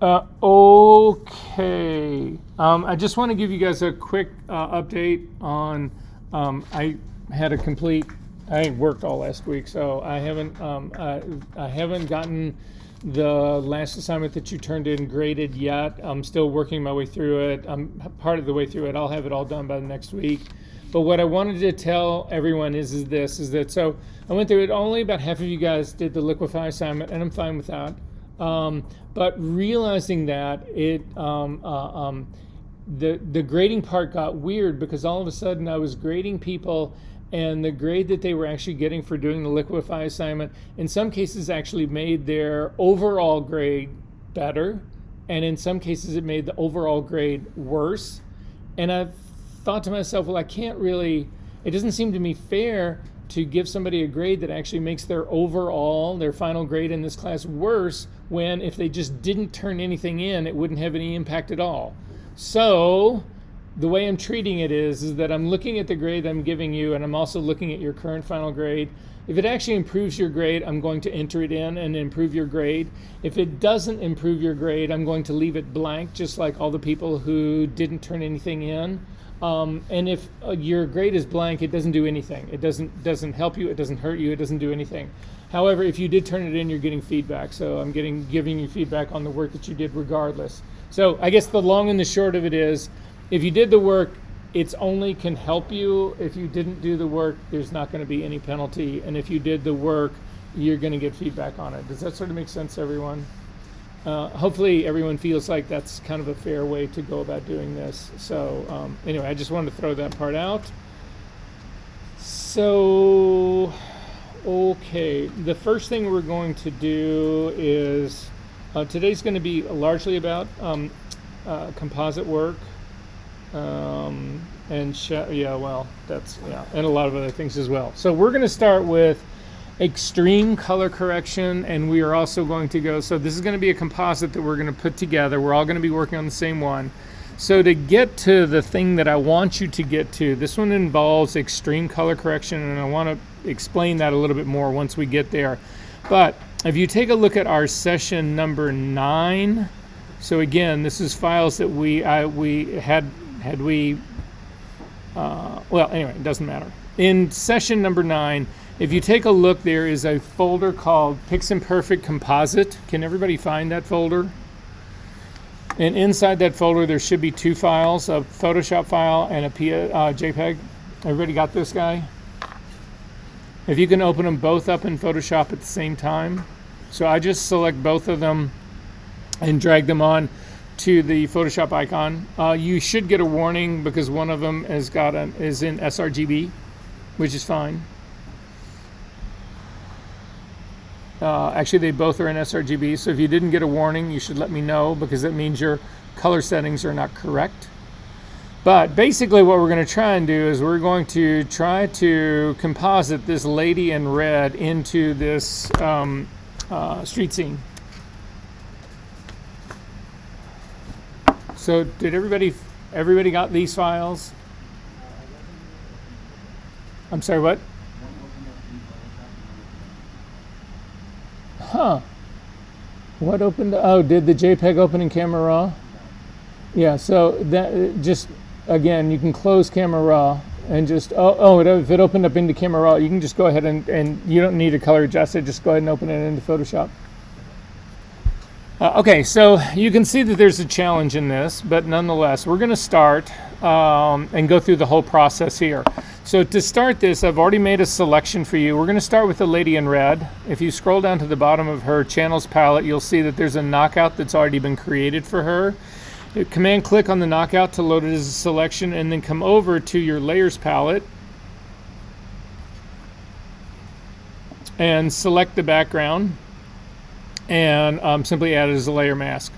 Okay. I just want to give you guys a quick update on. I had a complete. I worked all last week, so I haven't gotten the last assignment that you turned in graded yet. I'm still working my way through it. I'm part of the way through it. I'll have it all done by the next week. But what I wanted to tell everyone is that so I went through it. Only about half of you guys did the liquefy assignment, and I'm fine with that. But realizing that the grading part got weird because all of a sudden I was grading people, and the grade that they were actually getting for doing the liquefy assignment in some cases actually made their overall grade better, and in some cases it made the overall grade worse. And I thought to myself, well, it doesn't seem to me fair to give somebody a grade that actually makes their final grade in this class worse, when if they just didn't turn anything in, it wouldn't have any impact at all. So the way I'm treating it is that I'm looking at the grade I'm giving you, and I'm also looking at your current final grade. If it actually improves your grade, I'm going to enter it in and improve your grade. If it doesn't improve your grade, I'm going to leave it blank, just like all the people who didn't turn anything in. And if your grade is blank, it doesn't do anything. It doesn't help you. It doesn't hurt you. It doesn't do anything. However, if you did turn it in, you're getting feedback. So I'm giving you feedback on the work that you did regardless. So I guess the long and the short of it is, if you did the work, it's only can help you. If you didn't do the work, there's not going to be any penalty. And if you did the work, you're going to get feedback on it. Does that sort of make sense, everyone? Hopefully everyone feels like that's kind of a fair way to go about doing this. So anyway, I just wanted to throw that part out. So, okay, the first thing we're going to do is, today's going to be largely about composite work. And a lot of other things as well. So we're going to start with extreme color correction, and we are also going to go, so this is going to be a composite that we're going to put together. We're all going to be working on the same one. So to get to the thing that I want you to get to, this one involves extreme color correction, and I want to explain that a little bit more once we get there. But if you take a look at our session number 9, so again, this is files that we had well, anyway, it doesn't matter. In session number 9, if you take a look, there is a folder called Piximperfect Composite. Can everybody find that folder? And inside that folder, there should be 2 files, a Photoshop file and a JPEG. Everybody got this guy? If you can open them both up in Photoshop at the same time. So I just select both of them and drag them on to the Photoshop icon. You should get a warning because one of them is in sRGB, which is fine. Actually, they both are in sRGB, so if you didn't get a warning, you should let me know, because that means your color settings are not correct. But basically what we're going to try and do is we're going to try to composite this lady in red into this street scene. So did everybody got these files? I'm sorry, what? Huh. What opened? Oh, did the JPEG open in Camera Raw? Yeah, so that just, again, you can close Camera Raw and just, if it opened up into Camera Raw, you can just go ahead and you don't need to color adjust it, just go ahead and open it into Photoshop. Okay, so you can see that there's a challenge in this, but nonetheless, we're going to start and go through the whole process here. So to start this, I've already made a selection for you. We're going to start with the lady in red. If you scroll down to the bottom of her channels palette, you'll see that there's a knockout that's already been created for her. Command click on the knockout to load it as a selection, and then come over to your layers palette and select the background and simply add it as a layer mask.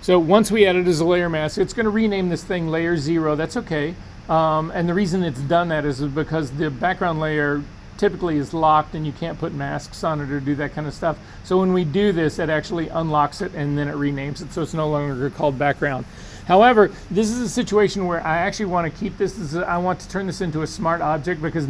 So once we add it as a layer mask, it's going to rename this thing layer 0. That's okay. And the reason it's done that is because the background layer typically is locked and you can't put masks on it or do that kind of stuff. So when we do this, it actually unlocks it and then it renames it, so it's no longer called background. However, this is a situation where I actually want to keep this. I want to turn this into a smart object because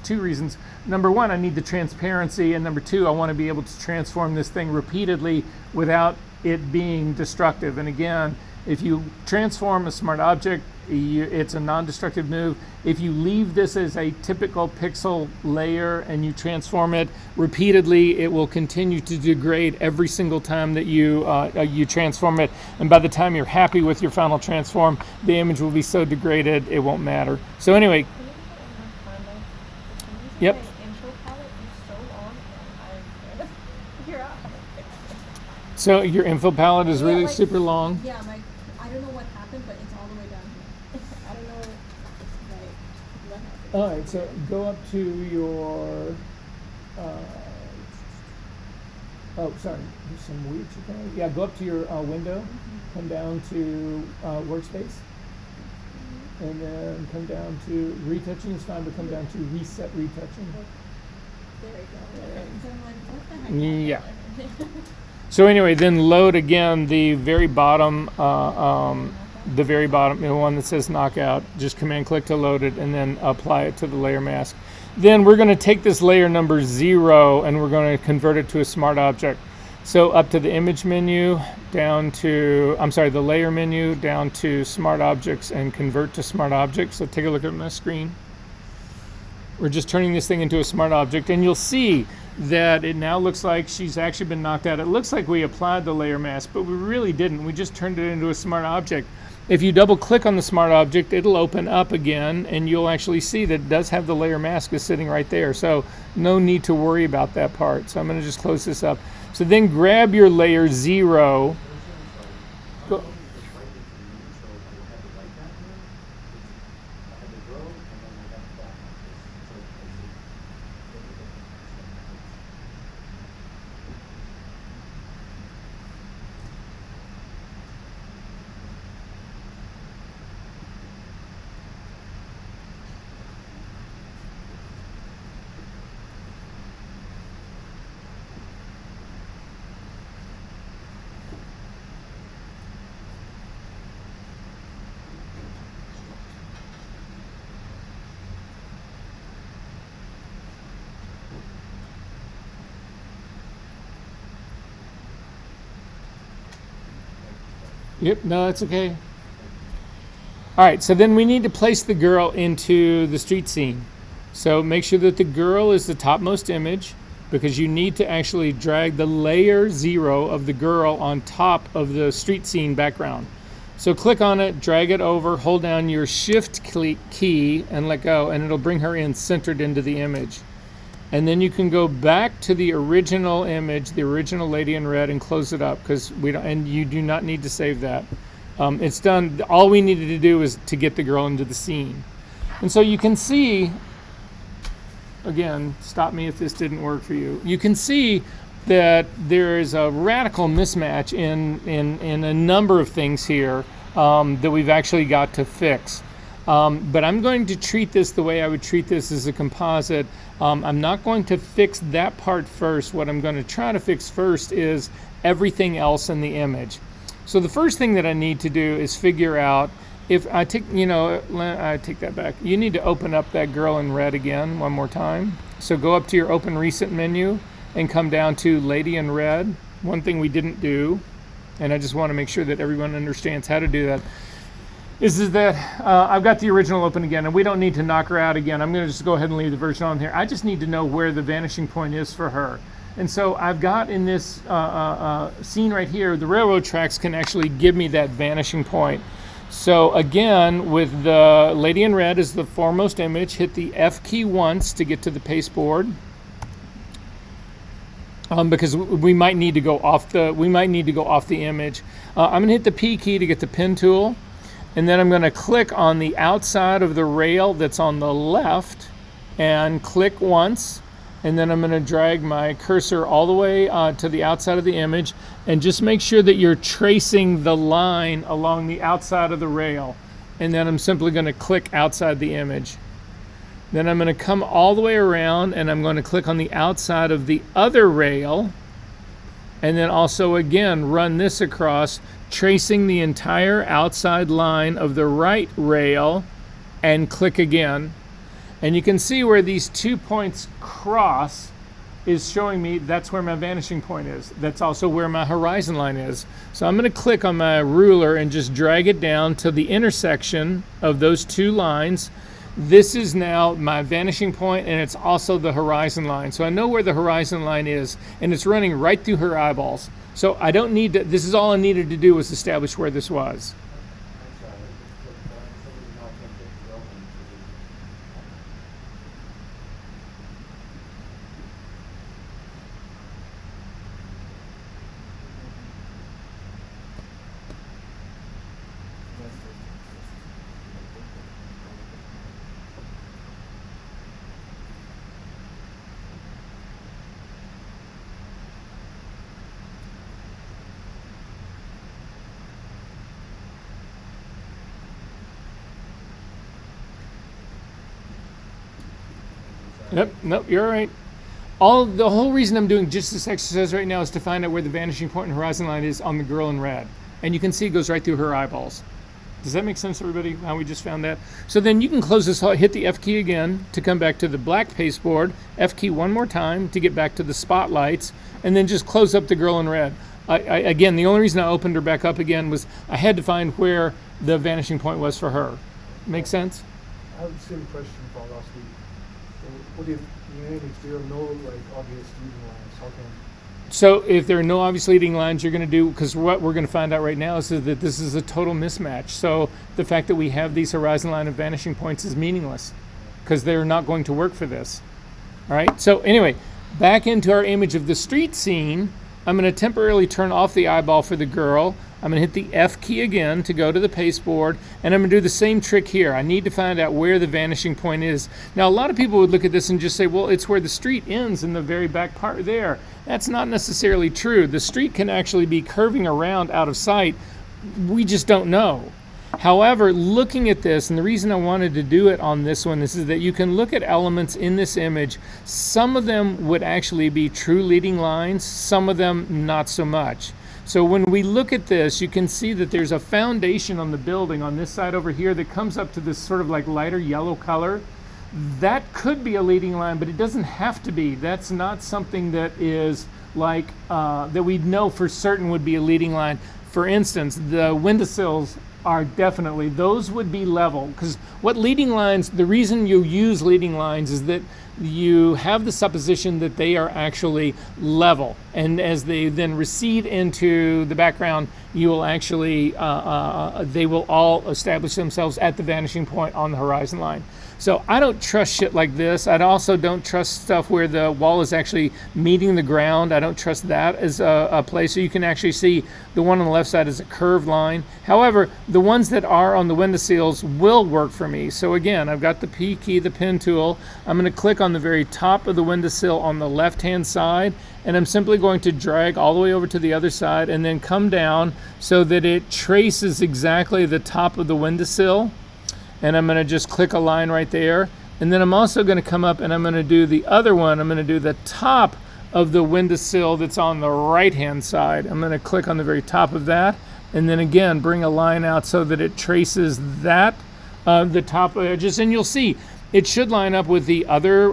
two reasons. Number one, I need the transparency, and number two, I want to be able to transform this thing repeatedly without it being destructive. And again, if you transform a smart object, it's a non-destructive move. If you leave this as a typical pixel layer and you transform it repeatedly, it will continue to degrade every single time that you transform it. And by the time you're happy with your final transform, the image will be so degraded it won't matter. So anyway, yep. So your info palette is really like, super long. Yeah, like I don't know what happened, but it's all the way down here. I don't know like what happened. All right, so go up to your. Oh, sorry. There's some weird shit there. Yeah, go up to your window. Come down to workspace, and then come down to retouching is fine, but come down to reset retouching. There we go. So I'm like, what the heck? Yeah. So anyway, then load again the very bottom, the one that says knockout. Just command click to load it and then apply it to the layer mask. Then we're going to take this layer number 0 and we're going to convert it to a smart object. So up to the image menu, down to, the layer menu, down to smart objects and convert to smart objects. So take a look at my screen. We're just turning this thing into a smart object, and you'll see that it now looks like she's actually been knocked out. It looks like we applied the layer mask, but we really didn't. We just turned it into a smart object. If you double click on the smart object, it'll open up again, and you'll actually see that it does have the layer mask is sitting right there. So no need to worry about that part. So I'm going to just close this up. So then grab your layer 0. Go. Yep, no, that's okay. All right, so then we need to place the girl into the street scene. So make sure that the girl is the topmost image, because you need to actually drag the layer 0 of the girl on top of the street scene background. So click on it, drag it over, hold down your shift key and let go, and it'll bring her in centered into the image. And then you can go back to the original image, the original lady in red, and close it up, because and you do not need to save that. It's done. All we needed to do is to get the girl into the scene. And so you can see, again, stop me if this didn't work for you. You can see that there is a radical mismatch in a number of things here that we've actually got to fix. But I'm going to treat this the way I would treat this as a composite. I'm not going to fix that part first. What I'm going to try to fix first is everything else in the image. So the first thing that I need to do is figure out if I take, I take that back. You need to open up that girl in red again one more time. So go up to your open recent menu and come down to lady in red. One thing we didn't do, and I just want to make sure that everyone understands how to do that, is that I've got the original open again, and we don't need to knock her out again. I'm going to just go ahead and leave the version on here. I just need to know where the vanishing point is for her. And so I've got in this scene right here, the railroad tracks can actually give me that vanishing point. So again, with the lady in red as the foremost image, hit the F key once to get to the pasteboard. Because we might need to go off the image. I'm gonna hit the P key to get the pen tool, and then I'm gonna click on the outside of the rail that's on the left and click once, and then I'm gonna drag my cursor all the way to the outside of the image, and just make sure that you're tracing the line along the outside of the rail, and then I'm simply gonna click outside the image. Then I'm going to come all the way around, and I'm going to click on the outside of the other rail, and then also again run this across, tracing the entire outside line of the right rail, and click again. And you can see where these 2 points cross is showing me that's where my vanishing point is. That's also where my horizon line is. So I'm going to click on my ruler and just drag it down to the intersection of those two lines. This is now my vanishing point, and it's also the horizon line. So I know where the horizon line is, and it's running right through her eyeballs. So I don't need to, this is all I needed to do was establish where this was. Yep, nope, you're all right. The whole reason I'm doing just this exercise right now is to find out where the vanishing point and horizon line is on the girl in red. And you can see it goes right through her eyeballs. Does that make sense, everybody, how we just found that? So then you can close this, hit the F key again to come back to the black pasteboard, F key one more time to get back to the spotlights, and then just close up the girl in red. Again, the only reason I opened her back up again was I had to find where the vanishing point was for her. Make sense? I have the same question for last week. What if there are no obvious leading lines? How can? So if there are no obvious leading lines, you're going to do, because what we're going to find out right now is that this is a total mismatch. So the fact that we have these horizon line and vanishing points is meaningless because they're not going to work for this. All right. So anyway, back into our image of the street scene. I'm going to temporarily turn off the eyeball for the girl. I'm going to hit the F key again to go to the pasteboard, and I'm going to do the same trick here. I need to find out where the vanishing point is. Now, a lot of people would look at this and just say, well, it's where the street ends in the very back part there. That's not necessarily true. The street can actually be curving around out of sight. We just don't know. However, looking at this, and the reason I wanted to do it on this one, is that you can look at elements in this image. Some of them would actually be true leading lines, some of them not so much. So when we look at this, you can see that there's a foundation on the building on this side over here that comes up to this sort of like lighter yellow color. That could be a leading line, but it doesn't have to be. That's not something that is like, that we know for certain would be a leading line. For instance, the windowsills are definitely, those would be level, because what leading lines, the reason you use leading lines is that you have the supposition that they are actually level, and as they then recede into the background, you will actually, they will all establish themselves at the vanishing point on the horizon line. So I don't trust shit like this. I also don't trust stuff where the wall is actually meeting the ground. I don't trust that as a place. So you can actually see the one on the left side is a curved line. However, the ones that are on the windowsills will work for me. So again, I've got the P key, the pen tool. I'm going to click on the very top of the windowsill on the left-hand side, and I'm simply going to drag all the way over to the other side and then come down so that it traces exactly the top of the windowsill. And I'm going to just click a line right there. And then I'm also going to come up and I'm going to do the other one. I'm going to do the top of the windowsill that's on the right-hand side. I'm going to click on the very top of that. And then again, bring a line out so that it traces that, the top edges. And you'll see it should line up with the other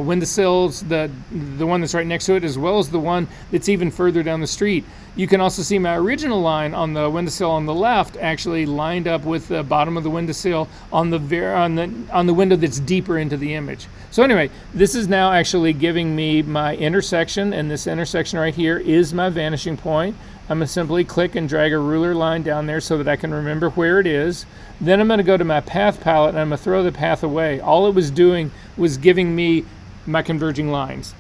windowsills, the one that's right next to it, as well as the one that's even further down the street. You can also see my original line on the windowsill on the left actually lined up with the bottom of the windowsill on the window that's deeper into the image. So anyway, this is now actually giving me my intersection, and this intersection right here is my vanishing point. I'm going to simply click and drag a ruler line down there so that I can remember where it is. Then I'm going to go to my path palette and I'm going to throw the path away. All it was doing was giving me my converging lines.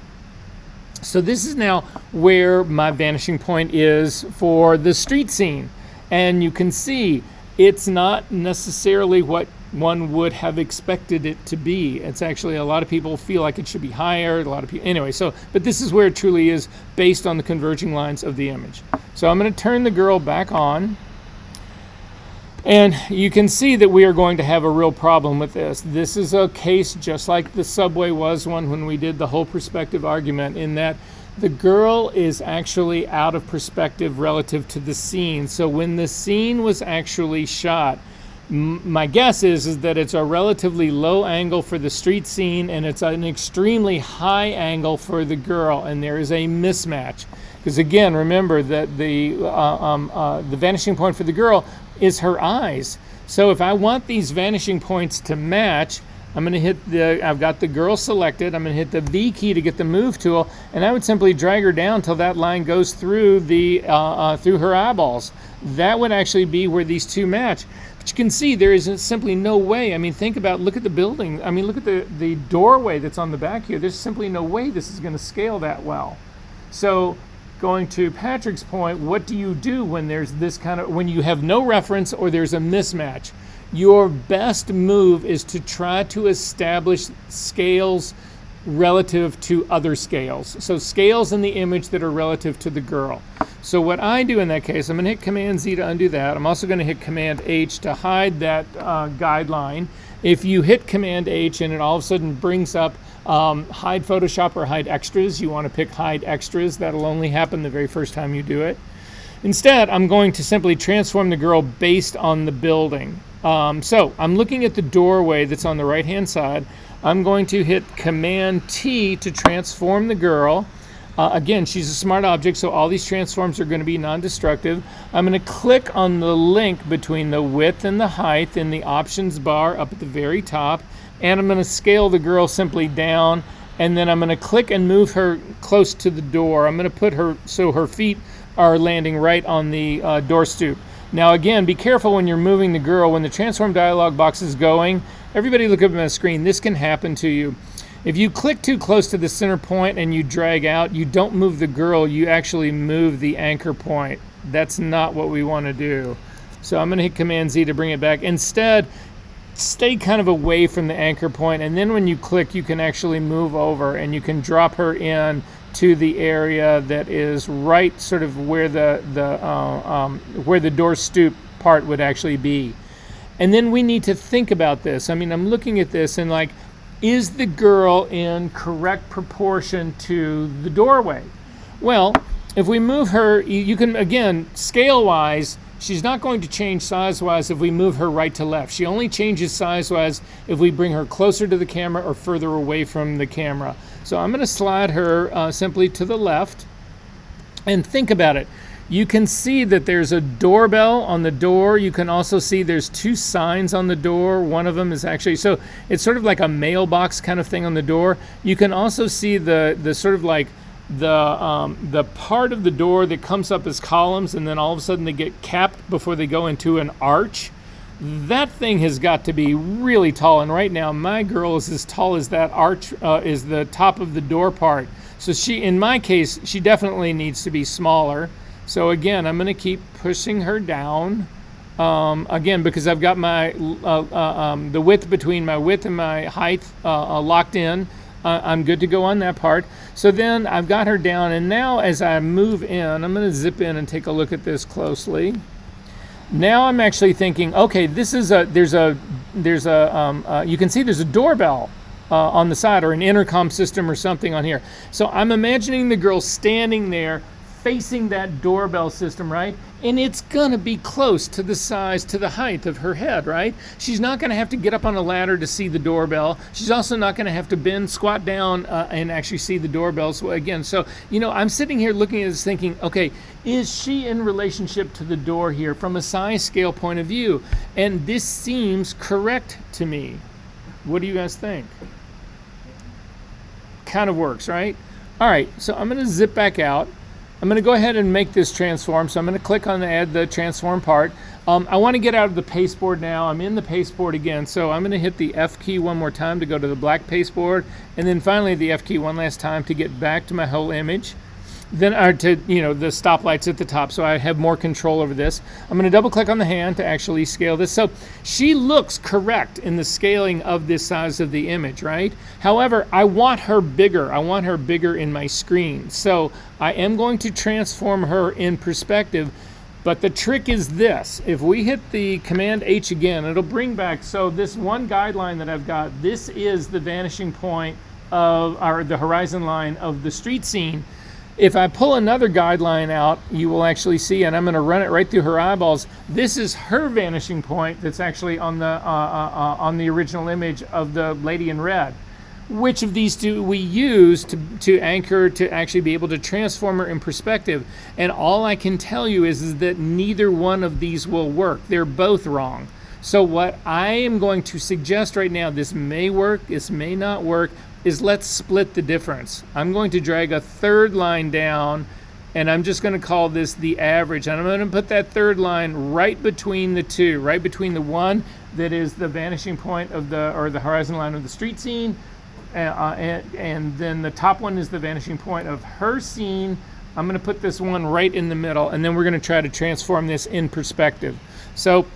So this is now where my vanishing point is for the street scene. And you can see it's not necessarily what one would have expected it to be. It's actually, a lot of people feel like it should be higher. A lot of people, anyway, so, but this is where it truly is based on the converging lines of the image. So I'm going to turn the girl back on. And you can see that we are going to have a real problem with this. This is a case just like the subway was one when we did the whole perspective argument, in that the girl is actually out of perspective relative to the scene. So when the scene was actually shot, My guess is that it's a relatively low angle for the street scene, and it's an extremely high angle for the girl, and there is a mismatch. Because again, remember that the vanishing point for the girl is her eyes. So if I want these vanishing points to match, I'm going to hit I've got the girl selected, I'm going to hit the V key to get the move tool, and I would simply drag her down till that line goes through through her eyeballs. That would actually be where these two match. But you can see there is simply no way. I mean, look at the building. I mean, look at the doorway that's on the back here. There's simply no way this is going to scale that well. So going to Patrick's point, what do you do when there's this when you have no reference or there's a mismatch? Your best move is to try to establish scales relative to other scales. So scales in the image that are relative to the girl. So what I do in that case, I'm going to hit Command Z to undo that. I'm also going to hit Command H to hide that guideline. If you hit Command H and it all of a sudden brings up hide Photoshop or hide extras, you want to pick hide extras. That'll only happen the very first time you do it. Instead, I'm going to simply transform the girl based on the building. So I'm looking at the doorway that's on the right hand side. I'm going to hit Command T to transform the girl. Again, she's a smart object, so all these transforms are going to be non-destructive. I'm going to click on the link between the width and the height in the options bar up at the very top, and I'm going to scale the girl simply down, and then I'm going to click and move her close to the door. I'm going to put her so her feet are landing right on the door stoop. Now again, be careful when you're moving the girl. When the transform dialog box is going, everybody look up at the screen. This can happen to you. If you click too close to the center point and you drag out, you don't move the girl, you actually move the anchor point. That's not what we want to do. So I'm going to hit Command Z to bring it back. Instead, stay kind of away from the anchor point, and then when you click, you can actually move over and you can drop her in to the area that is right sort of where where the door stoop part would actually be. And then we need to think about this. I mean, I'm looking at this and like, is the girl in correct proportion to the doorway? Well, if we move her, you can, again, scale-wise, she's not going to change size-wise if we move her right to left. She only changes size-wise if we bring her closer to the camera or further away from the camera. So I'm going to slide her simply to the left. And think about it. You can see that there's a doorbell on the door. You can also see there's two signs on the door. One of them is actually, so it's sort of like a mailbox kind of thing on the door. You can also see the sort of like the part of the door that comes up as columns, and then all of a sudden they get capped before they go into an arch. That thing has got to be really tall, and right now my girl is as tall as that arch is the top of the door part. So she, in my case, she definitely needs to be smaller. So again, I'm going to keep pushing her down. Again, because I've got my the width between my width and my height locked in. I'm good to go on that part. So then I've got her down, and now as I move in, I'm going to zip in and take a look at this closely. Now I'm actually thinking, okay, this is you can see there's a doorbell on the side, or an intercom system or something on here. So I'm imagining the girl standing there facing that doorbell system, right? And it's gonna be close to the size, to the height of her head, right? She's not gonna have to get up on a ladder to see the doorbell. She's also not gonna have to bend, squat down and actually see the doorbell. So again, I'm sitting here looking at this thinking, okay, is she in relationship to the door here from a size scale point of view? And this seems correct to me. What do you guys think? Kind of works, right? All right, so I'm gonna zip back out. I'm going to go ahead and make this transform. So I'm going to click on add the transform part. I want to get out of the pasteboard now. I'm in the pasteboard again. So I'm going to hit the F key one more time to go to the black pasteboard. And then finally the F key one last time to get back to my whole image. Then the stoplight's at the top, so I have more control over this. I'm going to double click on the hand to actually scale this. So she looks correct in the scaling of this size of the image, right? However, I want her bigger. I want her bigger in my screen. So I am going to transform her in perspective. But the trick is this. If we hit the Command H again, it'll bring back, so this one guideline that I've got, this is the vanishing point of, or the horizon line of the street scene. If I pull another guideline out, you will actually see, and I'm going to run it right through her eyeballs. This is her vanishing point that's actually on the original image of the lady in red. Which of these do we use to anchor, to actually be able to transform her in perspective? And all I can tell you is that neither one of these will work. They're both wrong. So what I am going to suggest right now, this may work, this may not work, is let's split the difference. I'm going to drag a third line down, and I'm just going to call this the average. And I'm going to put that third line right between the two, right between the one that is the vanishing point of the horizon line of the street scene, and then the top one is the vanishing point of her scene. I'm going to put this one right in the middle, and then we're going to try to transform this in perspective. So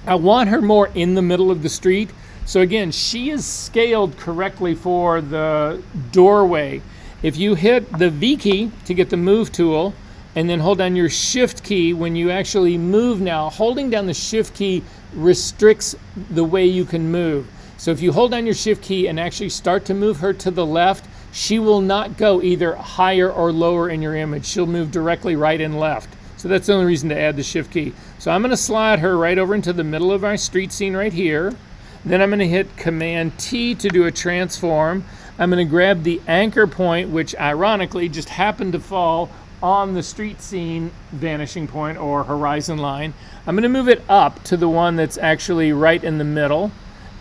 I want her more in the middle of the street. So again, she is scaled correctly for the doorway. If you hit the V key to get the move tool, and then hold down your shift key when you actually move now, holding down the shift key restricts the way you can move. So if you hold down your shift key and actually start to move her to the left, she will not go either higher or lower in your image. She'll move directly right and left. So that's the only reason to add the shift key. So I'm going to slide her right over into the middle of our street scene right here. Then I'm going to hit Command T to do a transform. I'm going to grab the anchor point, which ironically just happened to fall on the street scene vanishing point or horizon line. I'm going to move it up to the one that's actually right in the middle.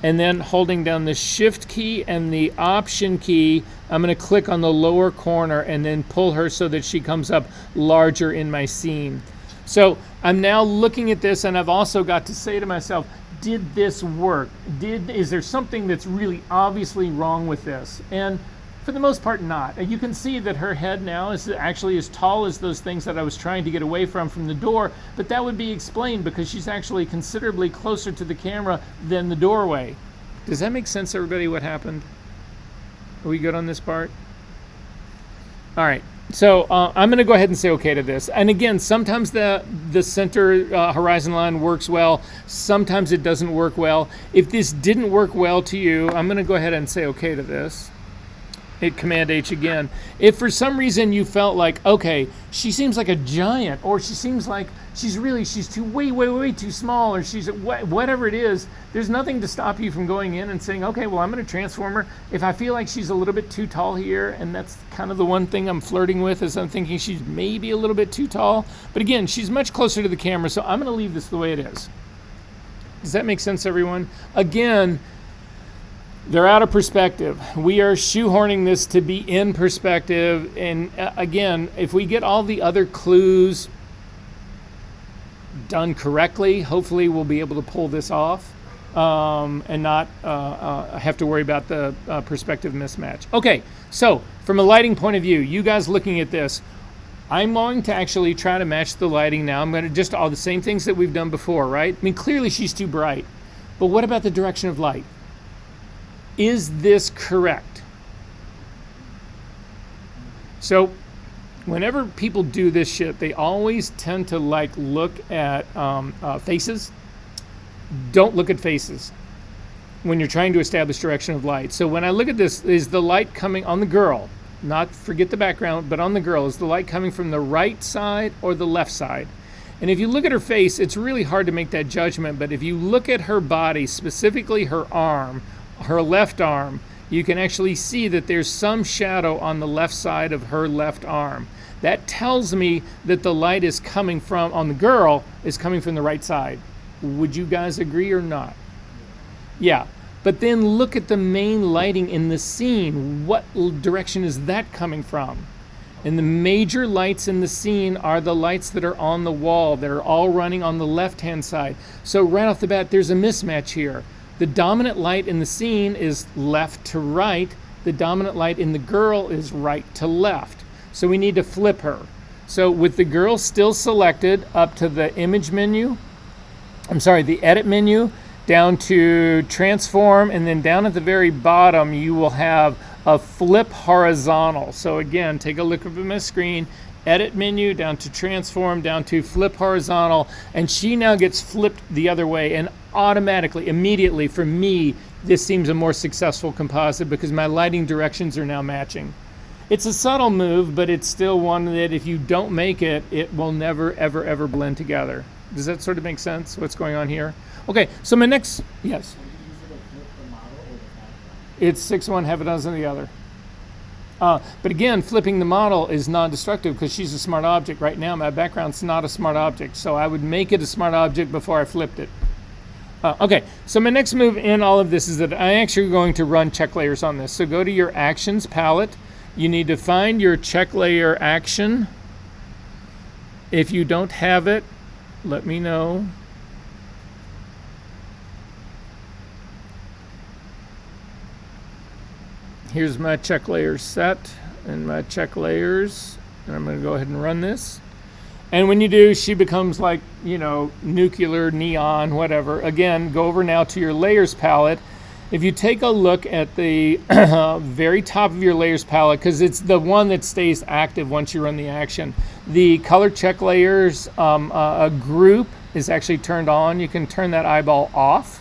And then holding down the shift key and the option key, I'm going to click on the lower corner and then pull her so that she comes up larger in my scene. So I'm now looking at this, and I've also got to say to myself, did this work? Is there something that's really obviously wrong with this? And for the most part, not. And you can see that her head now is actually as tall as those things that I was trying to get away from the door, but that would be explained because she's actually considerably closer to the camera than the doorway. Does that make sense, everybody, what happened? Are we good on this part? All right. So I'm going to go ahead and say okay to this. And again, sometimes the center horizon line works well. Sometimes it doesn't work well. If this didn't work well to you, I'm going to go ahead and say okay to this. Hit Command H again. If for some reason you felt like, okay, she seems like a giant, or she seems like she's too way too small, or she's whatever it is, there's nothing to stop you from going in and saying, okay, well, I'm going to transform her. If I feel like she's a little bit too tall here, and that's kind of the one thing I'm flirting with, is I'm thinking she's maybe a little bit too tall. But again, she's much closer to the camera, so I'm going to leave this the way it is. Does that make sense, everyone? Again, they're out of perspective. We are shoehorning this to be in perspective. And again, if we get all the other clues done correctly, hopefully we'll be able to pull this off and not have to worry about the perspective mismatch. Okay, so from a lighting point of view, you guys looking at this, I'm going to actually try to match the lighting now. I'm going to just all the same things that we've done before, right? I mean, clearly she's too bright. But what about the direction of light? Is this correct? So whenever people do this shit, they always tend to look at faces. Don't look at faces when you're trying to establish direction of light. So when I look at this, is the light coming on the girl? Not forget the background, but on the girl. Is the light coming from the right side or the left side? And if you look at her face, it's really hard to make that judgment. But if you look at her body, specifically her arm, her left arm, you can actually see that there's some shadow on the left side of her left arm. That tells me that the light is coming from, on the girl, is coming from the right side. Would you guys agree or not? Yeah. But then look at the main lighting in the scene. What direction is that coming from? And the major lights in the scene are the lights that are on the wall, that are all running on the left-hand side. So right off the bat, there's a mismatch here. The dominant light in the scene is left to right. The dominant light in the girl is right to left. So we need to flip her. So with the girl still selected, up to the image menu, the edit menu, down to transform, and then down at the very bottom, you will have a flip horizontal. So again, take a look at my screen, edit menu, down to transform, down to flip horizontal, and she now gets flipped the other way, and automatically, immediately, for me, this seems a more successful composite because my lighting directions are now matching. It's a subtle move, but it's still one that if you don't make it, it will never, ever, ever blend together. Does that sort of make sense, what's going on here? Okay, so my next, yes. It's 6 one, half a dozen the other. But again, flipping the model is non-destructive because she's a smart object. Right now, my background's not a smart object, so I would make it a smart object before I flipped it. Okay, so my next move in all of this is that I'm actually going to run check layers on this. So go to your actions palette. You need to find your check layer action. If you don't have it, let me know. Here's my check layer set and my check layers. And I'm going to go ahead and run this. And when you do, she becomes like, you know, nuclear, neon, whatever. Again, go over now to your layers palette. If you take a look at the very top of your layers palette, because it's the one that stays active once you run the action, the color check layers group is actually turned on. You can turn that eyeball off.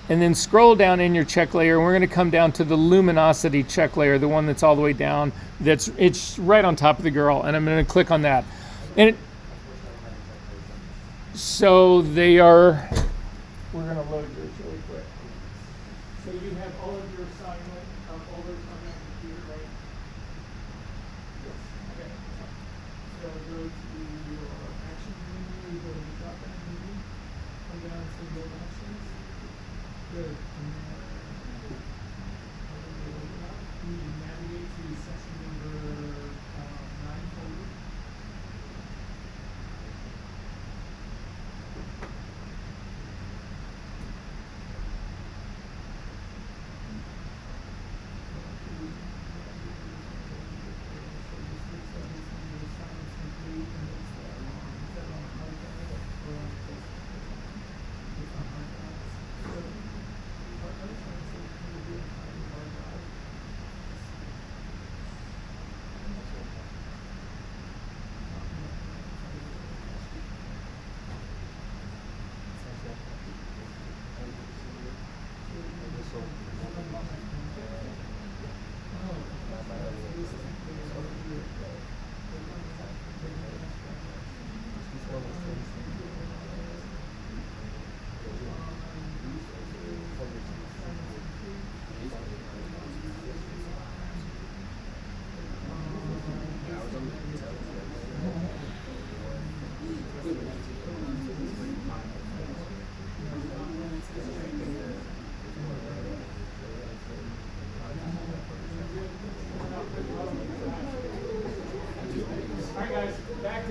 And then scroll down in your check layer, and we're going to come down to the luminosity check layer, the one that's all the way down. It's right on top of the girl, and I'm going to click on that. And so they are. We're going to load yours really quick. So you have all of your assignment folders on that computer, right? Yes. Okay. So go to your action menu, go to the drop-down menu, come down to build actions. Good. You navigate to session number 9 folder.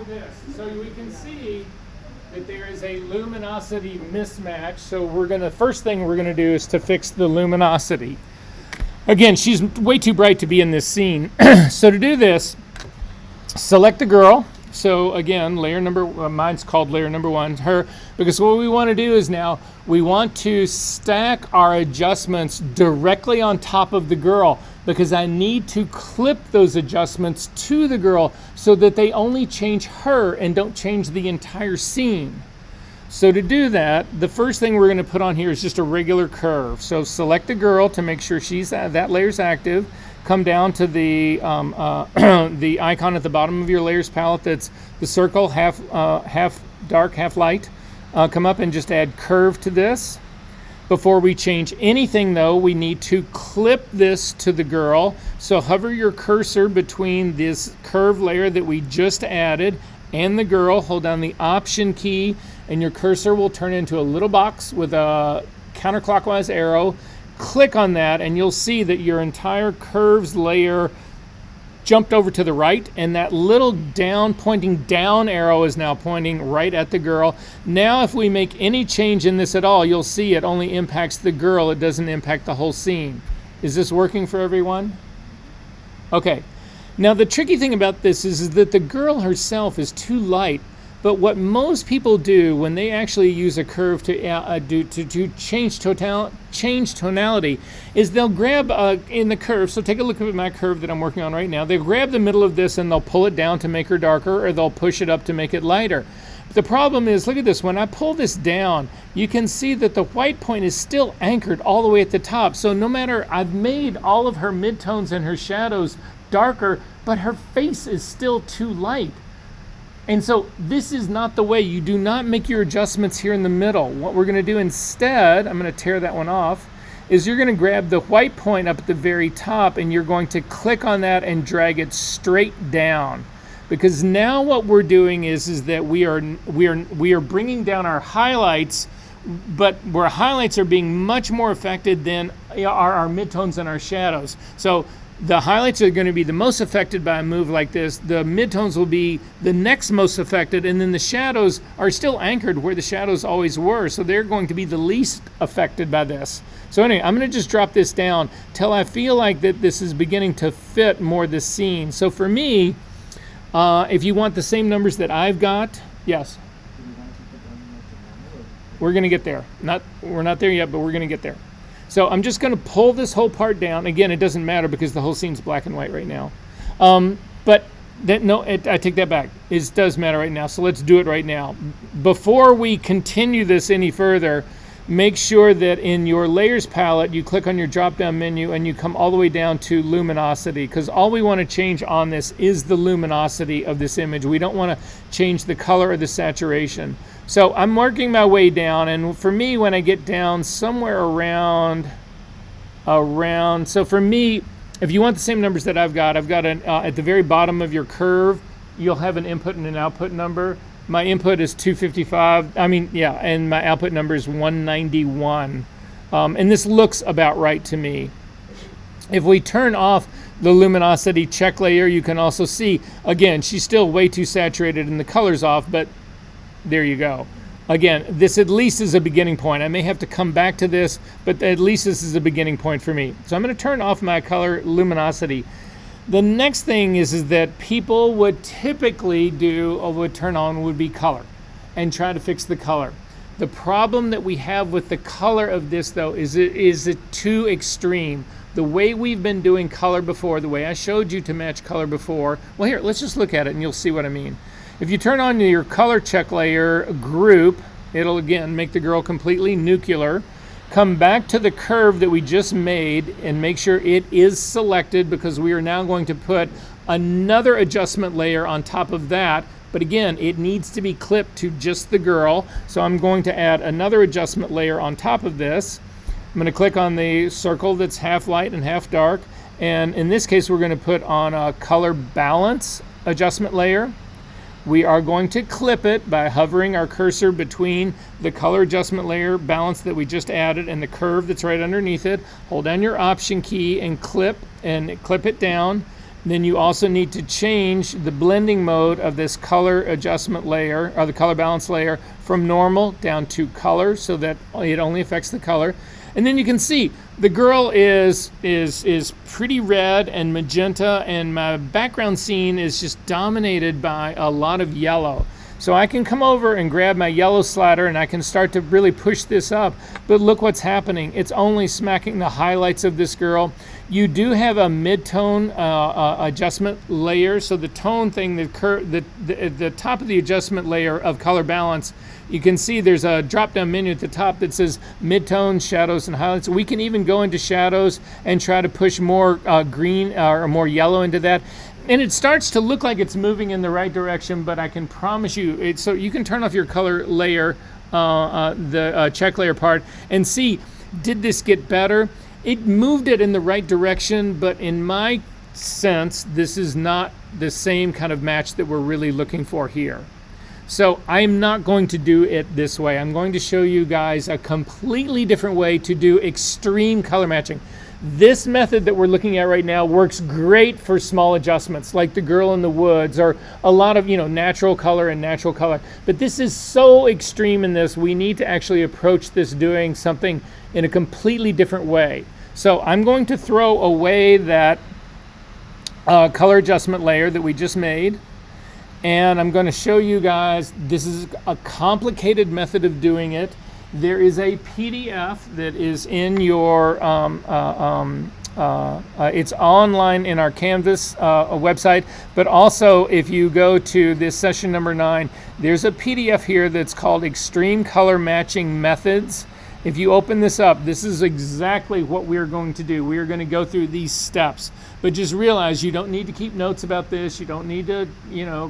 This. So we can see that there is a luminosity mismatch. So first thing we're gonna do is to fix the luminosity. Again, she's way too bright to be in this scene. So to do this, select the girl. So again, layer number, mine's called layer number 1, her, because what we want to do is now we want to stack our adjustments directly on top of the girl, because I need to clip those adjustments to the girl so that they only change her and don't change the entire scene. So to do that, the first thing we're going to put on here is just a regular curve. So select the girl to make sure that layer's active. Come down to the the icon at the bottom of your layers palette that's the circle, half dark, half light. Come up and just add curve to this. Before we change anything though, we need to clip this to the girl. So hover your cursor between this curve layer that we just added and the girl, hold down the Option key, and your cursor will turn into a little box with a counterclockwise arrow. Click on that and you'll see that your entire curves layer jumped over to the right, and that little pointing down arrow is now pointing right at the girl. Now if we make any change in this at all, you'll see it only impacts the girl, it doesn't impact the whole scene. Is this working for everyone? Okay. Now the tricky thing about this is that the girl herself is too light. But what most people do when they actually use a curve to change tonality is they'll grab in the curve. So take a look at my curve that I'm working on right now. They'll grab the middle of this and they'll pull it down to make her darker, or they'll push it up to make it lighter. But the problem is, look at this. When I pull this down, you can see that the white point is still anchored all the way at the top. So no matter, I've made all of her midtones and her shadows darker, but her face is still too light. And so this is not the way. You do not make your adjustments here in the middle. What we're going to do instead, I'm going to tear that one off, is you're going to grab the white point up at the very top and you're going to click on that and drag it straight down. Because now what we're doing is that we are bringing down our highlights, but where highlights are being much more affected than are our midtones and our shadows. So the highlights are going to be the most affected by a move like this. The midtones will be the next most affected, and then the shadows are still anchored where the shadows always were. So they're going to be the least affected by this. So anyway, I'm going to just drop this down till I feel like that this is beginning to fit more the scene. So for me, if you want the same numbers that I've got, yes. We're going to get there. We're not there yet, but we're going to get there. So I'm just going to pull this whole part down. Again, it doesn't matter because the whole scene's black and white right now. But I take that back. It does matter right now. So let's do it right now. Before we continue this any further, make sure that in your layers palette, you click on your drop-down menu and you come all the way down to luminosity, because all we want to change on this is the luminosity of this image. We don't want to change the color or the saturation. So I'm working my way down, and for me, when I get down somewhere around, so for me, if you want the same numbers that I've got at the very bottom of your curve, you'll have an input and an output number. My input is 255, and my output number is 191. And this looks about right to me. If we turn off the luminosity check layer, you can also see, again, she's still way too saturated and the color's off, but there you go. Again, this at least is a beginning point. I may have to come back to this, but at least this is a beginning point for me. So I'm going to turn off my color luminosity. The next thing is that people would typically turn on would be color and try to fix the color. The problem that we have with the color of this, though, is it too extreme. The way we've been doing color before, the way I showed you to match color before, well, here, let's just look at it and you'll see what I mean. If you turn on your color check layer group, it'll again make the girl completely nuclear. Come back to the curve that we just made and make sure it is selected, because we are now going to put another adjustment layer on top of that. But again, it needs to be clipped to just the girl. So I'm going to add another adjustment layer on top of this. I'm going to click on the circle that's half light and half dark. And in this case, we're going to put on a color balance adjustment layer. We are going to clip it by hovering our cursor between the color adjustment layer balance that we just added and the curve that's right underneath it. Hold down your option key and clip it down. Then you also need to change the blending mode of this color adjustment layer, or the color balance layer, from normal down to color so that it only affects the color. And then you can see the girl is pretty red and magenta, and my background scene is just dominated by a lot of yellow. So I can come over and grab my yellow slider and I can start to really push this up. But look what's happening. It's only smacking the highlights of this girl. You do have a mid-tone adjustment layer. So the tone thing, the top of the adjustment layer of color balance, you can see there's a drop-down menu at the top that says mid-tone, shadows, and highlights. We can even go into shadows and try to push more green or more yellow into that. And it starts to look like it's moving in the right direction, but I can promise you, so you can turn off your color layer, the check layer part, and see, did this get better? It moved it in the right direction, but in my sense, this is not the same kind of match that we're really looking for here. So I'm not going to do it this way. I'm going to show you guys a completely different way to do extreme color matching. This method that we're looking at right now works great for small adjustments like the girl in the woods or a lot of natural color and natural color. But this is so extreme in this, we need to actually approach this doing something in a completely different way. So I'm going to throw away that color adjustment layer that we just made. And I'm going to show you guys, this is a complicated method of doing it. There is a PDF that is in your, it's online in our Canvas website, but also if you go to this session number 9, there's a PDF here that's called Extreme Color Matching Methods. If you open this up, this is exactly what we're going to do. We are going to go through these steps. But just realize you don't need to keep notes about this. You don't need to,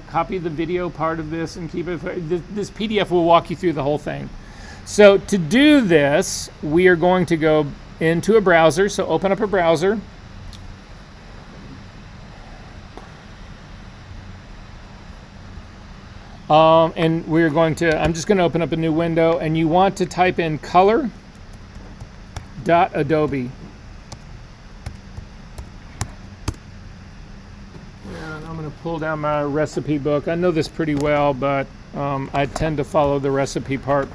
copy the video part of this and keep it. This PDF will walk you through the whole thing. So to do this, we are going to go into a browser. So open up a browser. And we're going to, I'm just going to open up a new window, and you want to type in color.adobe. And I'm going to pull down my recipe book. I know this pretty well, but I tend to follow the recipe part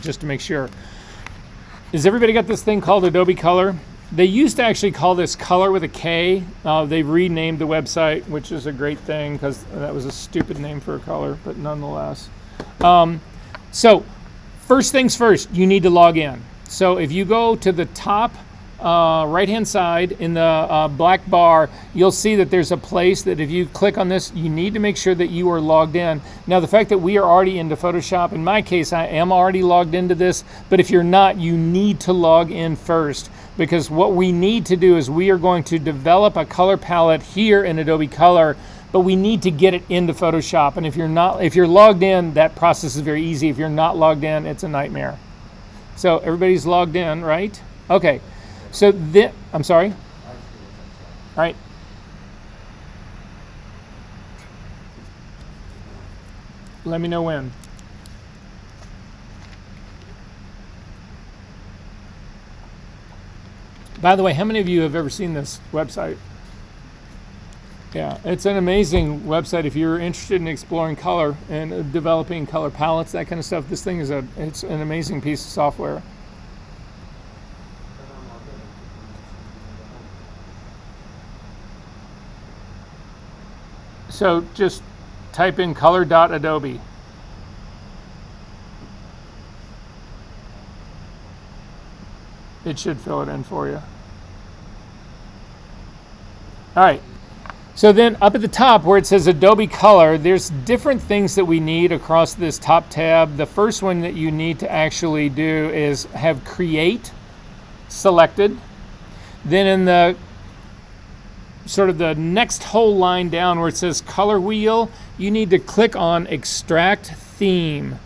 just to make sure. Has everybody got this thing called Adobe Color? They used to actually call this Color with a K. They've renamed the website, which is a great thing because that was a stupid name for a color, but nonetheless. So first things first, you need to log in. So if you go to the top right-hand side in the black bar, you'll see that there's a place that if you click on this, you need to make sure that you are logged in. Now, the fact that we are already into Photoshop, in my case, I am already logged into this, but if you're not, you need to log in first, because what we need to do is we are going to develop a color palette here in Adobe Color, but we need to get it into Photoshop. And if you're logged in, that process is very easy. If you're not logged in, it's a nightmare. So everybody's logged in, right? Okay. So I'm sorry? All right. Let me know when. By the way, how many of you have ever seen this website? Yeah, it's an amazing website if you're interested in exploring color and developing color palettes, that kind of stuff. This thing is it's an amazing piece of software. So just type in color.adobe. It should fill it in for you. All right. So then up at the top where it says Adobe Color, there's different things that we need across this top tab. The first one that you need to actually do is have Create selected. Then in the sort of the next whole line down where it says Color Wheel, you need to click on Extract Theme.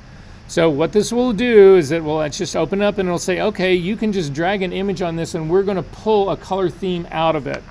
So what this will do is let's just open up and it'll say, okay, you can just drag an image on this and we're going to pull a color theme out of it.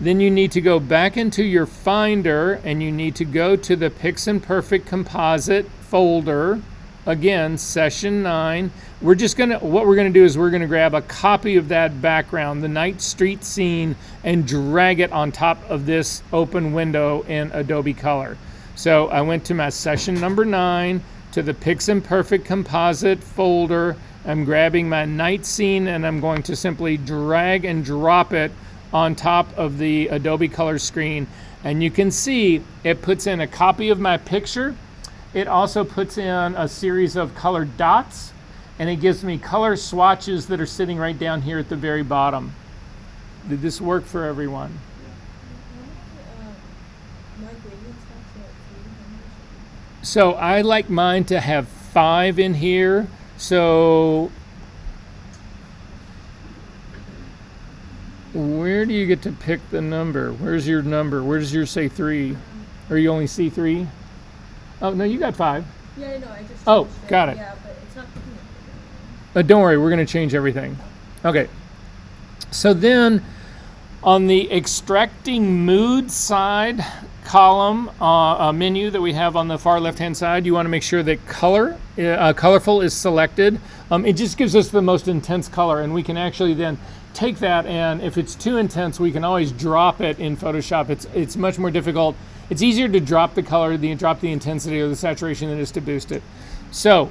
Then you need to go back into your Finder and you need to go to the PixImperfect Composite folder. Again, Session 9. What we're going to do is we're going to grab a copy of that background, the night street scene, and drag it on top of this open window in Adobe Color. So I went to my Session number 9, to the PixImperfect Composite folder. I'm grabbing my night scene and I'm going to simply drag and drop it on top of the Adobe Color screen. And you can see it puts in a copy of my picture. It also puts in a series of color dots, and it gives me color swatches that are sitting right down here at the very bottom. Did this work for everyone? So I like mine to have 5 in here. So where do you get to pick the number? Where's your number? Where does yours say 3? Or you only see 3? Oh, no, you got 5. Yeah, I know. I just Oh, got it. Yeah, but it's not. Don't worry, we're going to change everything. Okay. So then on the extracting mood side column menu that we have on the far left-hand side, you want to make sure that colorful is selected. It just gives us the most intense color, and we can actually then take that, and if it's too intense, we can always drop it in Photoshop. It's much more difficult. It's easier to drop the color, drop the intensity or the saturation than it is to boost it. So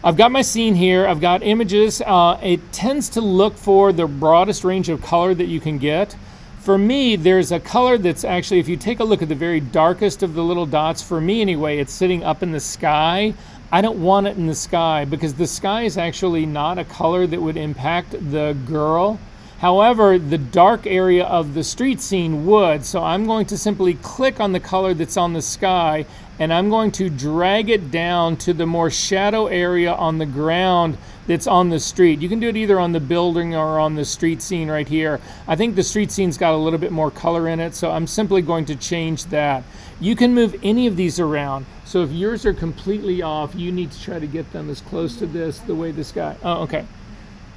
I've got my scene here. I've got images. It tends to look for the broadest range of color that you can get. For me, there's a color that's actually, if you take a look at the very darkest of the little dots, for me anyway, it's sitting up in the sky. I don't want it in the sky because the sky is actually not a color that would impact the girl. However, the dark area of the street scene would, so I'm going to simply click on the color that's on the sky and I'm going to drag it down to the more shadow area on the ground that's on the street. You can do it either on the building or on the street scene right here. I think the street scene's got a little bit more color in it, so I'm simply going to change that. You can move any of these around. So if yours are completely off, you need to try to get them as close to this the way this guy. Oh, okay.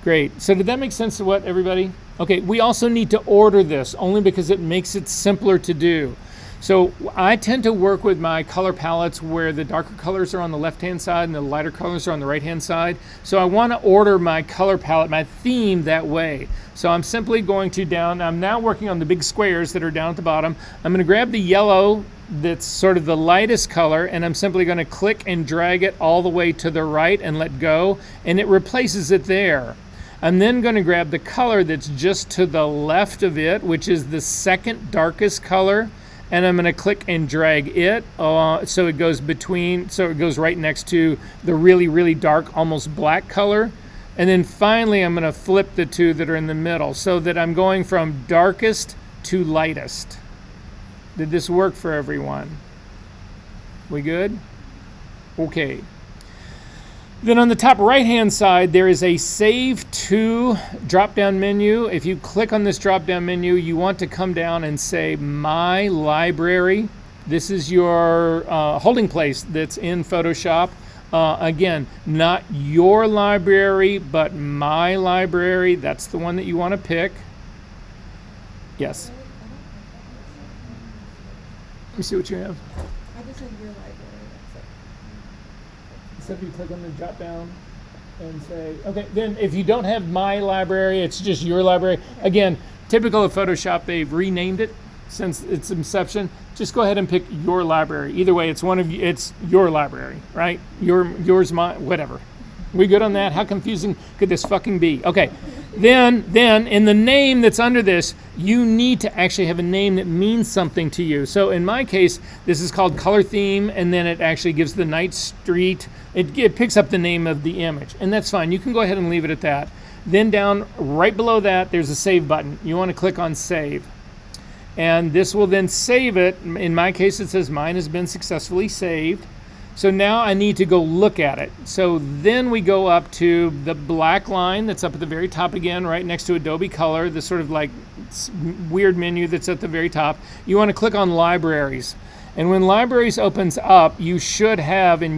Great. So did that make sense to what, everybody? Okay, we also need to order this only because it makes it simpler to do. So I tend to work with my color palettes where the darker colors are on the left-hand side and the lighter colors are on the right-hand side. So I want to order my color palette, my theme that way. So I'm simply going to I'm now working on the big squares that are down at the bottom. I'm going to grab the yellow that's sort of the lightest color, and I'm simply going to click and drag it all the way to the right and let go, and it replaces it there. I'm then going to grab the color that's just to the left of it, which is the second darkest color, and I'm going to click and drag it so it goes right next to the really, really dark, almost black color. And then finally, I'm going to flip the two that are in the middle so that I'm going from darkest to lightest. Did this work for everyone? We good? Okay. Then on the top right-hand side, there is a Save To drop-down menu. If you click on this drop-down menu, you want to come down and say My Library. This is your holding place that's in Photoshop. Again, not your library, but My Library. That's the one that you want to pick. Yes? Let me see what you have. I just said your library. So if you click on the drop down and say, okay, then if you don't have My Library, it's just Your Library. Again, typical of Photoshop, they've renamed it since its inception. Just go ahead and pick Your Library. Either way, it's your library, right? Yours, mine, whatever. We good on that? How confusing could this fucking be? Okay, then in the name that's under this, you need to actually have a name that means something to you. So in my case, this is called Color Theme, and then it actually gives the night street. It picks up the name of the image, and that's fine. You can go ahead and leave it at that. Then down right below that, there's a Save button. You want to click on Save. And this will then save it. In my case, it says mine has been successfully saved. So now I need to go look at it. So then we go up to the black line that's up at the very top again, right next to Adobe Color, the sort of like weird menu that's at the very top. You want to click on Libraries. And when Libraries opens up, you should have, in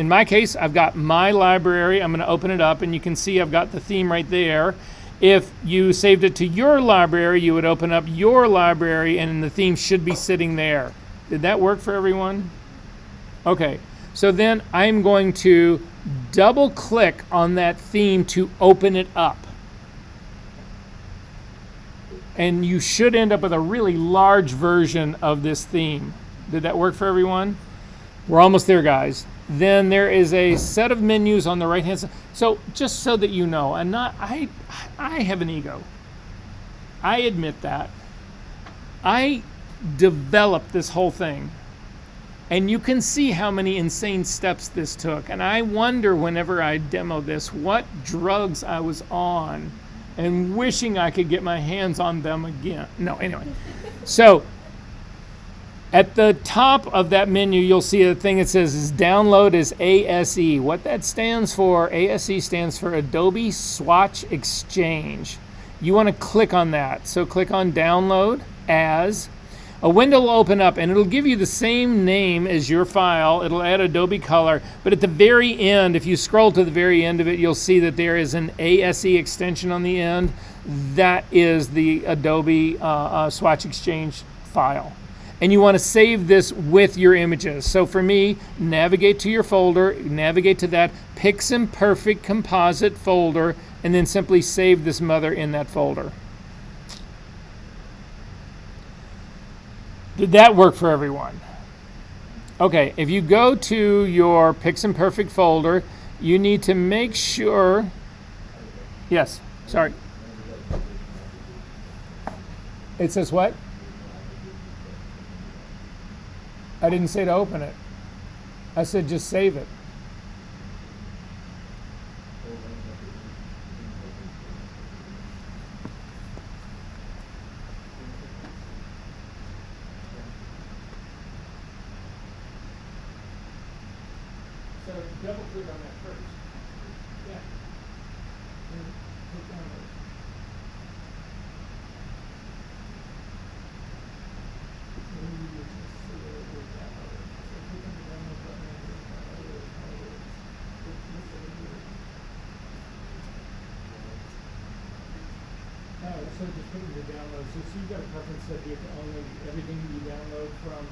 my case, I've got My Library. I'm going to open it up, and you can see I've got the theme right there. If you saved it to Your Library, you would open up Your Library, and the theme should be sitting there. Did that work for everyone? Okay, so then I'm going to double click on that theme to open it up. And you should end up with a really large version of this theme. Did that work for everyone? We're almost there, guys. Then there is a set of menus on the right hand side. So just so that you know, I have an ego. I admit that. I developed this whole thing. And you can see how many insane steps this took. And I wonder whenever I demo this, what drugs I was on and wishing I could get my hands on them again. No, anyway. So at the top of that menu, you'll see a thing that says download as ASE. What that stands for, ASE stands for Adobe Swatch Exchange. You want to click on that. So click on download as. A window will open up and it'll give you the same name as your file. It'll add Adobe Color, but at the very end, if you scroll to the very end of it, you'll see that there is an ASE extension on the end. That is the Adobe Swatch Exchange file. And you want to save this with your images. So for me, navigate to your folder, navigate to that Pixim Perfect Composite folder, and then simply save this mother in that folder. Did that work for everyone? Okay, if you go to your Pixim Perfect folder, you need to make sure, yes, sorry. It says what? I didn't say to open it. I said just save it. So double click on that first. Yeah. And click download. Maybe you just see it with download. So click on the download button and download it. Click this over here. So just put it in the download. So you've got a preference that you can only everything you download from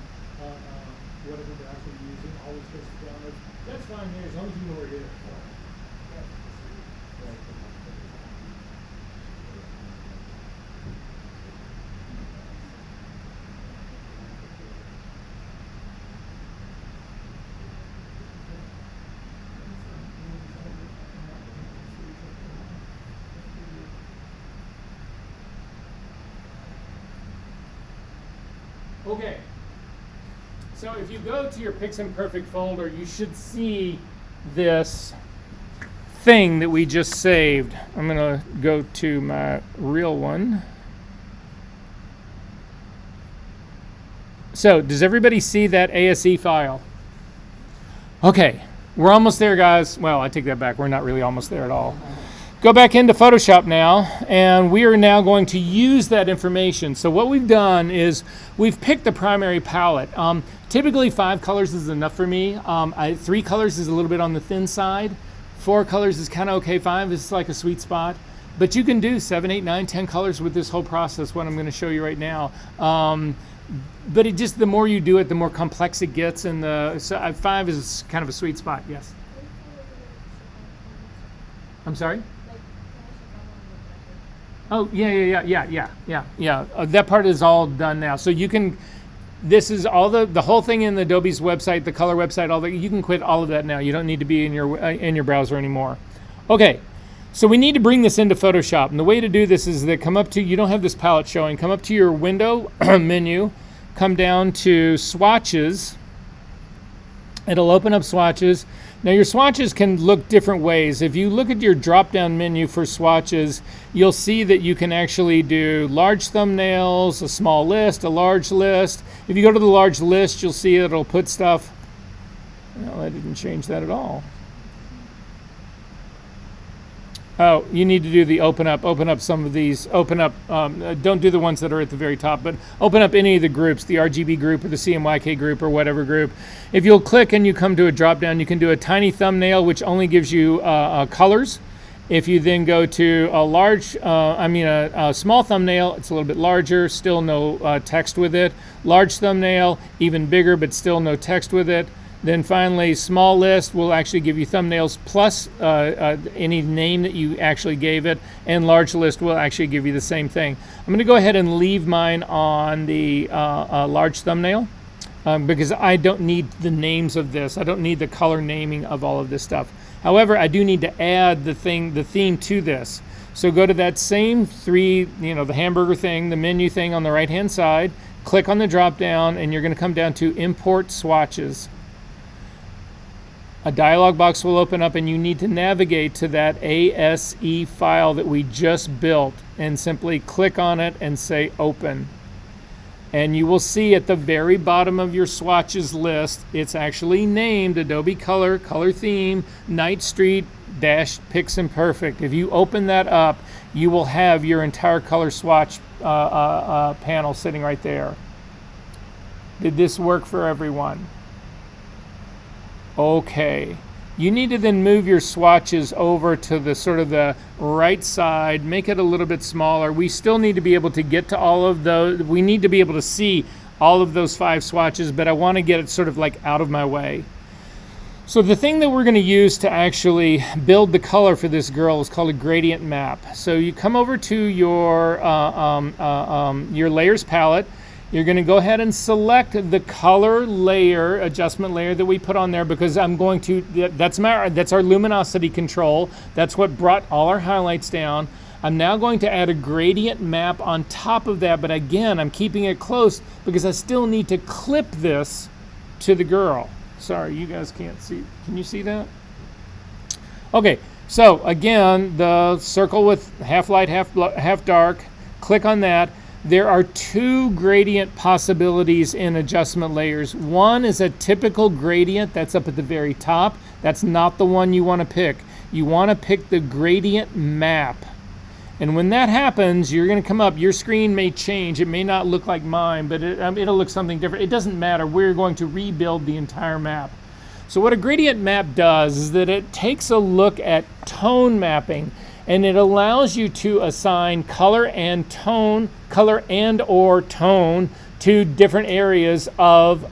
whatever browser you're using always goes to downloads. That's fine there as long as you know where it is. Okay, so if you go to your Piximperfect folder, you should see this thing that we just saved. I'm going to go to my real one. So, does everybody see that ASE file? Okay, we're almost there, guys. Well, I take that back. We're not really almost there at all. Go back into Photoshop now, and we are now going to use that information. So what we've done is we've picked the primary palette. Typically 5 colors is enough for me. 3 colors is a little bit on the thin side. 4 colors is kind of okay. 5 is like a sweet spot. But you can do 7, 8, 9, 10 colors with this whole process, what I'm going to show you right now. But it just, the more you do it, the more complex it gets, and so 5 is kind of a sweet spot. Yes? I'm sorry? Oh, yeah. That part is all done now. So you can, this is all the whole thing in Adobe's website, the color website, all that. You can quit all of that now. You don't need to be in your browser anymore. Okay, so we need to bring this into Photoshop. And the way to do this is that come up to, you don't have this palette showing, come up to your window menu, come down to swatches. It'll open up swatches. Now your swatches can look different ways. If you look at your drop-down menu for swatches, you'll see that you can actually do large thumbnails, a small list, a large list. If you go to the large list, you'll see it'll put stuff. No, that didn't change that at all. Oh, you need to do the open up some of these, don't do the ones that are at the very top, but open up any of the groups, the RGB group or the CMYK group or whatever group. If you'll click and you come to a drop down, you can do a tiny thumbnail, which only gives you colors. If you then go to a small thumbnail, it's a little bit larger, still no text with it. Large thumbnail, even bigger, but still no text with it. Then finally, small list will actually give you thumbnails plus any name that you actually gave it, and large list will actually give you the same thing. I'm going to go ahead and leave mine on the large thumbnail because I don't need the names of this. I don't need the color naming of all of this stuff. However, I do need to add the theme to this. So go to that same the hamburger thing, the menu thing on the right-hand side, click on the drop down, and you're going to come down to Import Swatches. A dialog box will open up and you need to navigate to that ASE file that we just built and simply click on it and say open. And you will see at the very bottom of your swatches list, it's actually named Adobe Color, Color Theme, Night Street Piximperfect. If you open that up, you will have your entire color swatch panel sitting right there. Did this work for everyone? Okay, you need to then move your swatches over to the sort of the right side, make it a little bit smaller. We still need to be able to get to all of those. We need to be able to see all of those 5 swatches, but I want to get it sort of like out of my way. So the thing that we're going to use to actually build the color for this girl is called a gradient map. So you come over to your layers palette. You're going to go ahead and select the color layer, adjustment layer that we put on there because I'm going to, that's our luminosity control. That's what brought all our highlights down. I'm now going to add a gradient map on top of that, but again, I'm keeping it close because I still need to clip this to the girl. Sorry, you guys can't see. Can you see that? Okay, so again, the circle with half light, half dark, click on that. There are two gradient possibilities in adjustment layers. One is a typical gradient that's up at the very top. That's not the one you want to pick. You want to pick the gradient map. And when that happens, you're going to come up, your screen may change. It may not look like mine, but it'll look something different. It doesn't matter. We're going to rebuild the entire map. So what a gradient map does is that it takes a look at tone mapping, and it allows you to assign color and or tone to different areas of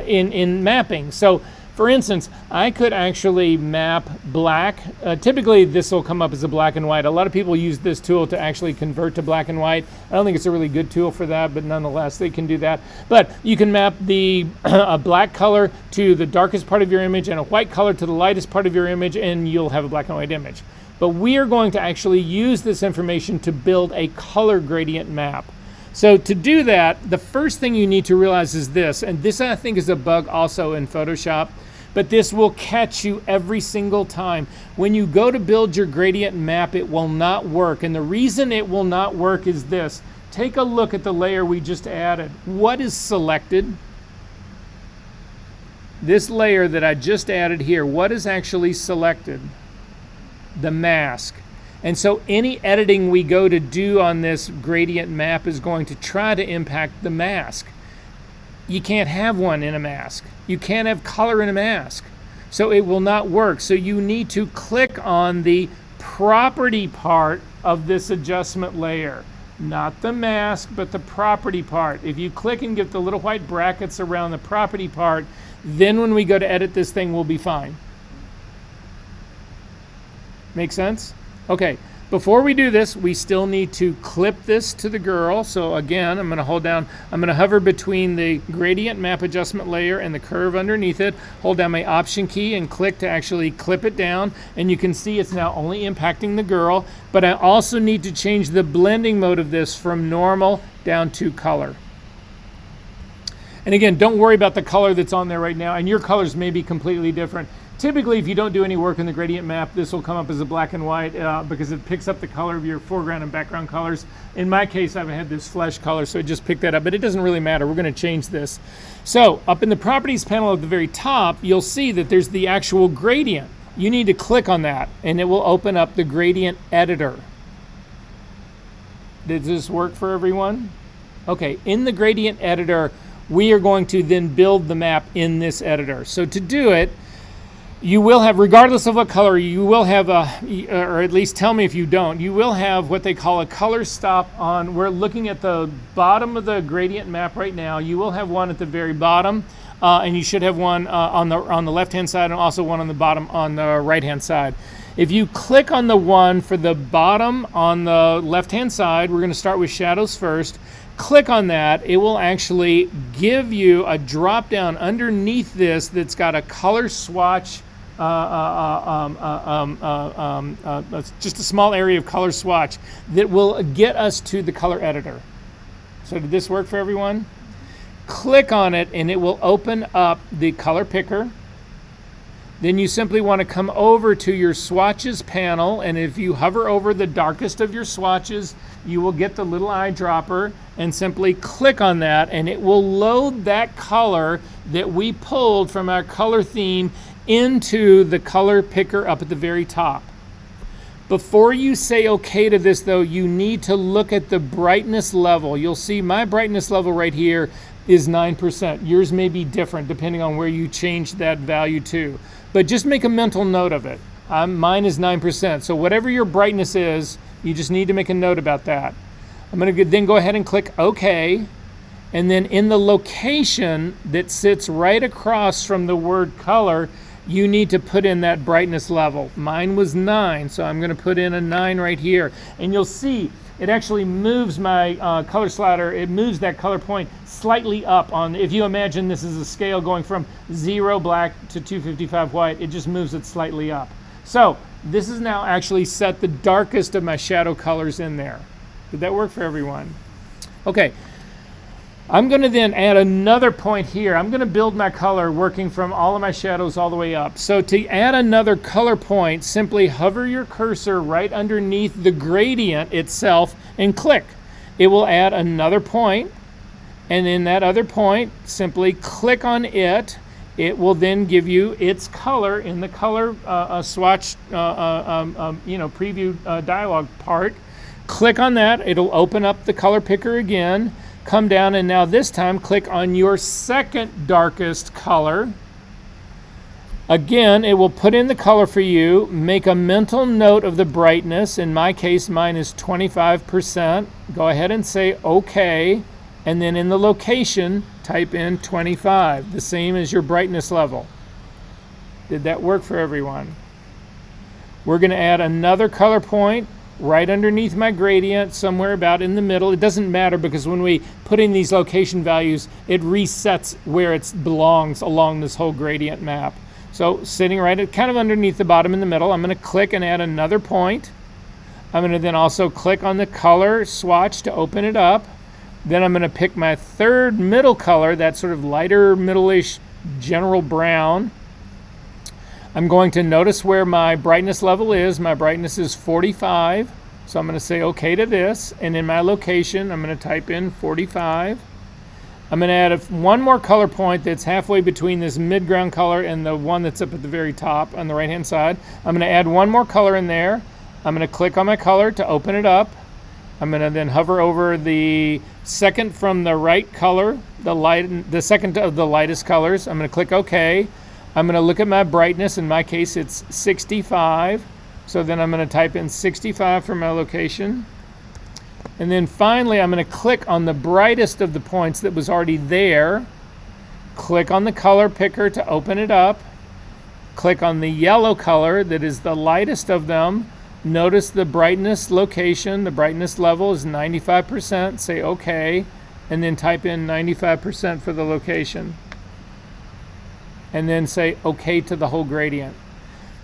in mapping. So for instance, I could actually map black. Typically this will come up as a black and white. A lot of people use this tool to actually convert to black and white. I don't think it's a really good tool for that, but nonetheless they can do that. But you can map the a black color to the darkest part of your image and a white color to the lightest part of your image, and you'll have a black and white image. But we are going to actually use this information to build a color gradient map. So to do that, the first thing you need to realize is this, and this I think is a bug also in Photoshop, but this will catch you every single time. When you go to build your gradient map, it will not work. And the reason it will not work is this. Take a look at the layer we just added. What is selected? This layer that I just added here, what is actually selected? The mask. And so any editing we go to do on this gradient map is going to try to impact the mask. You can't have one in a mask. You can't have color in a mask. So it will not work. So you need to click on the property part of this adjustment layer. Not the mask, but the property part. If you click and get the little white brackets around the property part, then when we go to edit this thing, we'll be fine. Make sense? Okay. Before we do this, we still need to clip this to the girl. So again, I'm going to hold down, I'm going to hover between the gradient map adjustment layer and the curve underneath it, hold down my option key and click to actually clip it down. And you can see it's now only impacting the girl, but I also need to change the blending mode of this from normal down to color. And again, don't worry about the color that's on there right now, and your colors may be completely different. Typically, if you don't do any work in the gradient map, this will come up as a black and white because it picks up the color of your foreground and background colors. In my case, I've had this flesh color, so it just picked that up, but it doesn't really matter. We're going to change this. So up in the properties panel at the very top, you'll see that there's the actual gradient. You need to click on that, and it will open up the gradient editor. Did this work for everyone? Okay, in the gradient editor, we are going to then build the map in this editor. So to do it, you will have, regardless of what color, you will have or at least tell me if you don't, you will have what they call a color stop on. We're looking at the bottom of the gradient map right now. You will have one at the very bottom, and you should have one on the left-hand side and also one on the bottom on the right-hand side. If you click on the one for the bottom on the left-hand side, we're going to start with shadows first. Click on that. It will actually give you a drop down underneath this that's got a color swatch, just a small area of color swatch that will get us to the color editor. So did this work for everyone? Click on it and it will open up the color picker. Then you simply want to come over to your swatches panel, and if you hover over the darkest of your swatches, you will get the little eyedropper and simply click on that, and it will load that color that we pulled from our color theme into the color picker up at the very top. Before you say okay to this though, you need to look at the brightness level. You'll see my brightness level right here is 9%. Yours may be different depending on where you change that value to. But just make a mental note of it. Mine is 9%. So whatever your brightness is, you just need to make a note about that. I'm going to then go ahead and click OK. And then in the location that sits right across from the word color, you need to put in that brightness level. Mine was 9, so I'm going to put in a 9 right here. And you'll see it actually moves my color slider. It moves that color point slightly up. If you imagine this is a scale going from 0 black to 255 white, it just moves it slightly up. So this is now actually set the darkest of my shadow colors in there. Did that work for everyone? Okay. I'm going to then add another point here. I'm going to build my color working from all of my shadows all the way up. So to add another color point, simply hover your cursor right underneath the gradient itself and click. it will add another point, and in that other point, simply click on it. It will then give you its color in the color swatch, preview dialog part. Click on that. It'll open up the color picker again. Come down, and now this time click on your second darkest color. Again, it will put in the color for you. Make a mental note of the brightness. In my case, mine is 25%. Go ahead and say OK. And then in the location, type in 25, the same as your brightness level. Did that work for everyone? We're going to add another color point right underneath my gradient, somewhere about in the middle. It doesn't matter, because when we put in these location values, it resets where it belongs along this whole gradient map. So sitting right at kind of underneath the bottom in the middle, I'm going to click and add another point. I'm going to then also click on the color swatch to open it up. Then I'm going to pick my third middle color, that sort of lighter middle-ish general brown. I'm going to notice where my brightness level is. My brightness is 45. So I'm going to say OK to this. And in my location, I'm going to type in 45. I'm going to add one more color point that's halfway between this mid-ground color and the one that's up at the very top on the right-hand side. I'm going to add one more color in there. I'm going to click on my color to open it up. I'm going to then hover over the second from the right color, the second of the lightest colors. I'm going to click OK. I'm going to look at my brightness. In my case, it's 65. So then I'm going to type in 65 for my location. And then finally, I'm going to click on the brightest of the points that was already there. Click on the color picker to open it up. Click on the yellow color that is the lightest of them. Notice the brightness location, the brightness level is 95%. Say OK, and then type in 95% for the location. And then say OK to the whole gradient.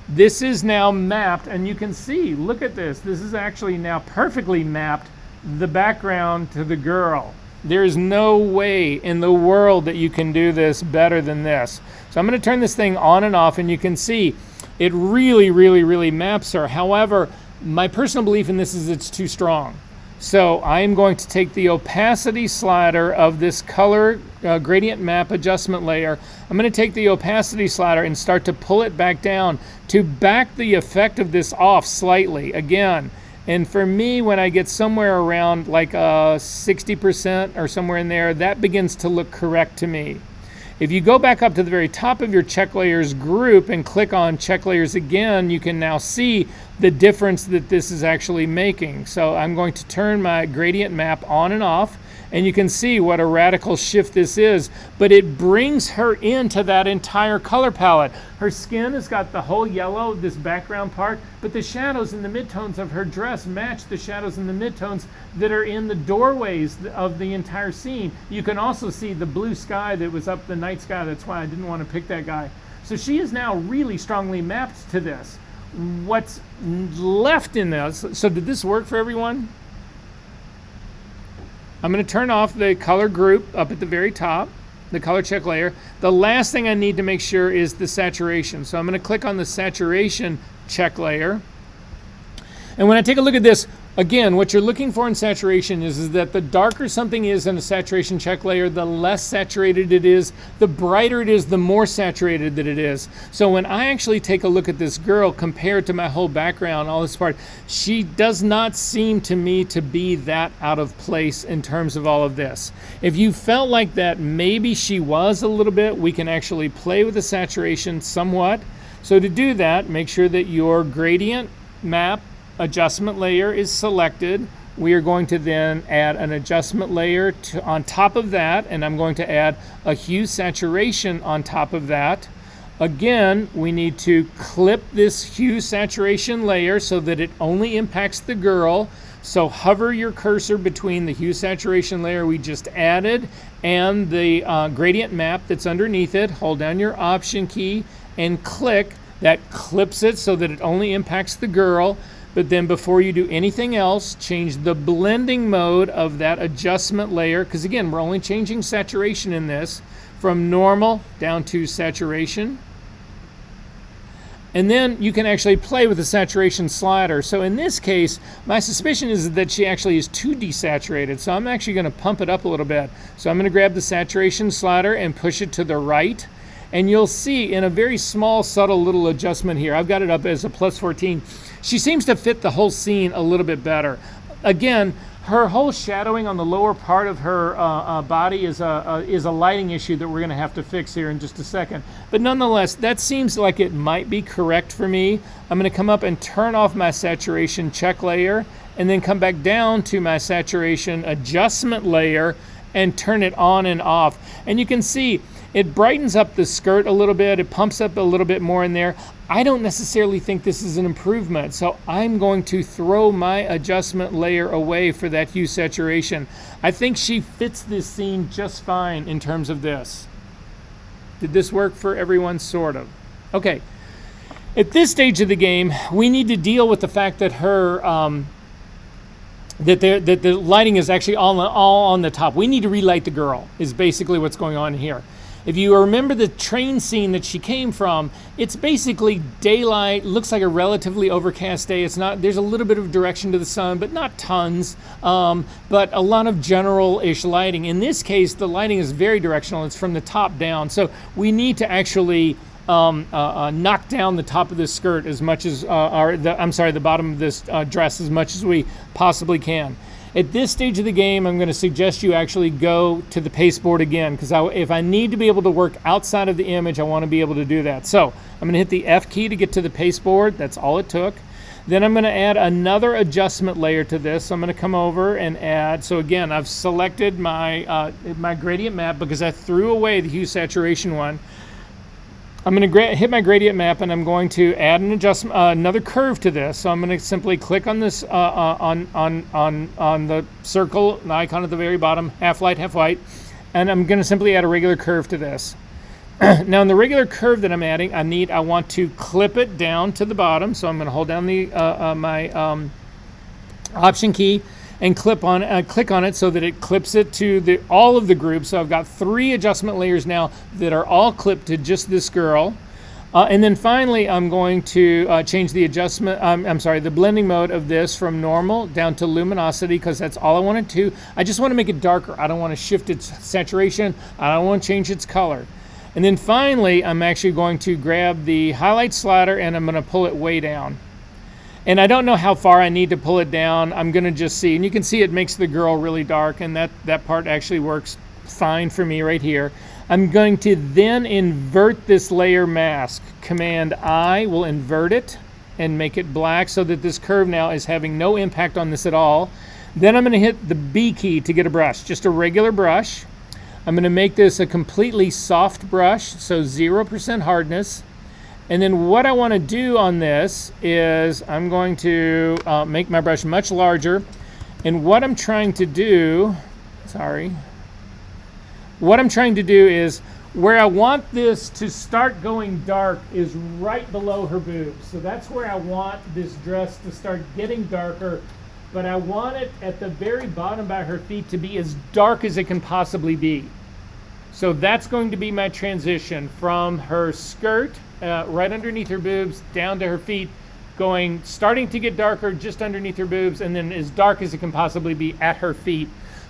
This is now mapped, and you can see, look at this. This is actually now perfectly mapped the background to the girl. There's no way in the world that you can do this better than this. So I'm going to turn this thing on and off, and you can see it really maps her. However, my personal belief in this is it's too strong. So I'm going to take the opacity slider of this color gradient map adjustment layer. I'm going to take the opacity slider and start to pull it back down to back the effect of this off slightly again. And for me, when I get somewhere around like 60% or somewhere in there, that begins to look correct to me. If you go back up to the very top of your check layers group and click on check layers again, you can now see the difference that this is actually making. So I'm going to turn my gradient map on and off, and you can see what a radical shift this is, but it brings her into that entire color palette. Her skin has got the whole yellow, this background part, but the shadows and the midtones of her dress match the shadows and the midtones that are in the doorways of the entire scene. You can also see the blue sky that was up the night sky. That's why I didn't want to pick that guy. So she is now really strongly mapped to this. What's left in this, so did this work for everyone? I'm going to turn off the color group up at the very top, the color check layer. The last thing I need to make sure is the saturation. So I'm going to click on the saturation check layer. And when I take a look at this, again, what you're looking for in saturation is that the darker something is in a saturation check layer, the less saturated it is, the brighter it is, the more saturated that it is. So when I actually take a look at this girl compared to my whole background, all this part, she does not seem to me to be that out of place in terms of all of this. If you felt like that maybe she was a little bit, we can actually play with the saturation somewhat. So to do that, make sure that your gradient map adjustment layer is selected. We are going to then add an adjustment layer on top of that, and I'm going to add a hue saturation on top of that. Again, we need to clip this hue saturation layer so that it only impacts the girl. So hover your cursor between the hue saturation layer we just added and the gradient map that's underneath it. Hold down your Option key and click. That clips it so that it only impacts the girl. But then before you do anything else, change the blending mode of that adjustment layer, because again, we're only changing saturation in this, from normal down to saturation. And then you can actually play with the saturation slider. So in this case, my suspicion is that she actually is too desaturated. So I'm actually going to pump it up a little bit. So I'm going to grab the saturation slider and push it to the right. And you'll see in a very small, subtle little adjustment here, I've got it up as a plus 14. She seems to fit the whole scene a little bit better. Again, her whole shadowing on the lower part of her body is a lighting issue that we're going to have to fix here in just a second. But nonetheless, that seems like it might be correct for me. I'm going to come up and turn off my saturation check layer and then come back down to my saturation adjustment layer and turn it on and off. And you can see it brightens up the skirt a little bit. It pumps up a little bit more in there. I don't necessarily think this is an improvement, so I'm going to throw my adjustment layer away for that hue saturation. I think she fits this scene just fine in terms of this. Did this work for everyone? Sort of. Okay. At this stage of the game, we need to deal with the fact that her that the lighting is actually all on the top. We need to relight the girl, is basically what's going on here. If you remember the train scene that she came from, it's basically daylight, looks like a relatively overcast day. It's not, there's a little bit of direction to the sun, but not tons, but a lot of general-ish lighting. In this case, the lighting is very directional. It's from the top down. So we need to actually knock down the top of this skirt as much as, the bottom of this dress as much as we possibly can. At this stage of the game, I'm going to suggest you actually go to the pasteboard again, because if I need to be able to work outside of the image, I want to be able to do that. So I'm going to hit the F key to get to the pasteboard. That's all it took. Then I'm going to add another adjustment layer to this. So I'm going to come over and add. So again, I've selected my my gradient map because I threw away the hue saturation one. I'm going to hit my gradient map, and I'm going to add an adjustment, another curve to this. So I'm going to simply click on this on the circle, the icon at the very bottom, half light, half white, and I'm going to simply add a regular curve to this. Now, in the regular curve that I'm adding, I want to clip it down to the bottom. So I'm going to hold down the my Option key and click on it so that it clips it to all of the groups. So I've got 3 adjustment layers now that are all clipped to just this girl. And then finally, I'm going to change the the blending mode of this from normal down to luminosity, because that's all I want to do. I just want to make it darker. I don't want to shift its saturation. I don't want to change its color. And then finally, I'm actually going to grab the highlight slider and I'm going to pull it way down. And I don't know how far I need to pull it down. I'm going to just see. And you can see it makes the girl really dark, and that part actually works fine for me right here. I'm going to then invert this layer mask. Command I will invert it and make it black so that this curve now is having no impact on this at all. Then I'm going to hit the B key to get a brush, just a regular brush. I'm going to make this a completely soft brush, so 0% hardness. And then what I want to do on this is I'm going to make my brush much larger. And what I'm trying to do, what I'm trying to do is where I want this to start going dark is right below her boobs. So that's where I want this dress to start getting darker. But I want it at the very bottom by her feet to be as dark as it can possibly be. So that's going to be my transition from her skirt right underneath her boobs down to her feet, starting to get darker just underneath her boobs, and then as dark as it can possibly be at her feet.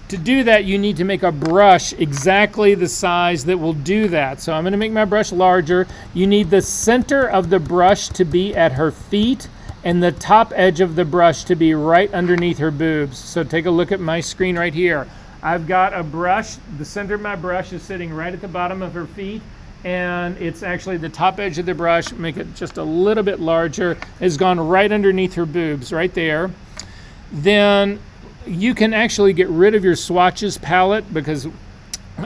To do that, you need to make a brush exactly the size that will do that. So I'm going to make my brush larger. You need the center of the brush to be at her feet and the top edge of the brush to be right underneath her boobs. So take a look at my screen right here. I've got a brush. The center of my brush is sitting right at the bottom of her feet, and it's actually the top edge of the brush, make it just a little bit larger, has gone right underneath her boobs, right there. Then you can actually get rid of your swatches palette because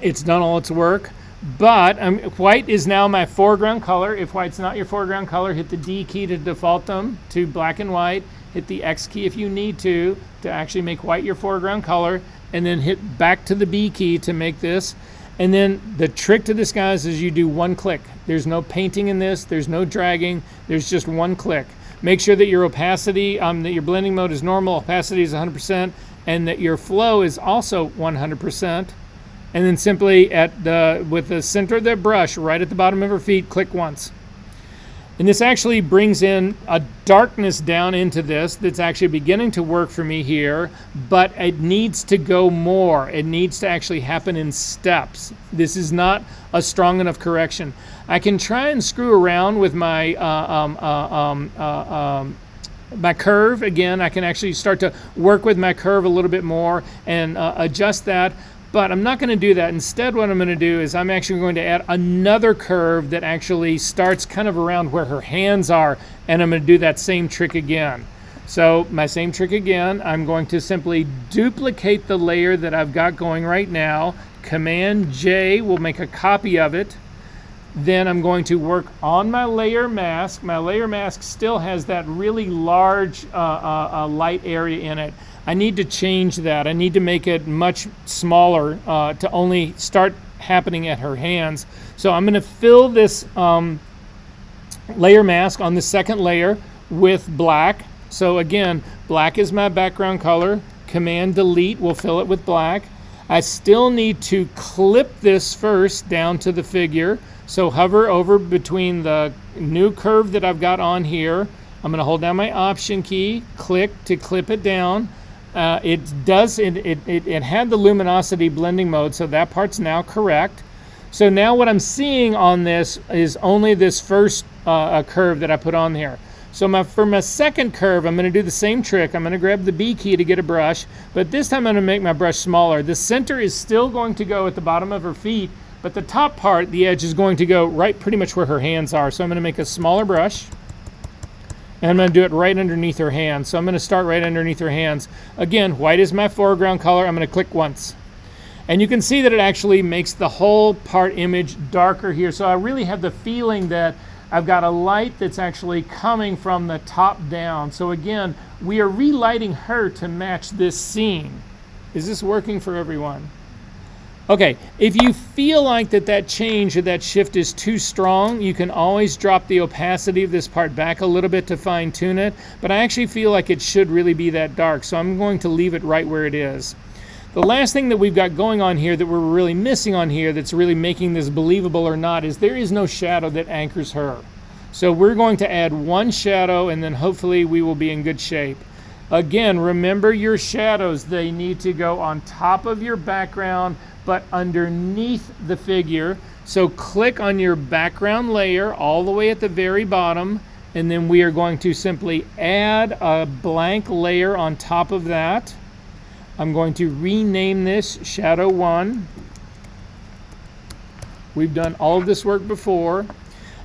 it's done all its work. But white is now my foreground color. If white's not your foreground color, hit the D key to default them to black and white. Hit the X key if you need to actually make white your foreground color. And then hit back to the B key to make this. And then the trick to this, guys, is you do one click. There's no painting in this. There's no dragging. There's just one click. Make sure that your opacity, that your blending mode is normal, opacity is 100%, and that your flow is also 100%. And then simply with the center of the brush right at the bottom of her feet, click once. And this actually brings in a darkness down into this that's actually beginning to work for me here, but it needs to go more. It needs to actually happen in steps. This is not a strong enough correction. I can try and screw around with my my curve. Again, I can actually start to work with my curve a little bit more and adjust that. But I'm not going to do that. Instead, what I'm going to do is I'm actually going to add another curve that actually starts kind of around where her hands are, and I'm going to do that same trick again. So my same trick again, I'm going to simply duplicate the layer that I've got going right now. Command J will make a copy of it. Then I'm going to work on my layer mask. My layer mask still has that really large light area in it. I need to change that. I need to make it much smaller to only start happening at her hands. So I'm going to fill this layer mask on the second layer with black. So again, black is my background color. Command delete will fill it with black. I still need to clip this first down to the figure. So hover over between the new curve that I've got on here. I'm going to hold down my Option key, click to clip it down. It had the luminosity blending mode, so that part's now correct. So now what I'm seeing on this is only this first curve that I put on here. So for my second curve, I'm going to do the same trick. I'm going to grab the B key to get a brush, but this time I'm going to make my brush smaller. The center is still going to go at the bottom of her feet, but the top part, the edge, is going to go right pretty much where her hands are. So I'm going to make a smaller brush. And I'm going to do it right underneath her hands. So I'm going to start right underneath her hands. Again, white is my foreground color. I'm going to click once. And you can see that it actually makes the whole part image darker here. So I really have the feeling that I've got a light that's actually coming from the top down. So again, we are relighting her to match this scene. Is this working for everyone? Okay, if you feel like that change or that shift is too strong, you can always drop the opacity of this part back a little bit to fine tune it, but I actually feel like it should really be that dark, so I'm going to leave it right where it is. The last thing that we've got going on here that we're really missing on here that's really making this believable or not is there is no shadow that anchors her. So we're going to add one shadow and then hopefully we will be in good shape. Again, remember your shadows. They need to go on top of your background but underneath the figure. So click on your background layer all the way at the very bottom, and then we are going to simply add a blank layer on top of that. I'm going to rename this Shadow 1. We've done all of this work before.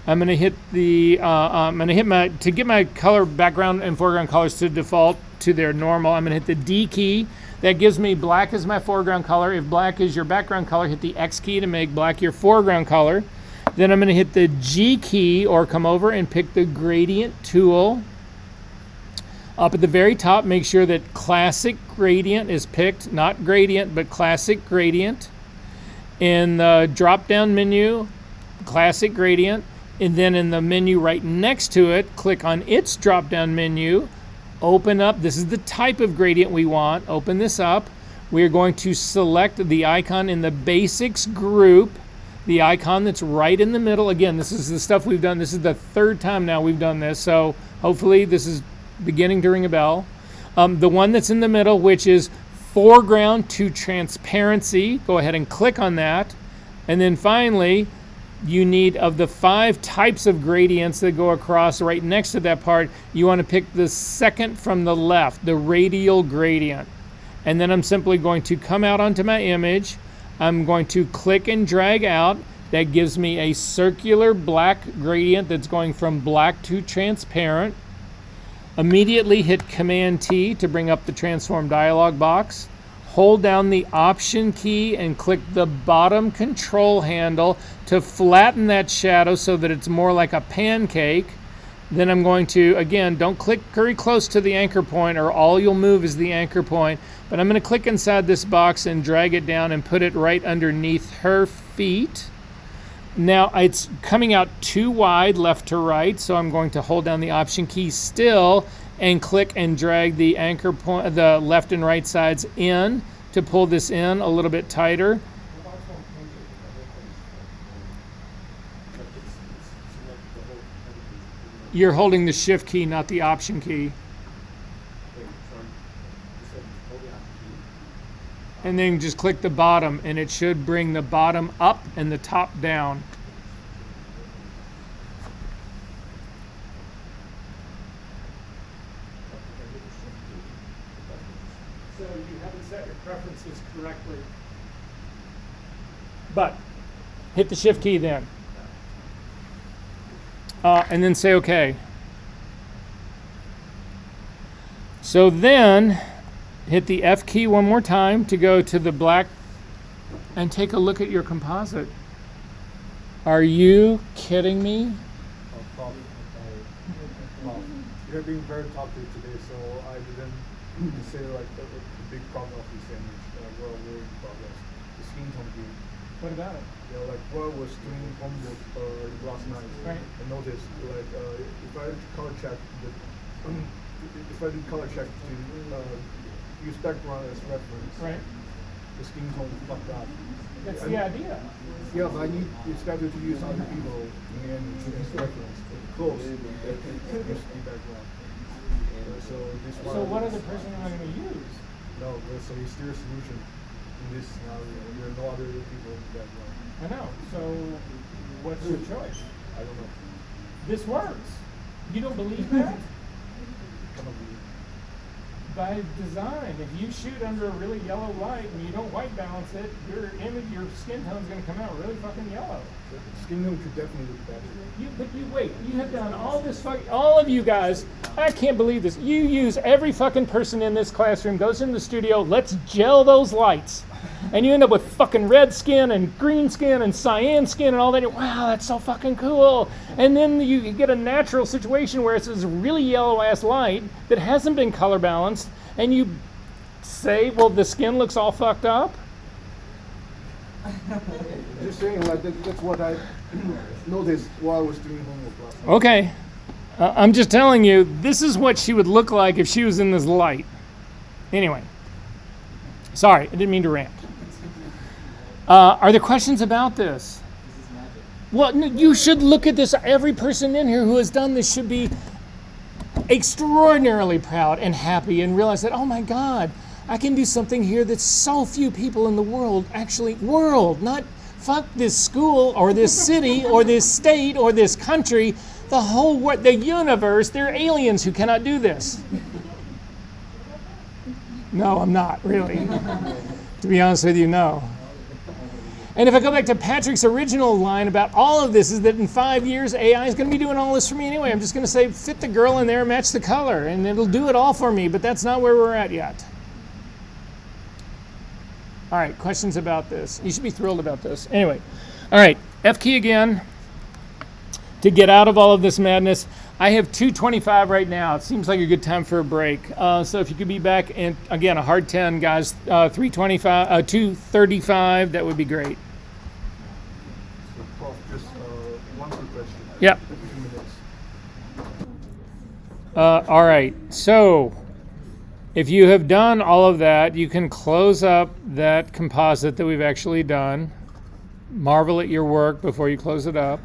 I'm going to hit the to get my color background and foreground colors to default to their normal. I'm going to hit the D key. That gives me black as my foreground color. If black is your background color, hit the X key to make black your foreground color. Then I'm going to hit the G key or come over and pick the gradient tool. Up at the very top, make sure that classic gradient is picked, not gradient, but classic gradient. In the drop-down menu, classic gradient. And then in the menu right next to it, click on its drop-down menu. Open up, this is the type of gradient we want. Open this up. We are going to select the icon in the basics group, the icon that's right in the middle. Again, this is the stuff we've done. This is the third time now we've done this, so hopefully this is beginning to ring a bell. The one that's in the middle, which is foreground to transparency, go ahead and click on that. And then finally, you need, of the 5 types of gradients that go across right next to that part, you want to pick the second from the left, the radial gradient. And then I'm simply going to come out onto my image. I'm going to click and drag out. That gives me a circular black gradient that's going from black to transparent. Immediately hit Command T to bring up the transform dialog box. Hold down the Option key and click the bottom control handle to flatten that shadow so that it's more like a pancake. Then I'm going to, again, don't click very close to the anchor point or all you'll move is the anchor point, but I'm going to click inside this box and drag it down and put it right underneath her feet. Now it's coming out too wide left to right, so I'm going to hold down the Option key still and click and drag the anchor point, the left and right sides in to pull this in a little bit tighter. You're holding the shift key, not the option key. Wait, sorry. You said hold the option key. And then just click the bottom, and it should bring the bottom up and the top down. So you haven't set your preferences correctly. But hit the shift key then. And then say OK. So then hit the F key one more time to go to the black and take a look at your composite. Are you kidding me? Well, you're being very talkative today, so I didn't say like the big problem of this image. We're already in progress. The skin tone game. What about it? Yeah, like what I was doing homework last night. Right. I noticed like if I color check the if I did color check to use background as reference, Right. the skin tone fucked up. That's I the idea. Yeah, but I need it's better to use other people and as reference. Close. Use the background. So this one. So what other person am I going to use? No, so is there a solution in this scenario? There are no other people in the background. I know. So what's your choice? I don't know. This works. You don't believe that? Kind of weird. By design, if you shoot under a really yellow light and you don't white balance it, your image, your skin tone is going to come out really fucking yellow. The skin tone could definitely look better. But you wait. You have done all this all of you guys. I can't believe this. You use every fucking person in this classroom goes in the studio. Let's gel those lights, and you end up with fucking red skin and green skin and cyan skin and all that. Wow, that's so fucking cool. And then you get a natural situation where it's this really yellow ass light that hasn't been color balanced, and you say, well, the skin looks all fucked up. Just saying, like that's what I noticed while I was doing homework last night. Okay. I'm just telling you, this is what she would look like if she was in this light. Anyway. Sorry, I didn't mean to rant. Are there questions about this? This is magic. Well, you should look at this. Every person in here who has done this should be extraordinarily proud and happy and realize that, oh my God, I can do something here that so few people in the world, not fuck this school or this city or this state or this country, the whole world, the universe, there are aliens who cannot do this. No, I'm not, really. To be honest with you, no. And if I go back to Patrick's original line about all of this, is that in 5 years, AI is going to be doing all this for me anyway. I'm just going to say, fit the girl in there, match the color, and it'll do it all for me, but that's not where we're at yet. All right, questions about this? You should be thrilled about this. Anyway, all right, F key again to get out of all of this madness. I have 2:25 right now. It seems like a good time for a break. So if you could be back, and again, a hard 10, guys, 2:35, that would be great. So, Prof, just one quick question. Yeah. 15 minutes. All right, so if you have done all of that, you can close up that composite that we've actually done. Marvel at your work before you close it up.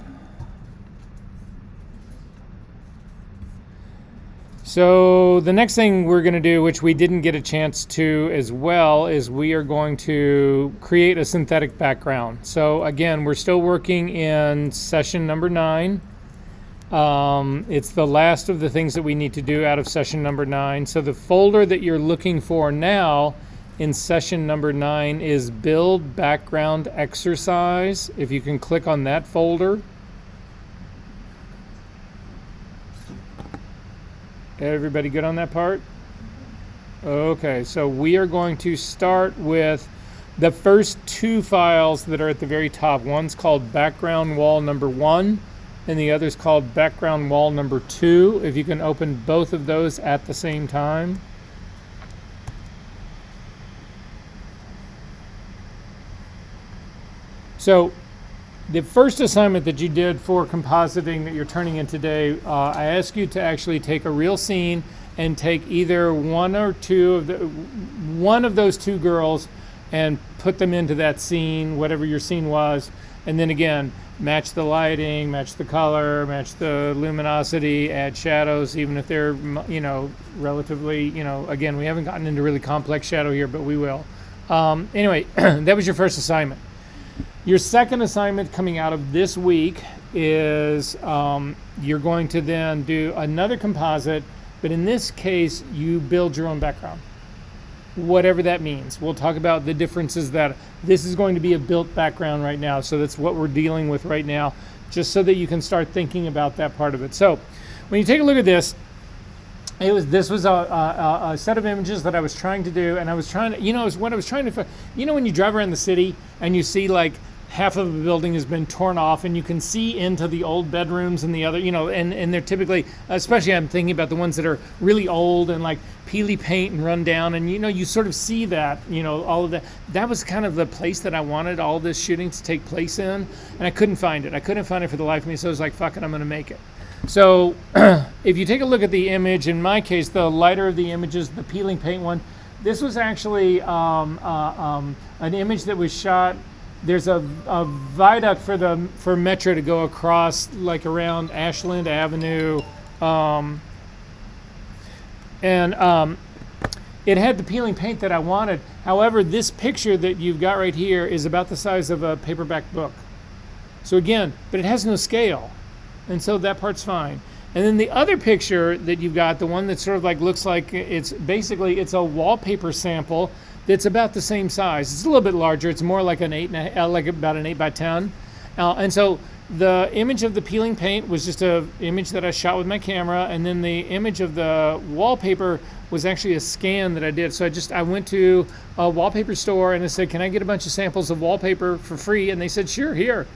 So the next thing we're going to do, which we didn't get a chance to as well, is we are going to create a synthetic background. So again, we're still working in session number 9. It's the last of the things that we need to do out of session number 9. So the folder that you're looking for now in session number 9 is Build Background Exercise. If you can click on that folder. Everybody good on that part? Okay, so we are going to start with the first 2 files that are at the very top. One's called background wall number 1, and the other's called background wall number 2. If you can open both of those at the same time. So the first assignment that you did for compositing that you're turning in today, I asked you to actually take a real scene and take either one of those 2 girls and put them into that scene, whatever your scene was, and then again match the lighting, match the color, match the luminosity, add shadows, even if they're, relatively, again, we haven't gotten into really complex shadow here, but we will. Anyway, that was your first assignment. Your second assignment coming out of this week is you're going to then do another composite, but in this case, you build your own background. Whatever that means. We'll talk about the differences that this is going to be a built background right now. So that's what we're dealing with right now, just so that you can start thinking about that part of it. So when you take a look at this, this was a set of images that I was trying to do, and I was trying to, when you drive around the city and you see like half of the building has been torn off and you can see into the old bedrooms and the other, and they're typically, especially I'm thinking about the ones that are really old and like peely paint and run down, and you sort of see that, all of that. That was kind of the place that I wanted all this shooting to take place in, and I couldn't find it. I couldn't find it for the life of me, so I was like, fuck it, I'm gonna make it. So if you take a look at the image, in my case, the lighter of the images, the peeling paint one, this was actually an image that was shot. There's a viaduct for Metro to go across, like around Ashland Avenue, and it had the peeling paint that I wanted. However, this picture that you've got right here is about the size of a paperback book. So again, but it has no scale, and so that part's fine. And then the other picture that you've got, the one that sort of like looks like it's a wallpaper sample that's about the same size. It's a little bit larger. It's more like about an 8 by 10. And so the image of the peeling paint was just an image that I shot with my camera, and then the image of the wallpaper was actually a scan that I did. So I went to a wallpaper store and I said, can I get a bunch of samples of wallpaper for free? And they said, sure, here.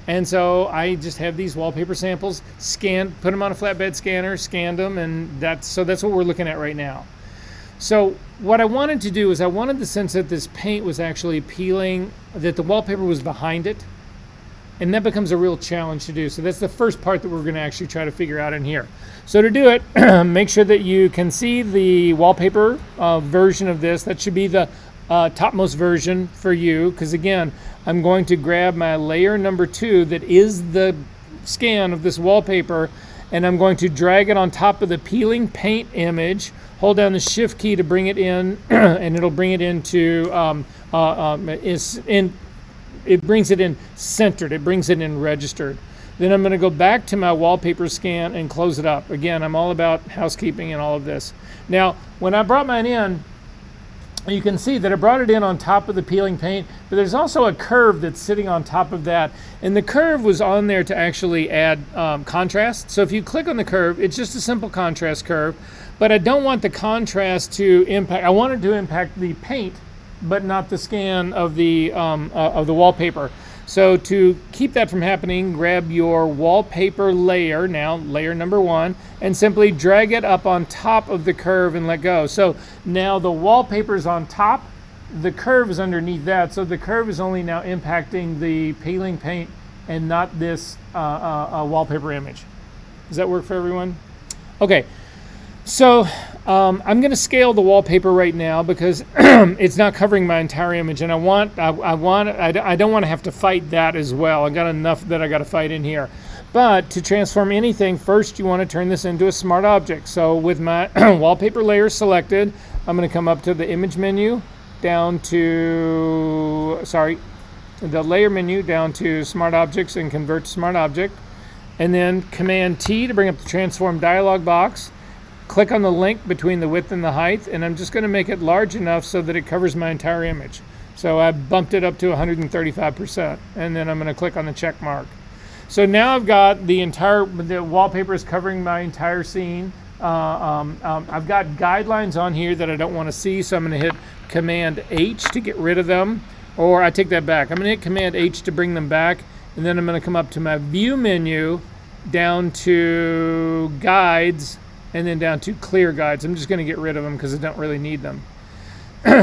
And so I just have these wallpaper samples, scanned, put them on a flatbed scanner, scanned them, and that's what we're looking at right now. So what I wanted to do is I wanted the sense that this paint was actually peeling, that the wallpaper was behind it, and that becomes a real challenge to do. So that's the first part that we're going to actually try to figure out in here. So to do it, make sure that you can see the wallpaper version of this. That should be the topmost version for you, because again, I'm going to grab my layer number 2 that is the scan of this wallpaper, and I'm going to drag it on top of the peeling paint image, hold down the shift key to bring it in, and it'll bring it into, it brings it in centered, it brings it in registered. Then I'm going to go back to my wallpaper scan and close it up. Again, I'm all about housekeeping and all of this. Now, when I brought mine in, you can see that I brought it in on top of the peeling paint, but there's also a curve that's sitting on top of that. And the curve was on there to actually add contrast. So if you click on the curve, it's just a simple contrast curve, but I don't want the contrast to impact, I want it to impact the paint, but not the scan of the wallpaper. So to keep that from happening, grab your wallpaper layer, now layer number 1, and simply drag it up on top of the curve and let go. So now the wallpaper is on top, the curve is underneath that, so the curve is only now impacting the peeling paint and not this wallpaper image. Does that work for everyone? Okay. So I'm going to scale the wallpaper right now because it's not covering my entire image, and I don't want to have to fight that as well. I got enough that I got to fight in here. But to transform anything, first you want to turn this into a smart object. So with my wallpaper layer selected, I'm going to come up to the image menu, down to the layer menu, down to smart objects and convert to smart object, and then Command T to bring up the transform dialog box. Click on the link between the width and the height, and I'm just going to make it large enough so that it covers my entire image. So I bumped it up to 135%, and then I'm going to click on the check mark. So now I've got the wallpaper is covering my entire scene. I've got guidelines on here that I don't want to see, so I'm going to hit Command H to get rid of them, or I take that back. I'm going to hit Command H to bring them back, and then I'm going to come up to my View menu, down to Guides, and then down to Clear Guides. I'm just going to get rid of them because I don't really need them.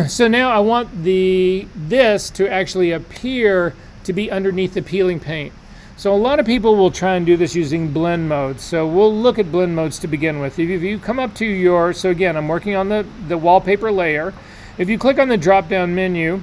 So now I want this to actually appear to be underneath the peeling paint. So a lot of people will try and do this using blend modes. So we'll look at blend modes to begin with. If you come up to so again, I'm working on the wallpaper layer. If you click on the drop down menu,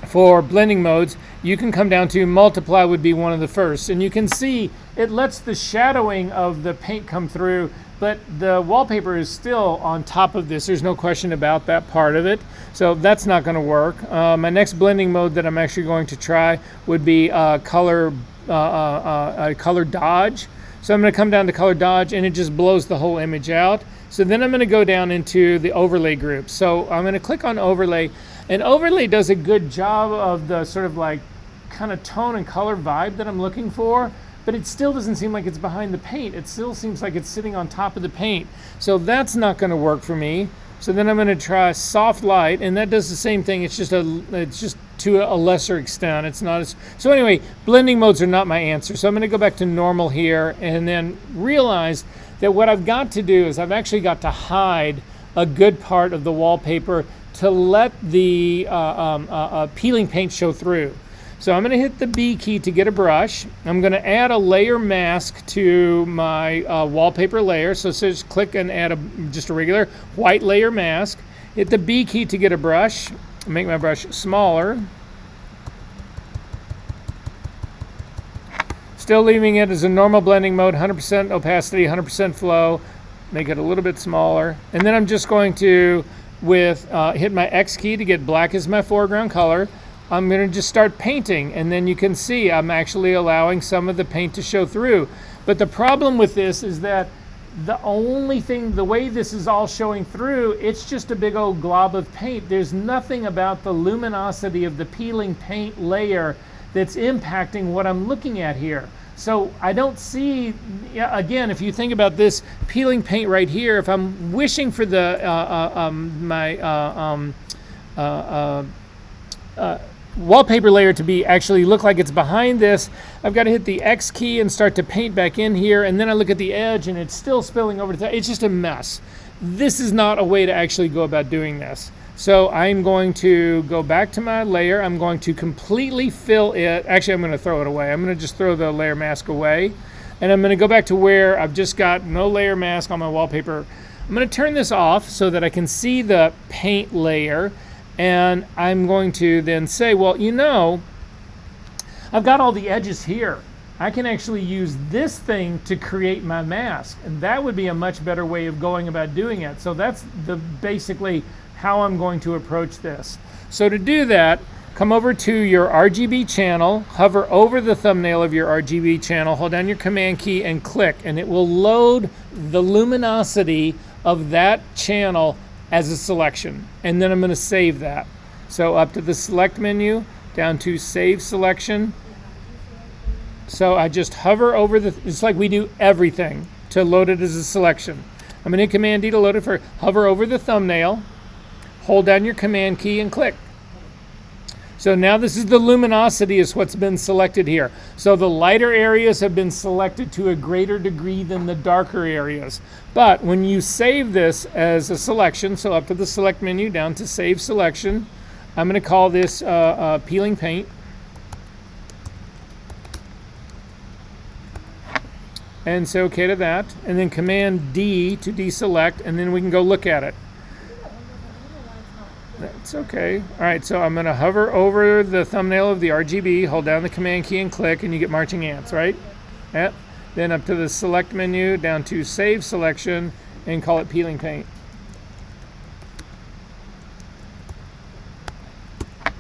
for blending modes, you can come down to multiply would be one of the first. And you can see it lets the shadowing of the paint come through, but the wallpaper is still on top of this. There's no question about that part of it. So that's not going to work. My next blending mode that I'm actually going to try would be color dodge. So I'm going to come down to color dodge, and it just blows the whole image out. So then I'm going to go down into the overlay group. So I'm going to click on overlay, and overlay does a good job of the sort of like kind of tone and color vibe that I'm looking for, but it still doesn't seem like it's behind the paint. It still seems like it's sitting on top of the paint. So that's not going to work for me. So then I'm going to try soft light, and that does the same thing. It's just to a lesser extent. It's not as, so anyway, blending modes are not my answer. So I'm going to go back to normal here, and then realize that what I've got to do is I've actually got to hide a good part of the wallpaper to let the peeling paint show through. So I'm going to hit the B key to get a brush. I'm going to add a layer mask to my wallpaper layer. So just click and add just a regular white layer mask. Hit the B key to get a brush. Make my brush smaller. Still leaving it as a normal blending mode, 100% opacity, 100% flow. Make it a little bit smaller. And then I'm just going to hit my X key to get black as my foreground color. I'm going to just start painting, and then you can see I'm actually allowing some of the paint to show through. But the problem with this is that the only thing, the way this is all showing through, it's just a big old glob of paint. There's nothing about the luminosity of the peeling paint layer that's impacting what I'm looking at here. So I don't see, again, if you think about this peeling paint right here, if I'm wishing for the wallpaper layer to be actually look like it's behind this, I've got to hit the X key and start to paint back in here, and then I look at the edge and it's still spilling over to the, it's just a mess. This is not a way to actually go about doing this. So I'm going to go back to my layer. I'm going to completely fill it. Actually, I'm going to throw it away. I'm going to just throw the layer mask away, and I'm going to go back to where I've just got no layer mask on my wallpaper. I'm going to turn this off so that I can see the paint layer. And I'm going to then say, well, you know, I've got all the edges here. I can actually use this thing to create my mask. And that would be a much better way of going about doing it. So that's basically how I'm going to approach this. So to do that, come over to your RGB channel, hover over the thumbnail of your RGB channel, hold down your command key and click, and it will load the luminosity of that channel as a selection, and then I'm going to save that. So up to the select menu, down to save selection. So I just hover over it's like we do everything to load it as a selection. I'm going to hit Command D to load it for, hover over the thumbnail, hold down your command key and click. So now this is the luminosity is what's been selected here. So the lighter areas have been selected to a greater degree than the darker areas. But when you save this as a selection, so up to the select menu, down to save selection, I'm going to call this peeling paint. And say OK to that. And then Command D to deselect, and then we can go look at it. That's okay. All right, so I'm going to hover over the thumbnail of the RGB, hold down the command key and click, and you get marching ants, right? Yep. Then up to the select menu, down to save selection, and call it peeling paint.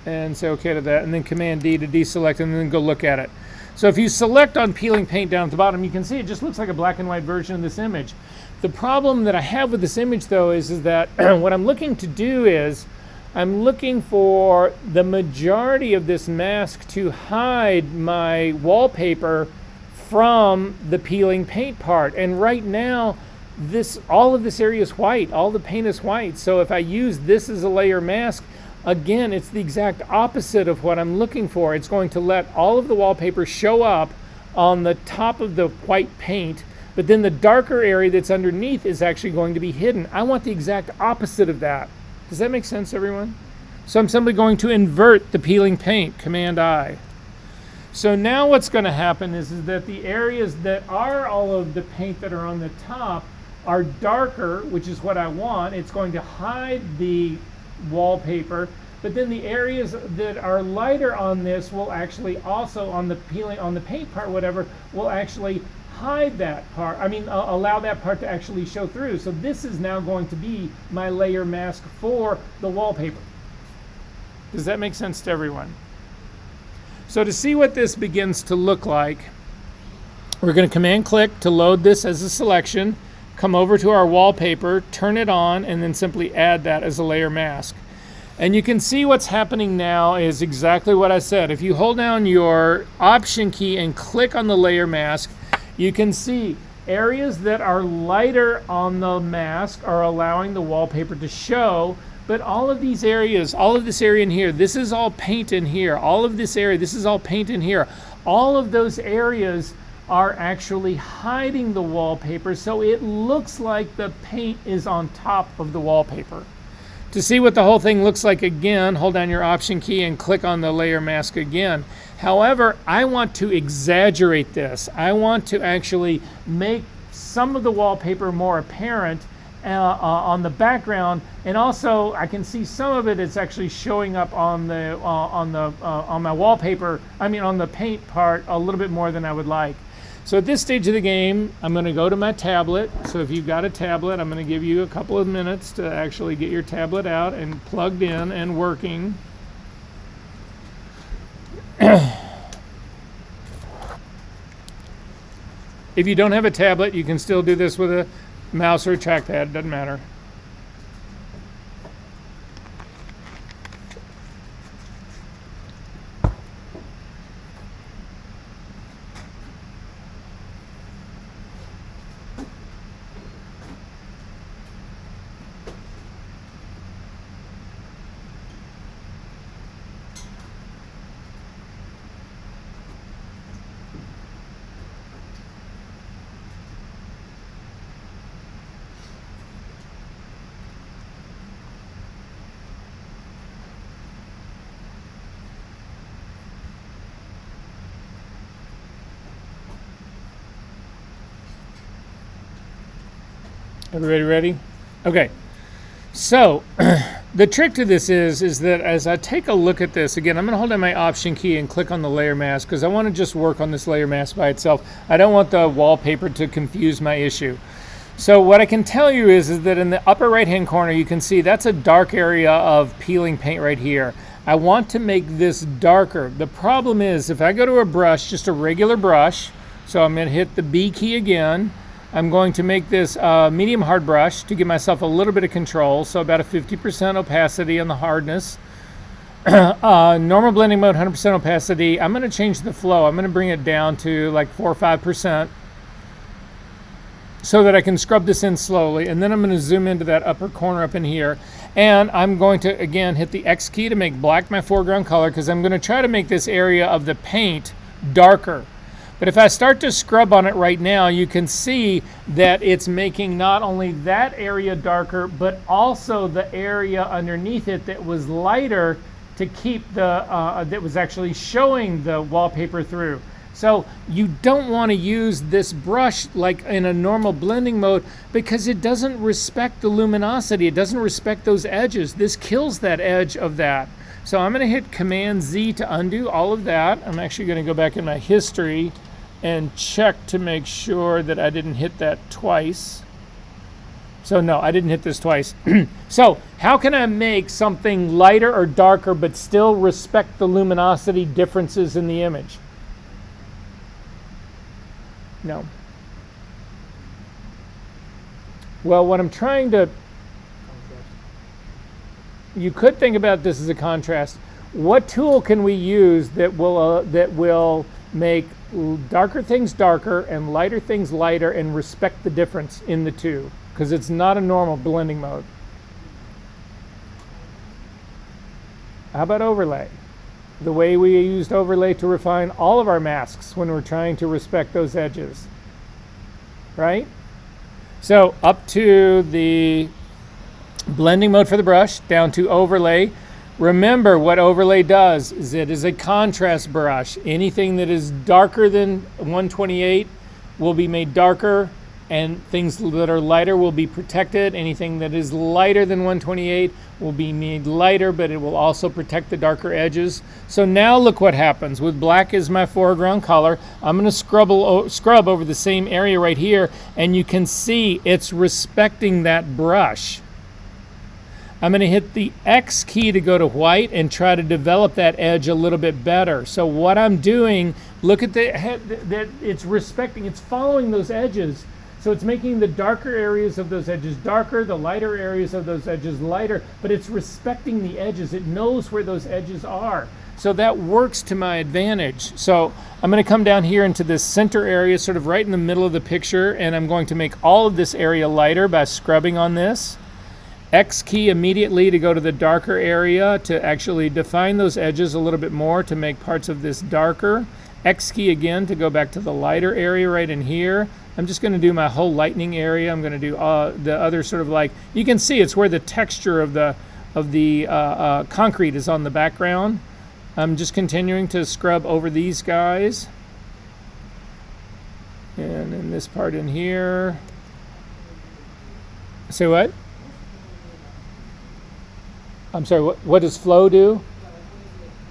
And say OK to that, and then Command D to deselect, and then go look at it. So if you select on peeling paint down at the bottom, you can see it just looks like a black and white version of this image. The problem that I have with this image, though, is that what I'm looking to do is I'm looking for the majority of this mask to hide my wallpaper from the peeling paint part. And right now, all of this area is white. All the paint is white. So if I use this as a layer mask, again, it's the exact opposite of what I'm looking for. It's going to let all of the wallpaper show up on the top of the white paint, but then the darker area that's underneath is actually going to be hidden. I want the exact opposite of that. Does that make sense, everyone? So I'm simply going to invert the peeling paint, Command I. So now what's going to happen is that the areas that are all of the paint that are on the top are darker, which is what I want. It's going to hide the wallpaper, but then the areas that are lighter on this will actually also, on the paint part, whatever, will actually hide that part. I mean, allow that part to actually show through. So this is now going to be my layer mask for the wallpaper. Does that make sense to everyone? So to see what this begins to look like, we're going to command click to load this as a selection, come over to our wallpaper, turn it on, and then simply add that as a layer mask. And you can see what's happening now is exactly what I said. If you hold down your Option key and click on the layer mask, you can see areas that are lighter on the mask are allowing the wallpaper to show, but all of these areas, all of this area in here, this is all paint in here, all of this area, this is all paint in here. All of those areas are actually hiding the wallpaper, so it looks like the paint is on top of the wallpaper. To see what the whole thing looks like again, hold down your Option key and click on the layer mask again. However, I want to exaggerate this. I want to actually make some of the wallpaper more apparent on the background, and also I can see some of it is actually showing up on my wallpaper. I mean, on the paint part a little bit more than I would like. So at this stage of the game, I'm going to go to my tablet. So if you've got a tablet, I'm going to give you a couple of minutes to actually get your tablet out and plugged in and working. If you don't have a tablet, you can still do this with a mouse or a trackpad, doesn't matter. Everybody ready? Okay. So the trick to this is that as I take a look at this, again, I'm going to hold down my Option key and click on the layer mask because I want to just work on this layer mask by itself. I don't want the wallpaper to confuse my issue. So what I can tell you is that in the upper right hand corner, you can see that's a dark area of peeling paint right here. I want to make this darker. The problem is if I go to a brush, just a regular brush, so I'm going to hit the B key again. I'm going to make this medium hard brush to give myself a little bit of control, so about a 50% opacity on the hardness. Normal blending mode, 100% opacity. I'm going to change the flow. I'm going to bring it down to like 4 or 5% so that I can scrub this in slowly. And then I'm going to zoom into that upper corner up in here. And I'm going to, again, hit the X key to make black my foreground color because I'm going to try to make this area of the paint darker. But if I start to scrub on it right now, you can see that it's making not only that area darker, but also the area underneath it that was lighter to keep the, that was actually showing the wallpaper through. So you don't want to use this brush like in a normal blending mode because it doesn't respect the luminosity. It doesn't respect those edges. This kills that edge of that. So I'm going to hit Command Z to undo all of that. I'm actually going to go back in my history and check to make sure that I didn't hit that twice. So no, I didn't hit this twice. So how can I make something lighter or darker but still respect the luminosity differences in the image? No. Well, what I'm trying to, you could think about this as a contrast. What tool can we use that will make darker things darker and lighter things lighter and respect the difference in the two? Because it's not a normal blending mode. How about overlay? The way we used overlay to refine all of our masks when we're trying to respect those edges, right? So up to the blending mode for the brush, down to overlay. Remember what overlay does is it is a contrast brush. Anything that is darker than 128 will be made darker. and things that are lighter will be protected. Anything that is lighter than 128 will be made lighter, but it will also protect the darker edges. So now look what happens. With black as my foreground color, I'm going to scrub over the same area right here, and you can see it's respecting that brush. I'm going to hit the X key to go to white and try to develop that edge a little bit better. So what I'm doing, look at the head, that it's respecting, it's following those edges. So it's making the darker areas of those edges darker, the lighter areas of those edges lighter, but it's respecting the edges. It knows where those edges are. So that works to my advantage. So I'm going to come down here into this center area, sort of right in the middle of the picture, and I'm going to make all of this area lighter by scrubbing on this. X key immediately to go to the darker area to actually define those edges a little bit more to make parts of this darker. X key again to go back to the lighter area right in here. I'm just going to do my whole lightning area. I'm going to do the other sort of like, you can see it's where the texture of the concrete is on the background. I'm just continuing to scrub over these guys. And in this part in here. Say what? I'm sorry, what does flow do?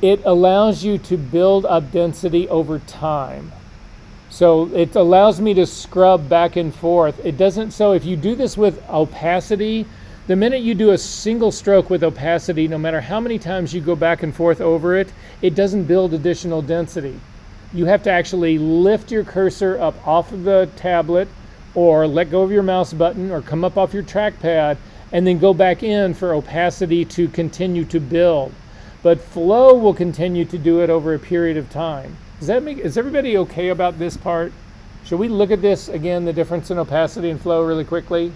It allows you to build up density over time. So it allows me to scrub back and forth. It doesn't, so if you do this with opacity, the minute you do a single stroke with opacity, no matter how many times you go back and forth over it, it doesn't build additional density. You have to actually lift your cursor up off of the tablet, or let go of your mouse button, or come up off your trackpad, and then go back in for opacity to continue to build. But flow will continue to do it over a period of time. Is everybody okay about this part? Should we look at this again, the difference in opacity and flow really quickly?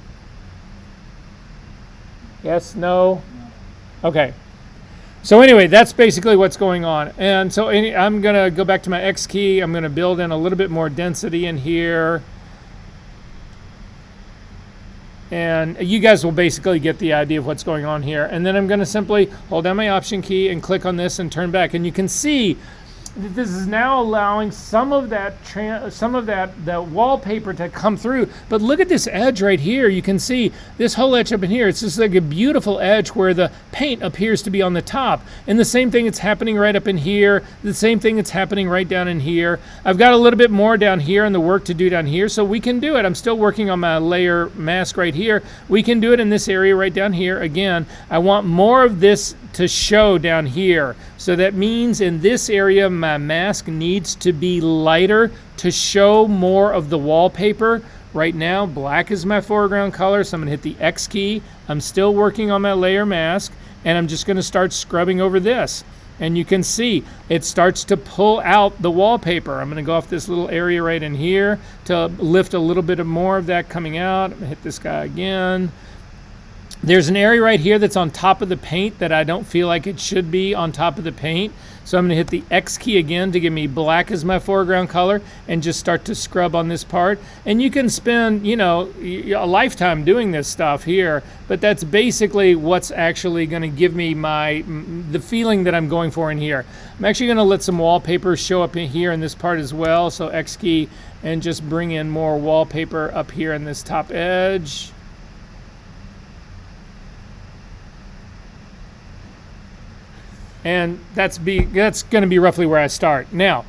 Yes, no? Okay. So anyway, that's basically what's going on. And so I'm gonna go back to my X key. I'm gonna build in a little bit more density in here. And you guys will basically get the idea of what's going on here. And then I'm going to simply hold down my Option key and click on this and turn back. And you can see that this is now allowing some of that the wallpaper to come through. But look at this edge right here. You can see this whole edge up in here. It's just like a beautiful edge where the paint appears to be on the top. And the same thing that's happening right up in here. The same thing that's happening right down in here. I've got a little bit more down here and the work to do down here. So we can do it. I'm still working on my layer mask right here. We can do it in this area right down here. Again, I want more of this to show down here. So that means in this area, my mask needs to be lighter to show more of the wallpaper. Right now, black is my foreground color, so I'm gonna hit the X key. I'm still working on my layer mask, and I'm just gonna start scrubbing over this. And you can see it starts to pull out the wallpaper. I'm gonna go off this little area right in here to lift a little bit of more of that coming out. I'm gonna hit this guy again. There's an area right here that's on top of the paint that I don't feel like it should be on top of the paint. So I'm going to hit the X key again to give me black as my foreground color and just start to scrub on this part. And you can spend, you know, a lifetime doing this stuff here, but that's basically what's actually going to give me the feeling that I'm going for in here. I'm actually going to let some wallpaper show up in here in this part as well. So X key and just bring in more wallpaper up here in this top edge. And that's going to be roughly where I start. Now,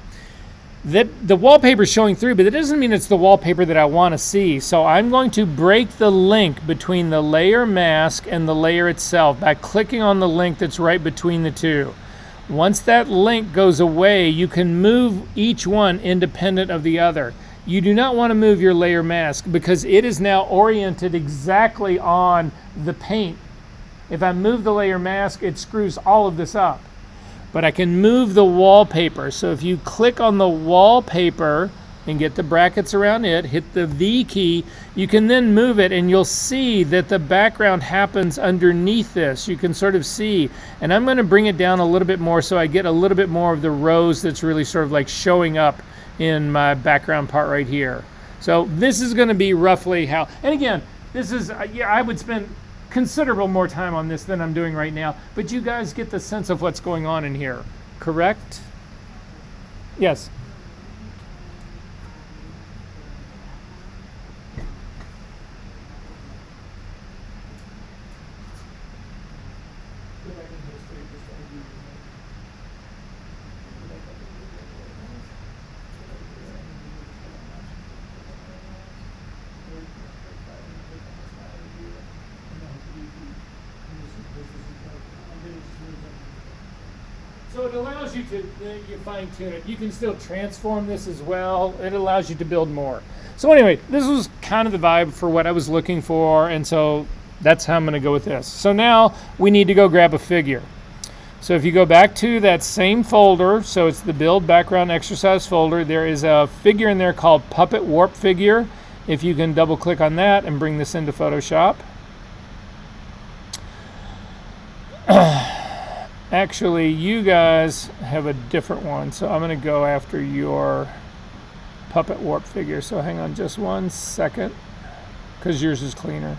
the wallpaper is showing through, but that doesn't mean it's the wallpaper that I want to see. So I'm going to break the link between the layer mask and the layer itself by clicking on the link that's right between the two. Once that link goes away, you can move each one independent of the other. You do not want to move your layer mask because it is now oriented exactly on the paint. If I move the layer mask, it screws all of this up. But I can move the wallpaper. So if you click on the wallpaper and get the brackets around it, hit the V key, you can then move it and you'll see that the background happens underneath this. You can sort of see. And I'm going to bring it down a little bit more so I get a little bit more of the rose that's really sort of like showing up in my background part right here. So this is going to be roughly how, and again, this is, yeah, I would spend considerable more time on this than I'm doing right now, but you guys get the sense of what's going on in here, correct? Yes. So it allows you to you fine tune it. You can still transform this as well. It allows you to build more. So anyway, this was kind of the vibe for what I was looking for, and so that's how I'm going to go with this. So now we need to go grab a figure. So if you go back to that same folder, so it's the build background exercise folder, there is a figure in there called Puppet Warp Figure. If you can double click on that and bring this into Photoshop. Actually, you guys have a different one, so I'm going to go after your Puppet Warp Figure. So hang on just 1 second, because yours is cleaner.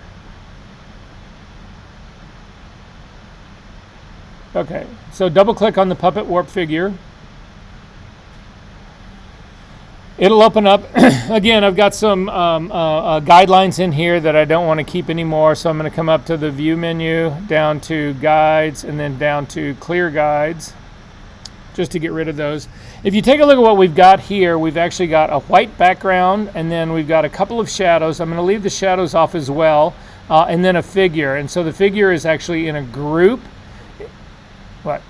Okay, so double click on the Puppet Warp Figure. It'll open up. Again, I've got some guidelines in here that I don't want to keep anymore, so I'm going to come up to the View menu, down to Guides, and then down to Clear Guides, just to get rid of those. If you take a look at what we've got here, we've actually got a white background, and then we've got a couple of shadows. I'm going to leave the shadows off as well, and then a figure. And so the figure is actually in a group. What?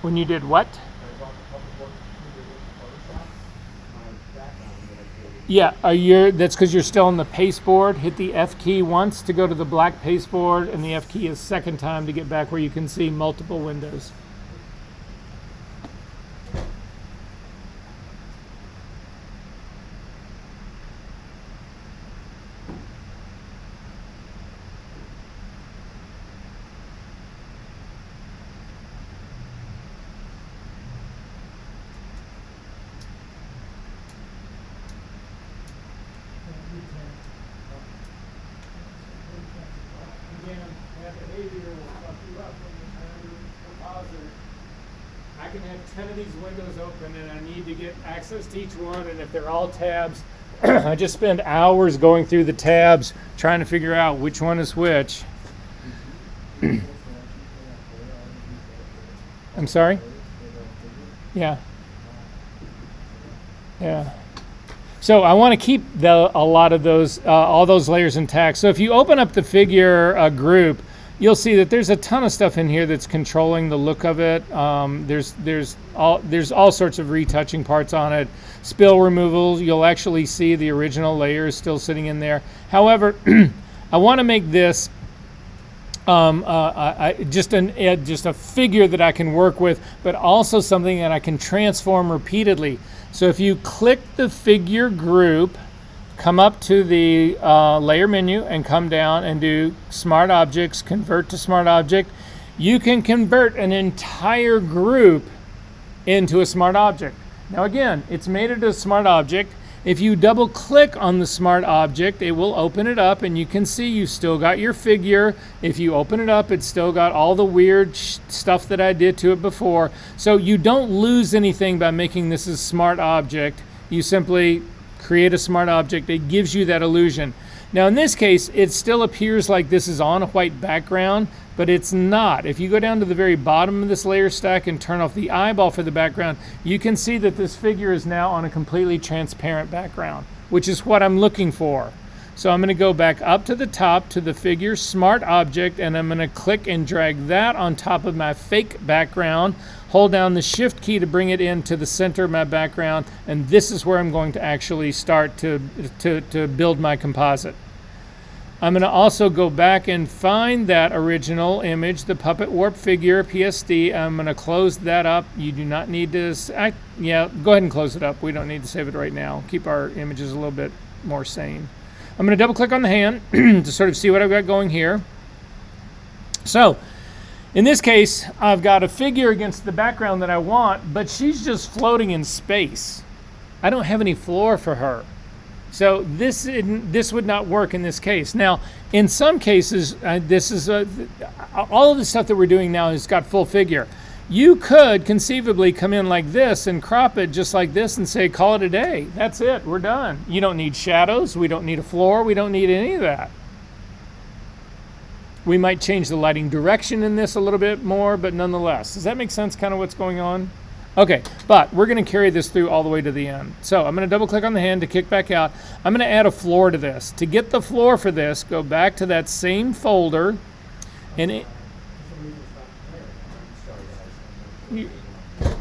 When you did what? Yeah, that's because you're still on the pasteboard. Hit the F key once to go to the black pasteboard, and the F key is second time to get back where you can see multiple windows. I can have 10 of these windows open, and I need to get access to each one, and if they're all tabs, I just spend hours going through the tabs trying to figure out which one is which. I'm sorry? Yeah. Yeah. So I want to keep a lot of those, all those layers intact. So if you open up the figure group, you'll see that there's a ton of stuff in here that's controlling the look of it. There's all sorts of retouching parts on it. Spill removal, you'll actually see the original layers still sitting in there. However, I want to make this just a figure that I can work with, but also something that I can transform repeatedly. So if you click the figure group, come up to the layer menu and come down and do Smart Objects, Convert to Smart Object. You can convert an entire group into a smart object. Now again, it's made it a smart object. If you double click on the smart object, it will open it up, and you can see you've still got your figure. If you open it up, it's still got all the weird stuff that I did to it before. So you don't lose anything by making this a smart object. You simply create a smart object. It gives you that illusion. Now in this case, it still appears like this is on a white background, but it's not. If you go down to the very bottom of this layer stack and turn off the eyeball for the background, you can see that this figure is now on a completely transparent background, which is what I'm looking for. So I'm going to go back up to the top to the figure smart object, and I'm going to click and drag that on top of my fake background. Hold down the shift key to bring it into the center of my background, and this is where I'm going to actually start to build my composite. I'm going to also go back and find that original image, the Puppet Warp Figure PSD. I'm going to close that up. You do not need to, yeah, go ahead and close it up. We don't need to save it right now. Keep our images a little bit more sane. I'm going to double click on the hand to sort of see what I've got going here. So in this case, I've got a figure against the background that I want, but she's just floating in space. I don't have any floor for her. So this would not work in this case. Now, in some cases, all of the stuff that we're doing now has got full figure. You could conceivably come in like this and crop it just like this and say, call it a day. That's it, we're done. You don't need shadows, we don't need a floor, we don't need any of that. We might change the lighting direction in this a little bit more, but nonetheless. Does that make sense, kind of what's going on? Okay, but we're gonna carry this through all the way to the end. So I'm gonna double click on the hand to kick back out. I'm gonna add a floor to this. To get the floor for this, go back to that same folder, and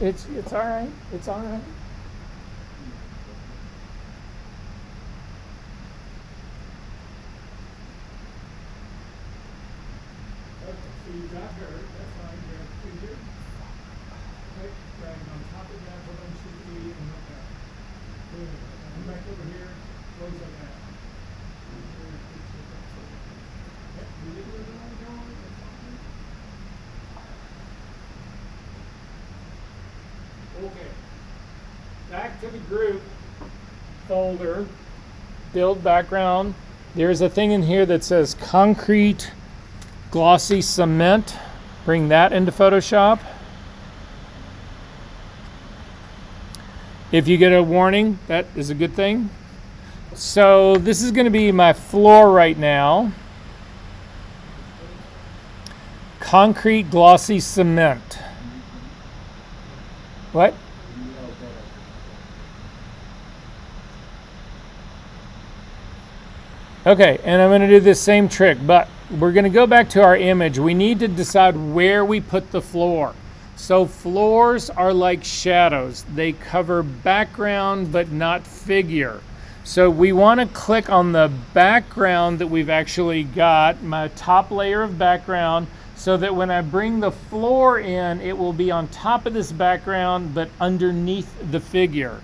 it's all right, it's all right. So you got her, that's fine, grab figure. Okay, drag on top of that, hold on shift E and look at. Come back over here, close on that. Yep, you did what you want to go on, that's fine. Okay. Back to the group folder, build background. There's a thing in here that says concrete glossy cement. Bring that into Photoshop. If you get a warning, that is a good thing. So this is going to be my floor right now. Concrete glossy cement. What? Okay, and I'm going to do this same trick, but we're going to go back to our image. We need to decide where we put the floor. So floors are like shadows. They cover background but not figure. So we want to click on the background that we've actually got, my top layer of background, so that when I bring the floor in, it will be on top of this background but underneath the figure.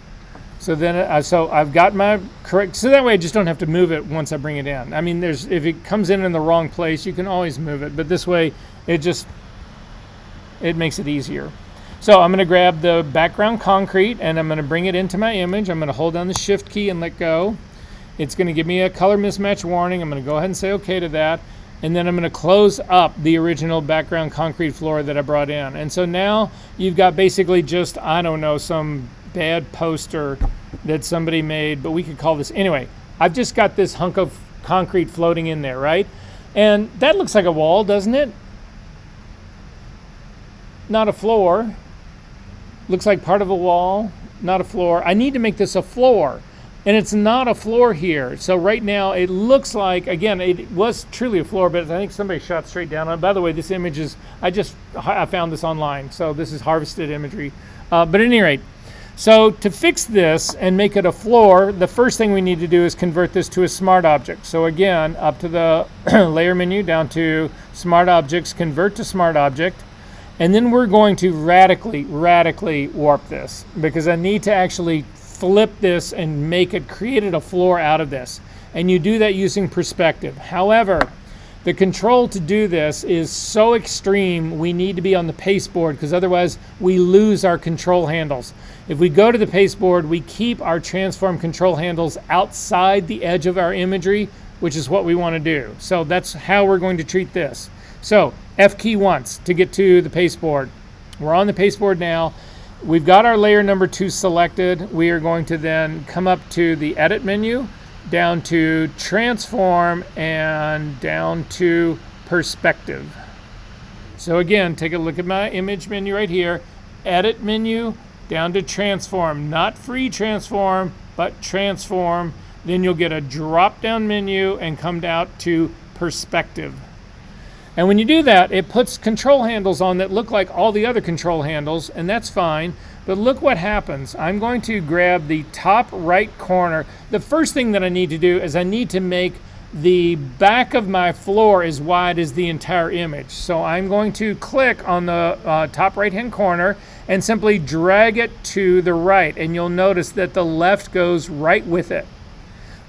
So then, so I've got my correct, so that way I just don't have to move it once I bring it in. I mean, if it comes in the wrong place, you can always move it, but this way it makes it easier. So I'm going to grab the background concrete and I'm going to bring it into my image. I'm going to hold down the shift key and let go. It's going to give me a color mismatch warning. I'm going to go ahead and say okay to that. And then I'm going to close up the original background concrete floor that I brought in. And so now you've got basically just, I don't know, some bad poster that somebody made, but we could call this, anyway, I've just got this hunk of concrete floating in there, right? And that looks like a wall, doesn't it? Not a floor. Looks like part of a wall, not a floor. I need to make this a floor, and it's not a floor here. So right now it looks like, again, it was truly a floor, but I think somebody shot straight down on it. By the way, this image is, I found this online, so this is harvested imagery. But at any rate, so to fix this and make it a floor, the first thing we need to do is convert this to a smart object. So again, up to the layer menu, down to smart objects, convert to smart object. And then we're going to radically warp this, because I need to actually flip this and create it a floor out of this. And you do that using perspective. However, the control to do this is so extreme, we need to be on the pasteboard, because otherwise we lose our control handles. If we go to the pasteboard, we keep our transform control handles outside the edge of our imagery, which is what we want to do. So that's how we're going to treat this. So F key once to get to the pasteboard. We're on the pasteboard now. We've got our layer number 2 selected. We are going to then come up to the edit menu, down to transform, and down to perspective. So again, take a look at my image menu right here, edit menu, down to transform, not free transform, but transform. Then you'll get a drop down menu and come down to perspective. And when you do that, it puts control handles on that look like all the other control handles, and that's fine. But look what happens. I'm going to grab the top right corner. The first thing that I need to do is I need to make the back of my floor as wide as the entire image. So I'm going to click on the top right-hand corner and simply drag it to the right. And you'll notice that the left goes right with it.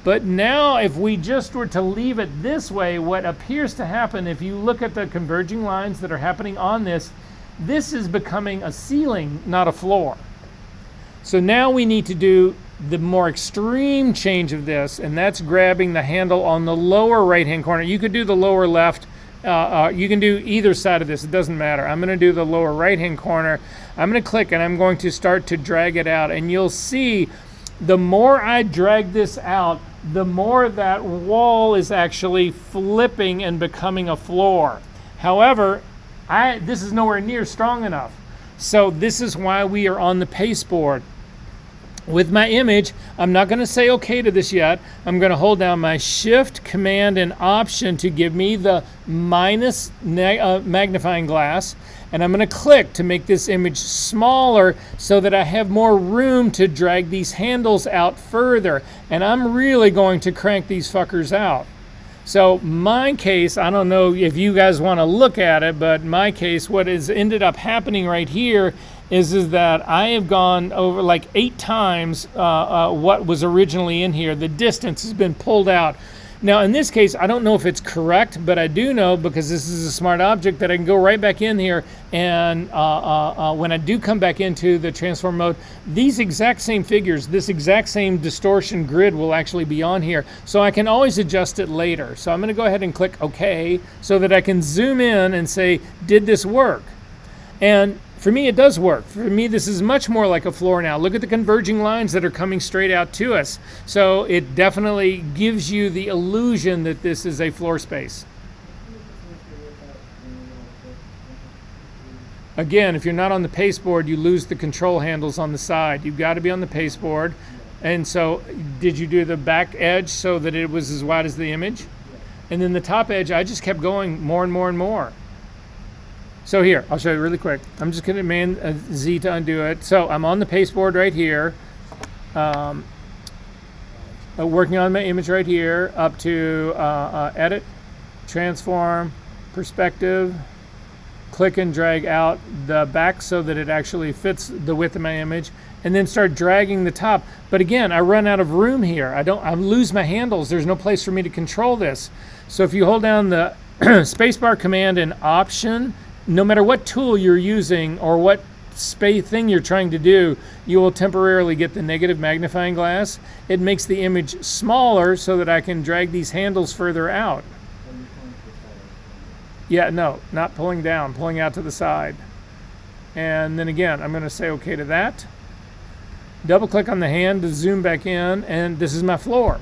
But now if we just were to leave it this way, what appears to happen, if you look at the converging lines that are happening on this is becoming a ceiling, not a floor. So now we need to do the more extreme change of this, and that's grabbing the handle on the lower right-hand corner. You could do the lower left, you can do either side of this. It doesn't matter. I'm going to do the lower right-hand corner. I'm going to click and I'm going to start to drag it out. And you'll see the more I drag this out, the more that wall is actually flipping and becoming a floor. However, this is nowhere near strong enough. So this is why we are on the pasteboard. With my image, I'm not going to say OK to this yet. I'm going to hold down my Shift, Command, and Option to give me the minus magnifying glass. And I'm going to click to make this image smaller so that I have more room to drag these handles out further. And I'm really going to crank these fuckers out. So my case, I don't know if you guys want to look at it, but my case, what has ended up happening right here is that I have gone over like 8 times what was originally in here. The distance has been pulled out. Now in this case, I don't know if it's correct, but I do know, because this is a smart object, that I can go right back in here and when I do come back into the transform mode, these exact same figures, this exact same distortion grid will actually be on here. So I can always adjust it later. So I'm going to go ahead and click OK so that I can zoom in and say, did this work? And for me, it does work. For me, this is much more like a floor now. Look at the converging lines that are coming straight out to us. So it definitely gives you the illusion that this is a floor space. Again, if you're not on the pasteboard, you lose the control handles on the side. You've got to be on the pasteboard. And so did you do the back edge so that it was as wide as the image? And then the top edge, I just kept going more and more and more. So here, I'll show you really quick. I'm just going to Command Z to undo it. So I'm on the pasteboard right here, working on my image right here, up to Edit, Transform, Perspective, click and drag out the back so that it actually fits the width of my image, and then start dragging the top. But again, I run out of room here. I lose my handles. There's no place for me to control this. So if you hold down the spacebar, Command, and Option, no matter what tool you're using or what thing you're trying to do, you will temporarily get the negative magnifying glass. It makes the image smaller so that I can drag these handles further out. Yeah, no, not pulling down, pulling out to the side. And then again, I'm going to say OK to that. Double click on the hand to zoom back in, and this is my floor.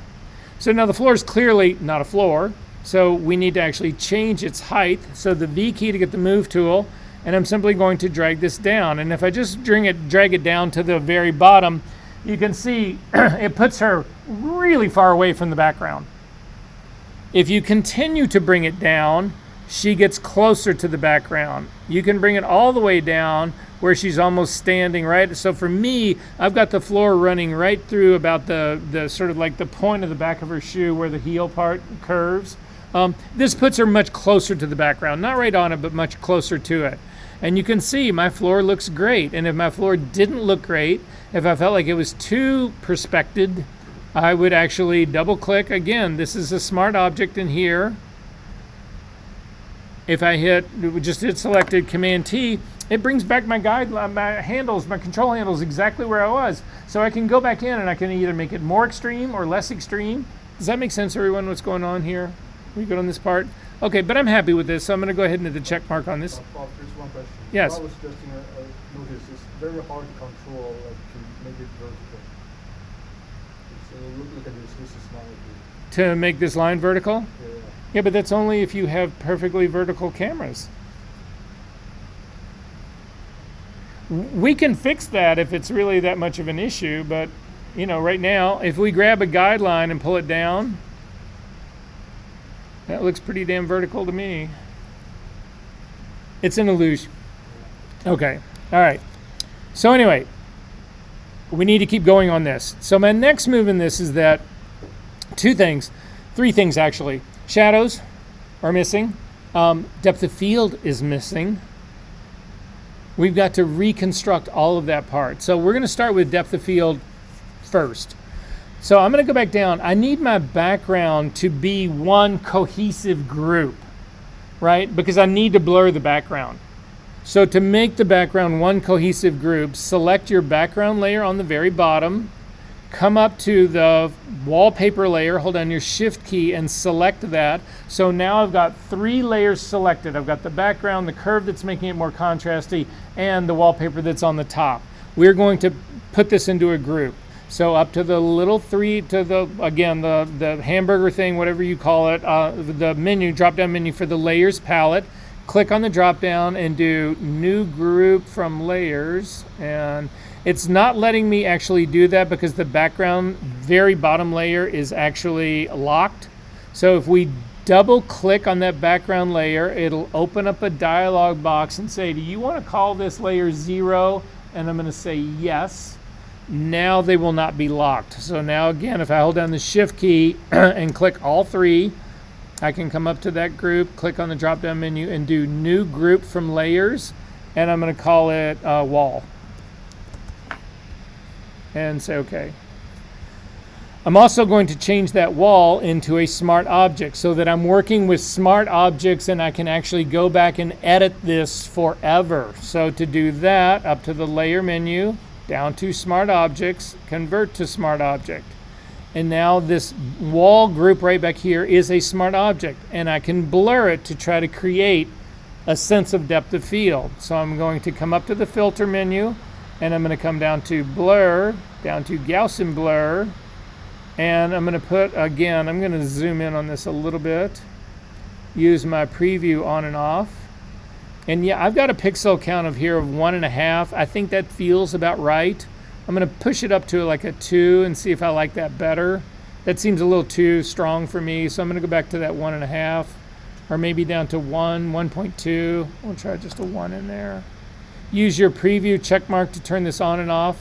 So now the floor is clearly not a floor. So we need to actually change its height. So the V key to get the move tool, and I'm simply going to drag this down. And if I just drag it down to the very bottom, you can see it puts her really far away from the background. If you continue to bring it down, she gets closer to the background. You can bring it all the way down where she's almost standing right. So for me, I've got the floor running right through about the sort of like the point of the back of her shoe where the heel part curves. This puts her much closer to the background, not right on it, but much closer to it. And you can see my floor looks great. And if my floor didn't look great, if I felt like it was too perspected, I would actually double click. Again, this is a smart object in here. If I just hit selected, Command T, it brings back my handles, my control handles exactly where I was. So I can go back in and I can either make it more extreme or less extreme. Does that make sense, everyone, what's going on here? We good on this part? Okay, but I'm happy with this, so I'm going to go ahead and hit the check mark on this. Bob, there's one question. Yes. I was just notice it's very hard to control, to make it vertical. So look at this. This is not good. To make this line vertical? Yeah. Yeah, but that's only if you have perfectly vertical cameras. We can fix that if it's really that much of an issue, but you know, right now, if we grab a guideline and pull it down, that looks pretty damn vertical to me. It's an illusion. Okay, all right. So anyway, we need to keep going on this. So my next move in this is that three things actually. Shadows are missing. Depth of field is missing. We've got to reconstruct all of that part. So we're going to start with depth of field first. So I'm going to go back down. I need my background to be one cohesive group, right? Because I need to blur the background. So to make the background one cohesive group, select your background layer on the very bottom, come up to the wallpaper layer, hold down your shift key and select that. So now I've got 3 layers selected. I've got the background, the curve that's making it more contrasty, and the wallpaper that's on the top. We're going to put this into a group. So up to the little 3, to the, again, the hamburger thing, whatever you call it, the menu, drop-down menu for the layers palette. Click on the drop-down and do new group from layers. And it's not letting me actually do that because the background, very bottom layer, is actually locked. So if we double click on that background layer, it'll open up a dialog box and say, do you want to call this layer 0? And I'm going to say yes. Now they will not be locked. So now again, if I hold down the shift key and click all 3, I can come up to that group, click on the drop down menu and do new group from layers, and I'm going to call it wall and say okay. I'm also going to change that wall into a smart object so that I'm working with smart objects and I can actually go back and edit this forever. So to do that, up to the layer menu, down to smart objects, convert to smart object. And now this wall group right back here is a smart object, and I can blur it to try to create a sense of depth of field. So I'm going to come up to the filter menu and I'm going to come down to blur, down to Gaussian blur, and I'm going to put, again, I'm going to zoom in on this a little bit, use my preview on and off. And yeah, I've got a pixel count of here of 1.5. I think that feels about right. I'm going to push it up to like a 2 and see if I like that better. That seems a little too strong for me, so I'm going to go back to that 1.5, or maybe down to 1.2. We'll try just a 1 in there. Use your preview check mark to turn this on and off.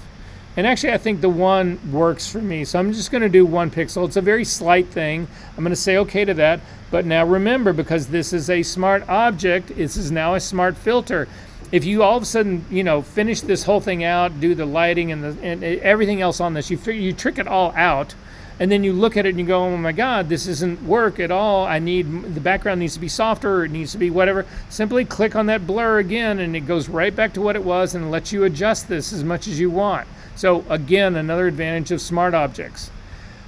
And actually, I think the 1 works for me, so I'm just going to do 1 pixel. It's a very slight thing. I'm going to say okay to that. But now remember, because this is a smart object, this is now a smart filter. If you all of a sudden, finish this whole thing out, do the lighting and everything else on this, you trick it all out, and then you look at it and you go, oh my God, this doesn't work at all. The background needs to be softer, or it needs to be whatever. Simply click on that blur again, and it goes right back to what it was and lets you adjust this as much as you want. So again, another advantage of smart objects.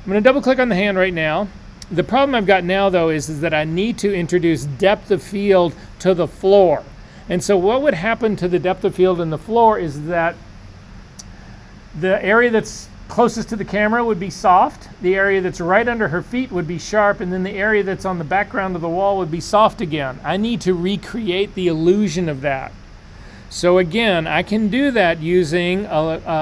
I'm going to double click on the hand right now. The problem I've got now though is that I need to introduce depth of field to the floor. And so what would happen to the depth of field in the floor is that the area that's closest to the camera would be soft, the area that's right under her feet would be sharp, and then the area that's on the background of the wall would be soft again. I need to recreate the illusion of that. So again, I can do that using a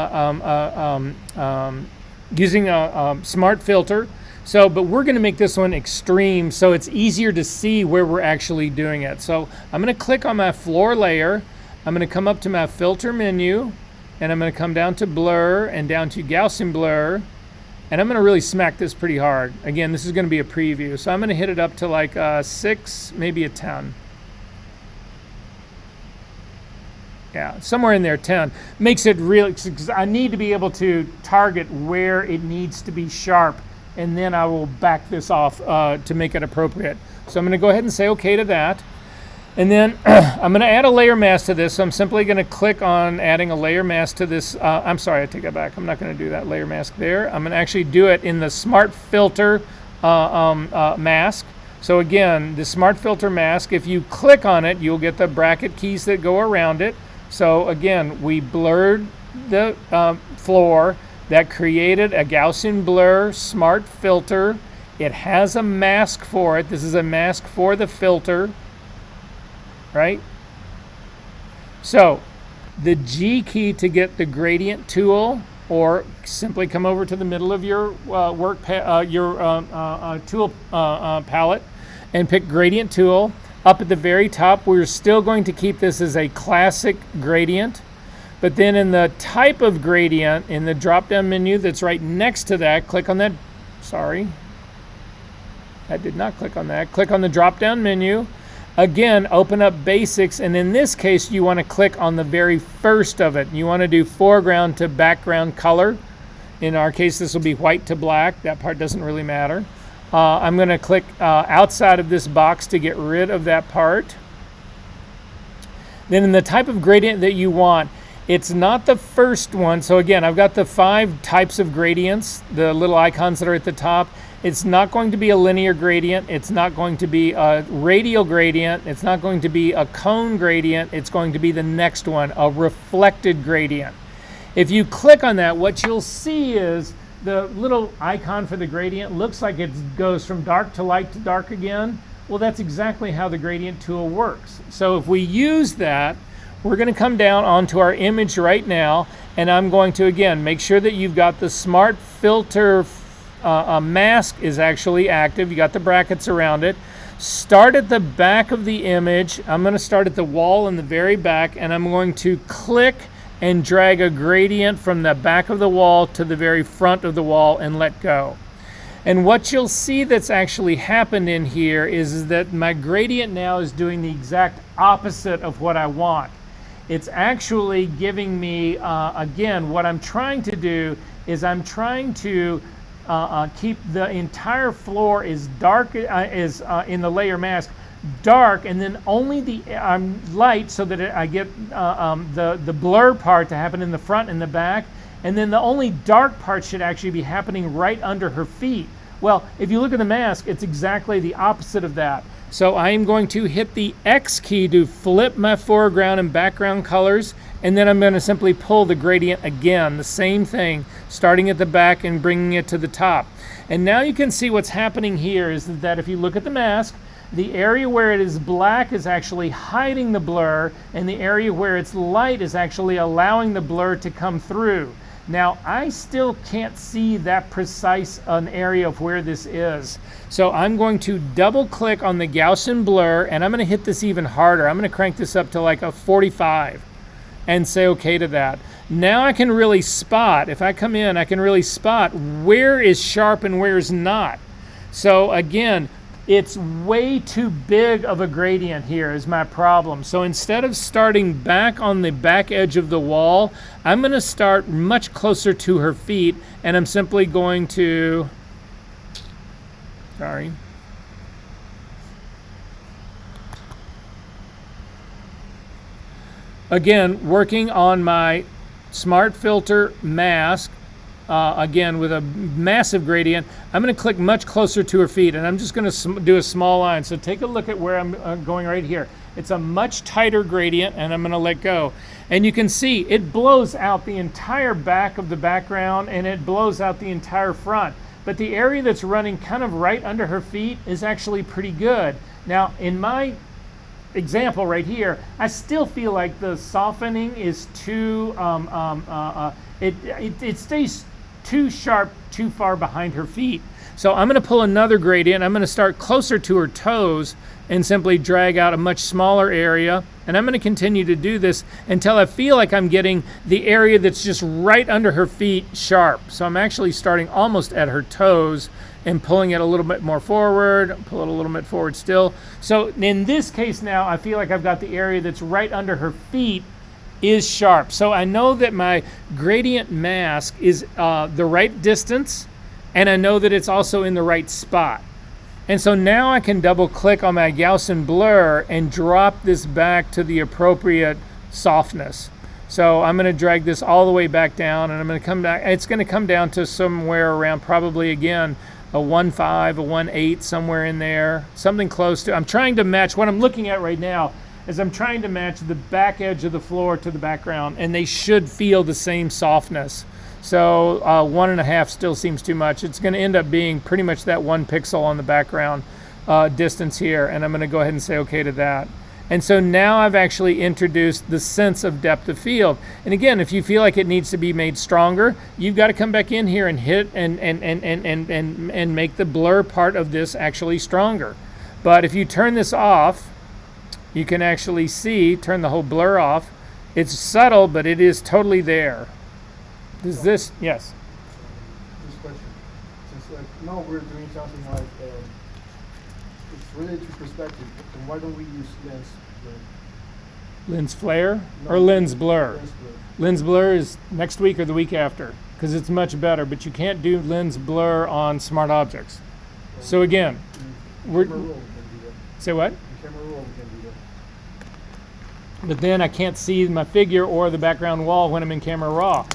smart filter. But we're going to make this one extreme so it's easier to see where we're actually doing it. So I'm going to click on my floor layer. I'm going to come up to my filter menu, and I'm going to come down to blur and down to Gaussian blur. And I'm going to really smack this pretty hard. Again, this is going to be a preview. So I'm going to hit it up to like a 6, maybe a 10. Yeah, somewhere in there, 10. Makes it really, I need to be able to target where it needs to be sharp, and then I will back this off to make it appropriate. So I'm going to go ahead and say okay to that. And then I'm going to add a layer mask to this. So I'm simply going to click on adding a layer mask to this. I'm sorry, I take it back. I'm not going to do that layer mask there. I'm going to actually do it in the smart filter mask. So again, the smart filter mask, if you click on it, you'll get the bracket keys that go around it. So again, we blurred the floor. That created a Gaussian blur smart filter. It has a mask for it. This is a mask for the filter, right? So the G key to get the gradient tool, or simply come over to the middle of your tool palette and pick gradient tool. Up at the very top, we're still going to keep this as a classic gradient. But then in the type of gradient, in the drop-down menu that's right next to that, click on that. Sorry, I did not click on that. Click on the drop-down menu. Again, open up basics, and in this case, you want to click on the very first of it. You want to do foreground to background color. In our case, this will be white to black. That part doesn't really matter. I'm going to click outside of this box to get rid of that part. Then in the type of gradient that you want, It's not the first one. So again, I've got the 5 types of gradients, the little icons that are at the top. It's not going to be a linear gradient. It's not going to be a radial gradient. It's not going to be a cone gradient. It's going to be the next one, a reflected gradient. If you click on that, what you'll see is the little icon for the gradient looks like it goes from dark to light to dark again. Well, that's exactly how the gradient tool works. So if we use that, we're going to come down onto our image right now, and I'm going to, again, make sure that you've got the smart filter mask is actually active. You got the brackets around it. Start at the back of the image. I'm going to start at the wall in the very back, and I'm going to click and drag a gradient from the back of the wall to the very front of the wall and let go. And what you'll see that's actually happened in here is that my gradient now is doing the exact opposite of what I want. It's actually giving me, again, what I'm trying to do is I'm trying to keep the entire floor as dark as in the layer mask dark, and then only the light, so that I get the blur part to happen in the front and the back, and then the only dark part should actually be happening right under her feet. Well, if you look at the mask, it's exactly the opposite of that. So I am going to hit the X key to flip my foreground and background colors, and then I'm going to simply pull the gradient again, the same thing, starting at the back and bringing it to the top. And now you can see what's happening here is that if you look at the mask, the area where it is black is actually hiding the blur, and the area where it's light is actually allowing the blur to come through. Now, I still can't see that precise an area of where this is. So I'm going to double click on the Gaussian blur, and I'm going to hit this even harder. I'm going to crank this up to like a 45 and say okay to that. Now I can really spot, if I come in, I can really spot where is sharp and where is not. So again, it's way too big of a gradient here is my problem. So instead of starting back on the back edge of the wall, I'm going to start much closer to her feet, and I'm simply going to, again, working on my smart filter mask, again with a massive gradient. I'm going to click much closer to her feet, and I'm just going to do a small line. So take a look at where I'm going right here. It's a much tighter gradient, and I'm going to let go. And you can see it blows out the entire back of the background, and it blows out the entire front. But the area that's running kind of right under her feet is actually pretty good. Now, in my example right here, I still feel like the softening is too, it stays too sharp, too far behind her feet. So I'm going to pull another gradient. I'm going to start closer to her toes and simply drag out a much smaller area. And I'm going to continue to do this until I feel like I'm getting the area that's just right under her feet sharp. So I'm actually starting almost at her toes and pulling it a little bit more forward, pull it a little bit forward still. So in this case now, I feel like I've got the area that's right under her feet is sharp. So I know that my gradient mask is the right distance, and I know that it's also in the right spot. And so now I can double click on my Gaussian blur and drop this back to the appropriate softness. So I'm going to drag this all the way back down, and I'm going to come back. It's going to come down to somewhere around probably again a 1.5, a 1.8, somewhere in there, something close to. I'm trying to match what I'm looking at right now. Is I'm trying to match the back edge of the floor to the background, and they should feel the same softness. So 1.5 still seems too much. It's going to end up being pretty much that 1 pixel on the background distance here, and I'm going to go ahead and say okay to that. And so now I've actually introduced the sense of depth of field. And again, if you feel like it needs to be made stronger, you've got to come back in here and hit and make the blur part of this actually stronger. But if you turn this off, you can actually see, turn the whole blur off. It's subtle, but it is totally there. Does this, yes? This question, since now we're doing something like, it's related to perspective, then why don't we use lens blur? Lens flare or lens blur? Lens blur. Lens blur is next week or the week after, because it's much better, but you can't do lens blur on smart objects. So again, Camera roll we can do that. say what? In camera roll we can do that. but then I can't see my figure or the background wall when I'm in camera raw.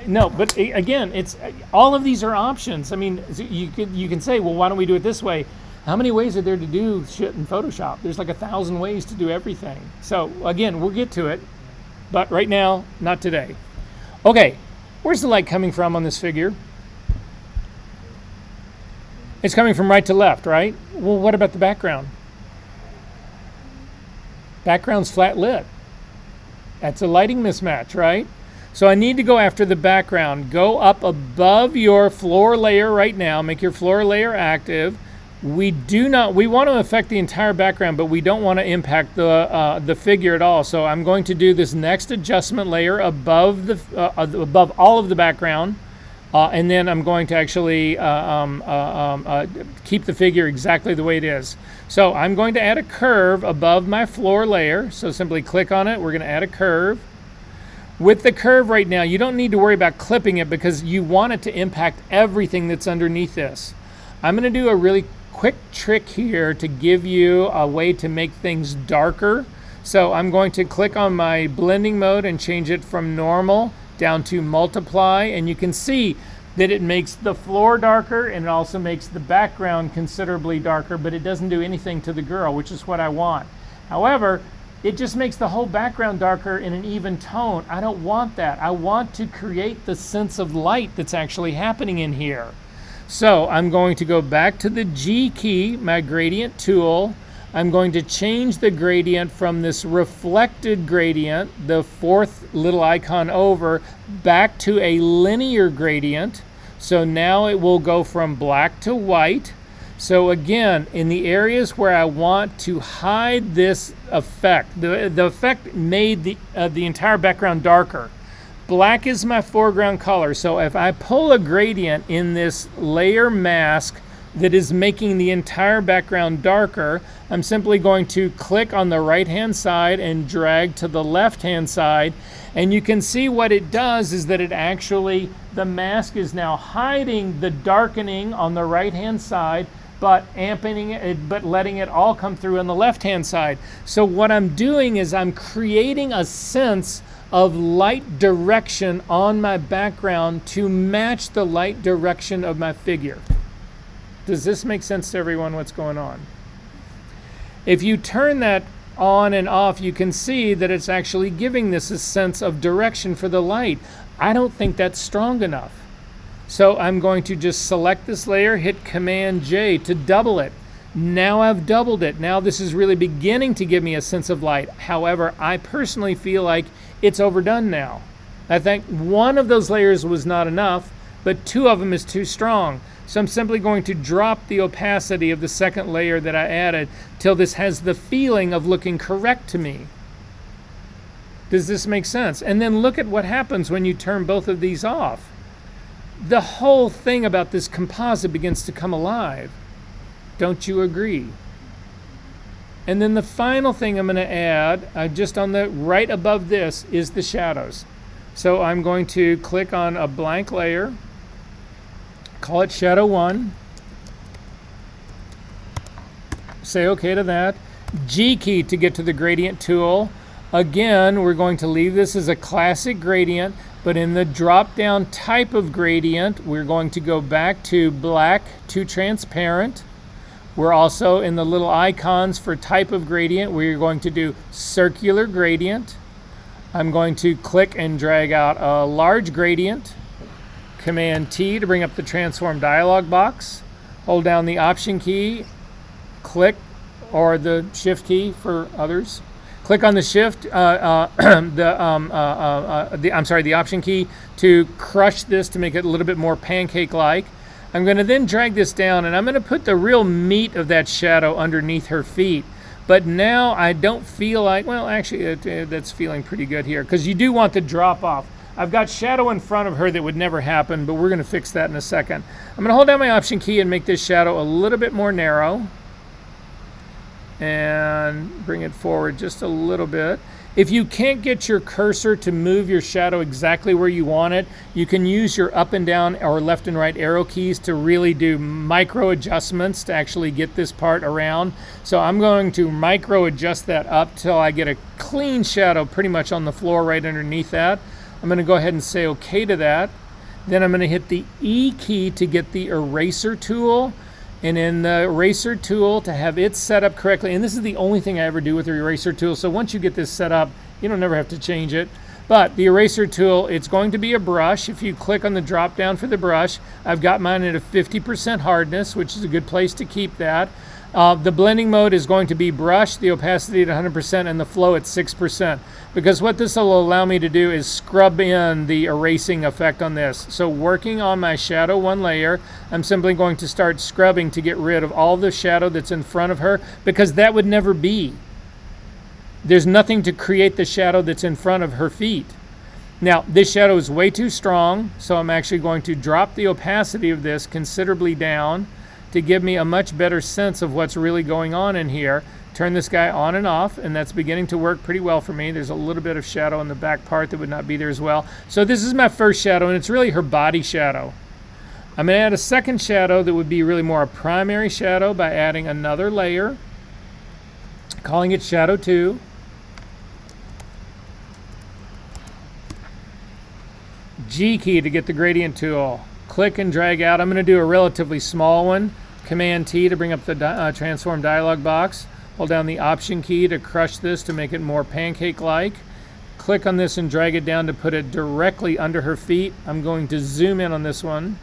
No, but again, it's all of these are options. I mean, you can say, well, why don't we do it this way? How many ways are there to do shit in Photoshop? There's like 1,000 ways to do everything. So again, we'll get to it, but right now, not today. Okay, where's the light coming from on this figure? It's coming from right to left, right? Well, what about the background? Background's flat lit. That's a lighting mismatch, right? So I need to go after the background. Go up above your floor layer right now. Make your floor layer active. We want to affect the entire background, but we don't want to impact the figure at all. So I'm going to do this next adjustment layer above above all of the background, and then I'm going to actually keep the figure exactly the way it is. So I'm going to add a curve above my floor layer. So simply click on it. We're going to add a curve. With the curve right now, you don't need to worry about clipping it because you want it to impact everything that's underneath this. I'm going to do a really quick trick here to give you a way to make things darker. So I'm going to click on my blending mode and change it from normal down to multiply, and you can see that it makes the floor darker and it also makes the background considerably darker, but it doesn't do anything to the girl, which is what I want. However, it just makes the whole background darker in an even tone. I don't want that. I want to create the sense of light that's actually happening in here. So I'm going to go back to the G key, my gradient tool. I'm going to change the gradient from this reflected gradient, the fourth little icon over, back to a linear gradient. So now it will go from black to white. So again, in the areas where I want to hide this effect, the effect made the entire background darker. Black is my foreground color. So if I pull a gradient in this layer mask that is making the entire background darker, I'm simply going to click on the right-hand side and drag to the left-hand side. And you can see what it does is that it actually, the mask is now hiding the darkening on the right-hand side, but amping it, but letting it all come through on the left-hand side. So what I'm doing is I'm creating a sense of light direction on my background to match the light direction of my figure. Does this make sense to everyone what's going on? If you turn that on and off, you can see that it's actually giving this a sense of direction for the light. I don't think that's strong enough. So I'm going to just select this layer, hit Command J to double it. Now I've doubled it. Now this is really beginning to give me a sense of light. However, I personally feel like it's overdone now. I think one of those layers was not enough, but two of them is too strong. So I'm simply going to drop the opacity of the second layer that I added till this has the feeling of looking correct to me. Does this make sense? And then look at what happens when you turn both of these off. The whole thing about this composite begins to come alive. Don't you agree? And then the final thing I'm going to add, just on the right above this, is the shadows. So I'm going to click on a blank layer, call it Shadow 1, say OK to that, G key to get to the gradient tool. Again, we're going to leave this as a classic gradient, but in the drop-down type of gradient, we're going to go back to black to transparent. We're also in the little icons for type of gradient. We're going to do circular gradient. I'm going to click and drag out a large gradient. Command T to bring up the transform dialog box. Hold down the Option key, click, or the Shift key for others. Click on the Shift, the Option key to crush this to make it a little bit more pancake-like. I'm going to then drag this down, and I'm going to put the real meat of that shadow underneath her feet. But now I don't feel like, well, actually, that's feeling pretty good here, because you do want the drop off. I've got shadow in front of her that would never happen, but we're going to fix that in a second. I'm going to hold down my Option key and make this shadow a little bit more narrow. And bring it forward just a little bit. If you can't get your cursor to move your shadow exactly where you want it, you can use your up and down or left and right arrow keys to really do micro adjustments to actually get this part around. So I'm going to micro adjust that up till I get a clean shadow pretty much on the floor right underneath that. I'm going to go ahead and say okay to that. Then I'm going to hit the E key to get the eraser tool. And in the eraser tool, to have it set up correctly, and this is the only thing I ever do with the eraser tool, so once you get this set up, you don't ever have to change it. But the eraser tool, it's going to be a brush. If you click on the drop down for the brush, I've got mine at a 50% hardness, which is a good place to keep that. The blending mode is going to be brush, the opacity at 100%, and the flow at 6%. Because what this will allow me to do is scrub in the erasing effect on this. So working on my shadow one layer, I'm simply going to start scrubbing to get rid of all the shadow that's in front of her, because that would never be. There's nothing to create the shadow that's in front of her feet. Now, this shadow is way too strong, so I'm actually going to drop the opacity of this considerably down to give me a much better sense of what's really going on in here. Turn this guy on and off, and that's beginning to work pretty well for me. There's a little bit of shadow in the back part that would not be there as well. So this is my first shadow, and it's really her body shadow. I'm going to add a second shadow that would be really more a primary shadow by adding another layer, calling it Shadow 2. G key to get the gradient tool. Click and drag out. I'm going to do a relatively small one. Command T to bring up the transform dialog box. Hold down the Option key to crush this to make it more pancake-like. Click on this and drag it down to put it directly under her feet. I'm going to zoom in on this one.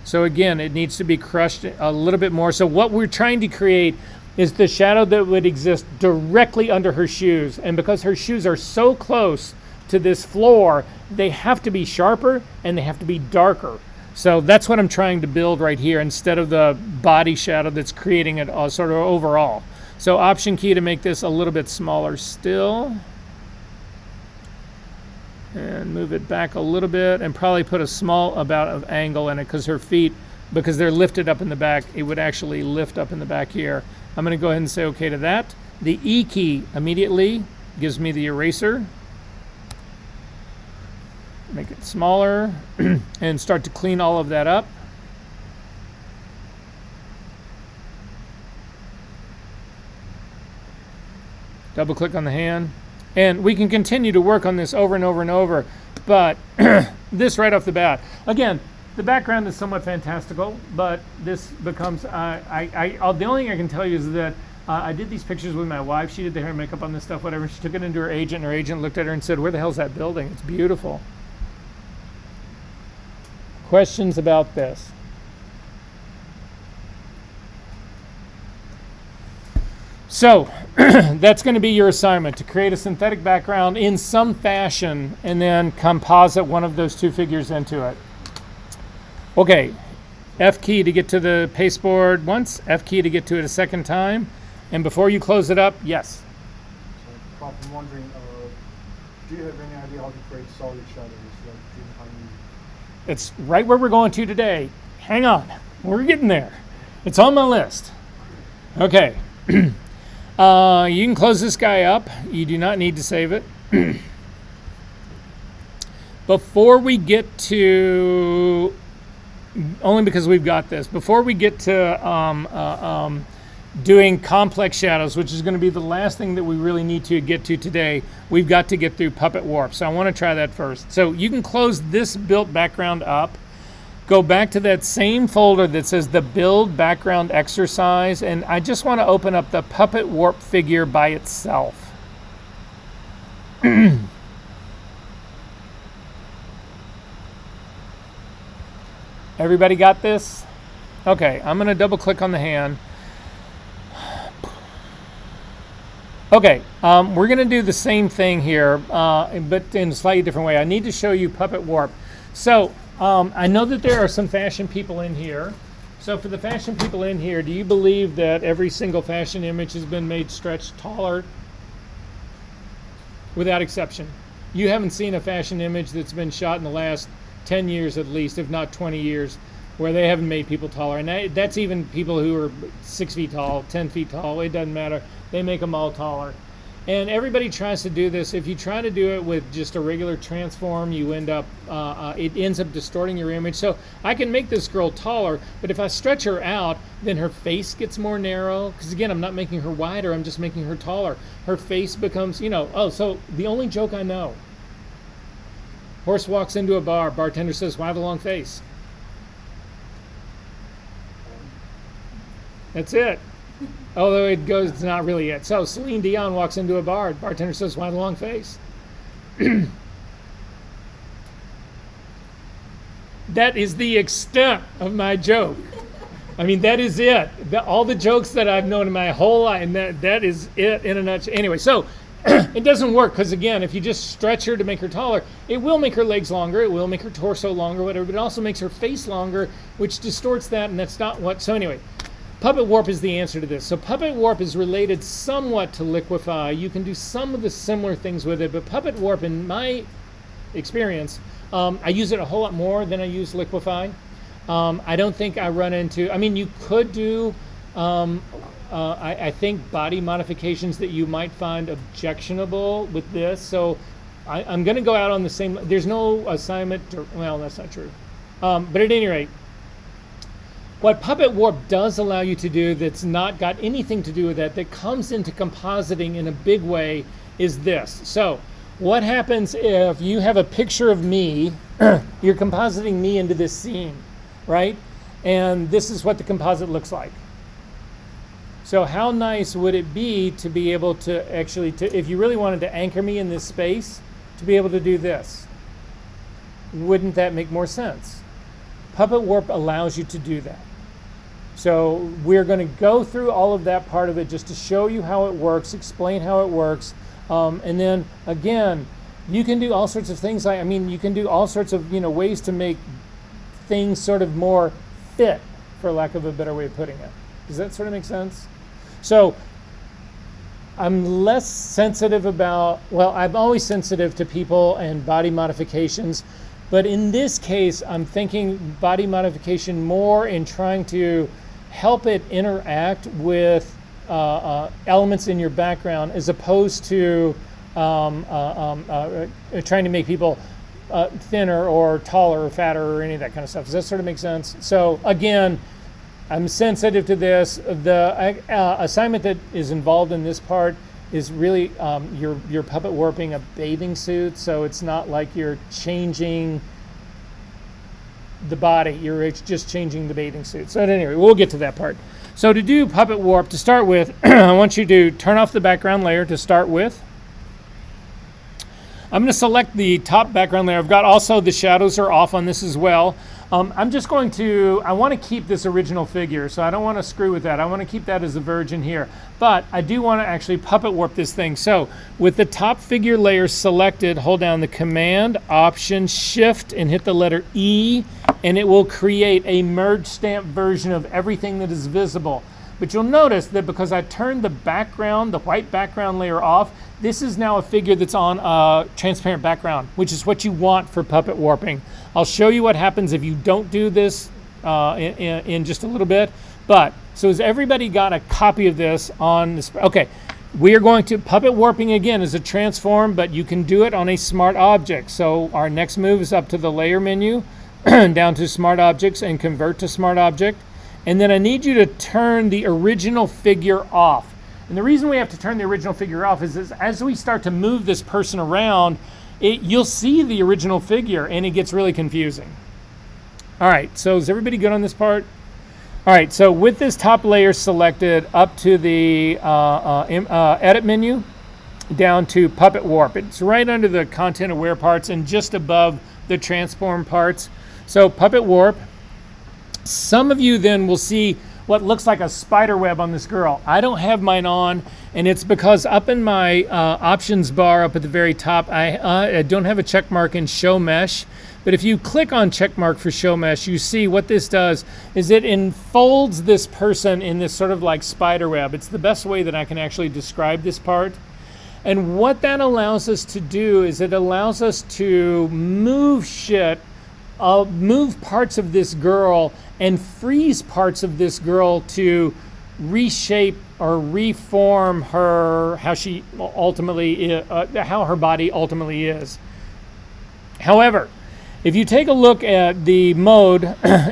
So again, it needs to be crushed a little bit more. So what we're trying to create is the shadow that would exist directly under her shoes. And because her shoes are so close to this floor, they have to be sharper and they have to be darker. So that's what I'm trying to build right here instead of the body shadow that's creating it sort of overall. So Option key to make this a little bit smaller still. And move it back a little bit and probably put a small amount of angle in it because her feet, because they're lifted up in the back, it would actually lift up in the back here. I'm going to go ahead and say okay to that. The E key immediately gives me the eraser. Make it smaller and start to clean all of that up. Double click on the hand. And we can continue to work on this over and over and over, but this right off the bat. Again, the background is somewhat fantastical, but this becomes, the only thing I can tell you is that I did these pictures with my wife. She did the hair and makeup on this stuff, whatever. She took it into her agent, and her agent looked at her and said, "Where the hell's that building? It's beautiful." Questions about this? So that's going to be your assignment, to create a synthetic background in some fashion and then composite one of those two figures into it. Okay, F key to get to the pasteboard once, F key to get to it a second time. And before you close it up, yes? So, I'm wondering, do you have any idea how to create solid shadows? Like, how you... It's right where we're going to today. Hang on, we're getting there. It's on my list. Okay. You can close this guy up. You do not need to save it. Before we get to, only because we've got this, before we get to doing complex shadows, which is going to be the last thing that we really need to get to today, we've got to get through Puppet Warp. So I want to try that first. So you can close this built background up. Go back to that same folder that says the build background exercise, and I just want to open up the Puppet Warp figure by itself. Everybody got this? Okay, I'm going to double click on the hand. Okay, we're going to do the same thing here, but in a slightly different way. I need to show you Puppet Warp. So, I know that there are some fashion people in here. So for the fashion people in here, do you believe that every single fashion image has been made stretched taller? Without exception. You haven't seen a fashion image that's been shot in the last 10 years at least, if not 20 years, where they haven't made people taller. And that's even people who are 6 feet tall, 10 feet tall, it doesn't matter. They make them all taller. And everybody tries to do this. If you try to do it with just a regular transform, you end up, it ends up distorting your image. So I can make this girl taller, but if I stretch her out, then her face gets more narrow. Because again, I'm not making her wider, I'm just making her taller. Her face becomes, oh, so the only joke I know. Horse walks into a bar, bartender says, "Why have a long face?" That's it. Although it's not really it. So Celine Dion walks into a bar, bartender says, "Why the long face?" That is the extent of my joke. I mean, that is it. All the jokes that I've known in my whole life, and that is it in a nutshell. Anyway, so it doesn't work because, again, if you just stretch her to make her taller, it will make her legs longer, it will make her torso longer, whatever, but it also makes her face longer, which distorts that, and that's not what. So anyway, Puppet Warp is the answer to this. So Puppet Warp is related somewhat to Liquify. You can do some of the similar things with it, but Puppet Warp, in my experience, I use it a whole lot more than I use Liquify. I don't think I run into, you could do, I think, body modifications that you might find objectionable with this. So I'm going to go out on the same, there's no assignment, well, that's not true. But at any rate, what Puppet Warp does allow you to do that's not got anything to do with that comes into compositing in a big way is this. So what happens if you have a picture of me, you're compositing me into this scene, right? And this is what the composite looks like. So how nice would it be to be able to actually, if you really wanted to anchor me in this space, to be able to do this? Wouldn't that make more sense? Puppet Warp allows you to do that. So we're going to go through all of that part of it just to show you how it works, explain how it works. And then again, you can do all sorts of things. You can do all sorts of ways to make things sort of more fit, for lack of a better way of putting it. Does that sort of make sense? So I'm less sensitive about, I'm always sensitive to people and body modifications, but in this case, I'm thinking body modification more in trying to help it interact with elements in your background, as opposed to trying to make people thinner or taller or fatter or any of that kind of stuff. Does that sort of make sense? So again, I'm sensitive to this. The assignment that is involved in this part is really you're puppet warping a bathing suit, so it's not like you're changing the body, you're just changing the bathing suit. So anyway, we'll get to that part. So to do Puppet Warp, to start with, I want you to turn off the background layer to start with. I'm going to select the top background layer. I've got also the shadows are off on this as well. I'm just going to, I want to keep this original figure, so I don't want to screw with that. I want to keep that as a virgin here. But I do want to actually Puppet Warp this thing. So with the top figure layer selected, hold down the Command, Option, Shift, and hit the letter E, and it will create a merge stamp version of everything that is visible. But you'll notice that because I turned the background, the white background layer off, this is now a figure that's on a transparent background, which is what you want for puppet warping. I'll show you what happens if you don't do this in just a little bit. But, so has everybody got a copy of this on this? Okay, we are going to, puppet warping again is a transform, but you can do it on a smart object. So our next move is up to the layer menu, down to smart objects and convert to smart object. And then I need you to turn the original figure off. And the reason we have to turn the original figure off is as we start to move this person around, you'll see the original figure and it gets really confusing. All right, so is everybody good on this part? All right, so with this top layer selected, up to the edit menu, down to Puppet Warp. It's right under the content aware parts and just above the transform parts. So Puppet Warp. Some of you then will see what looks like a spider web on this girl. I don't have mine on, and it's because up in my options bar up at the very top, I don't have a check mark in Show Mesh. But if you click on check mark for Show Mesh, you see what this does is it enfolds this person in this sort of like spider web. It's the best way that I can actually describe this part. And what that allows us to do is it allows us to move shit, move parts of this girl and freeze parts of this girl to reshape or reform her, how she ultimately, how her body ultimately is. However, if you take a look at the mode,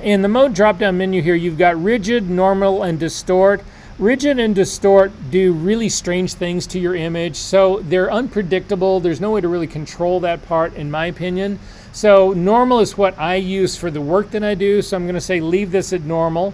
in the mode drop-down menu here, you've got rigid, normal, and distort. Rigid and distort do really strange things to your image, so they're unpredictable. There's no way to really control that part, in my opinion. So normal is what I use for the work that I do, so I'm going to say leave this at normal.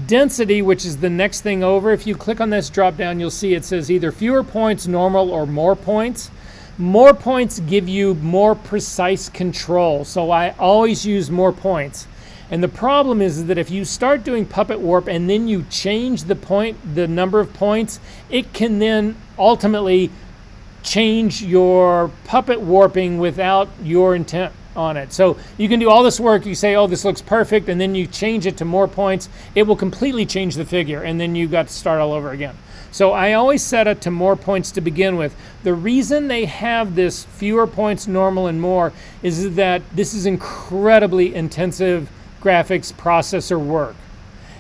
Density, which is the next thing over, if you click on this drop-down, you'll see it says either fewer points, normal, or more points. More points give you more precise control, so I always use more points. And the problem is that if you start doing puppet warp and then you change the number of points, it can then ultimately change your puppet warping without your intent on it. So you can do all this work, you say, oh, this looks perfect, and then you change it to more points, it will completely change the figure, and then you've got to start all over again. So I always set it to more points to begin with. The reason they have this fewer points, normal, and more is that this is incredibly intensive graphics processor work.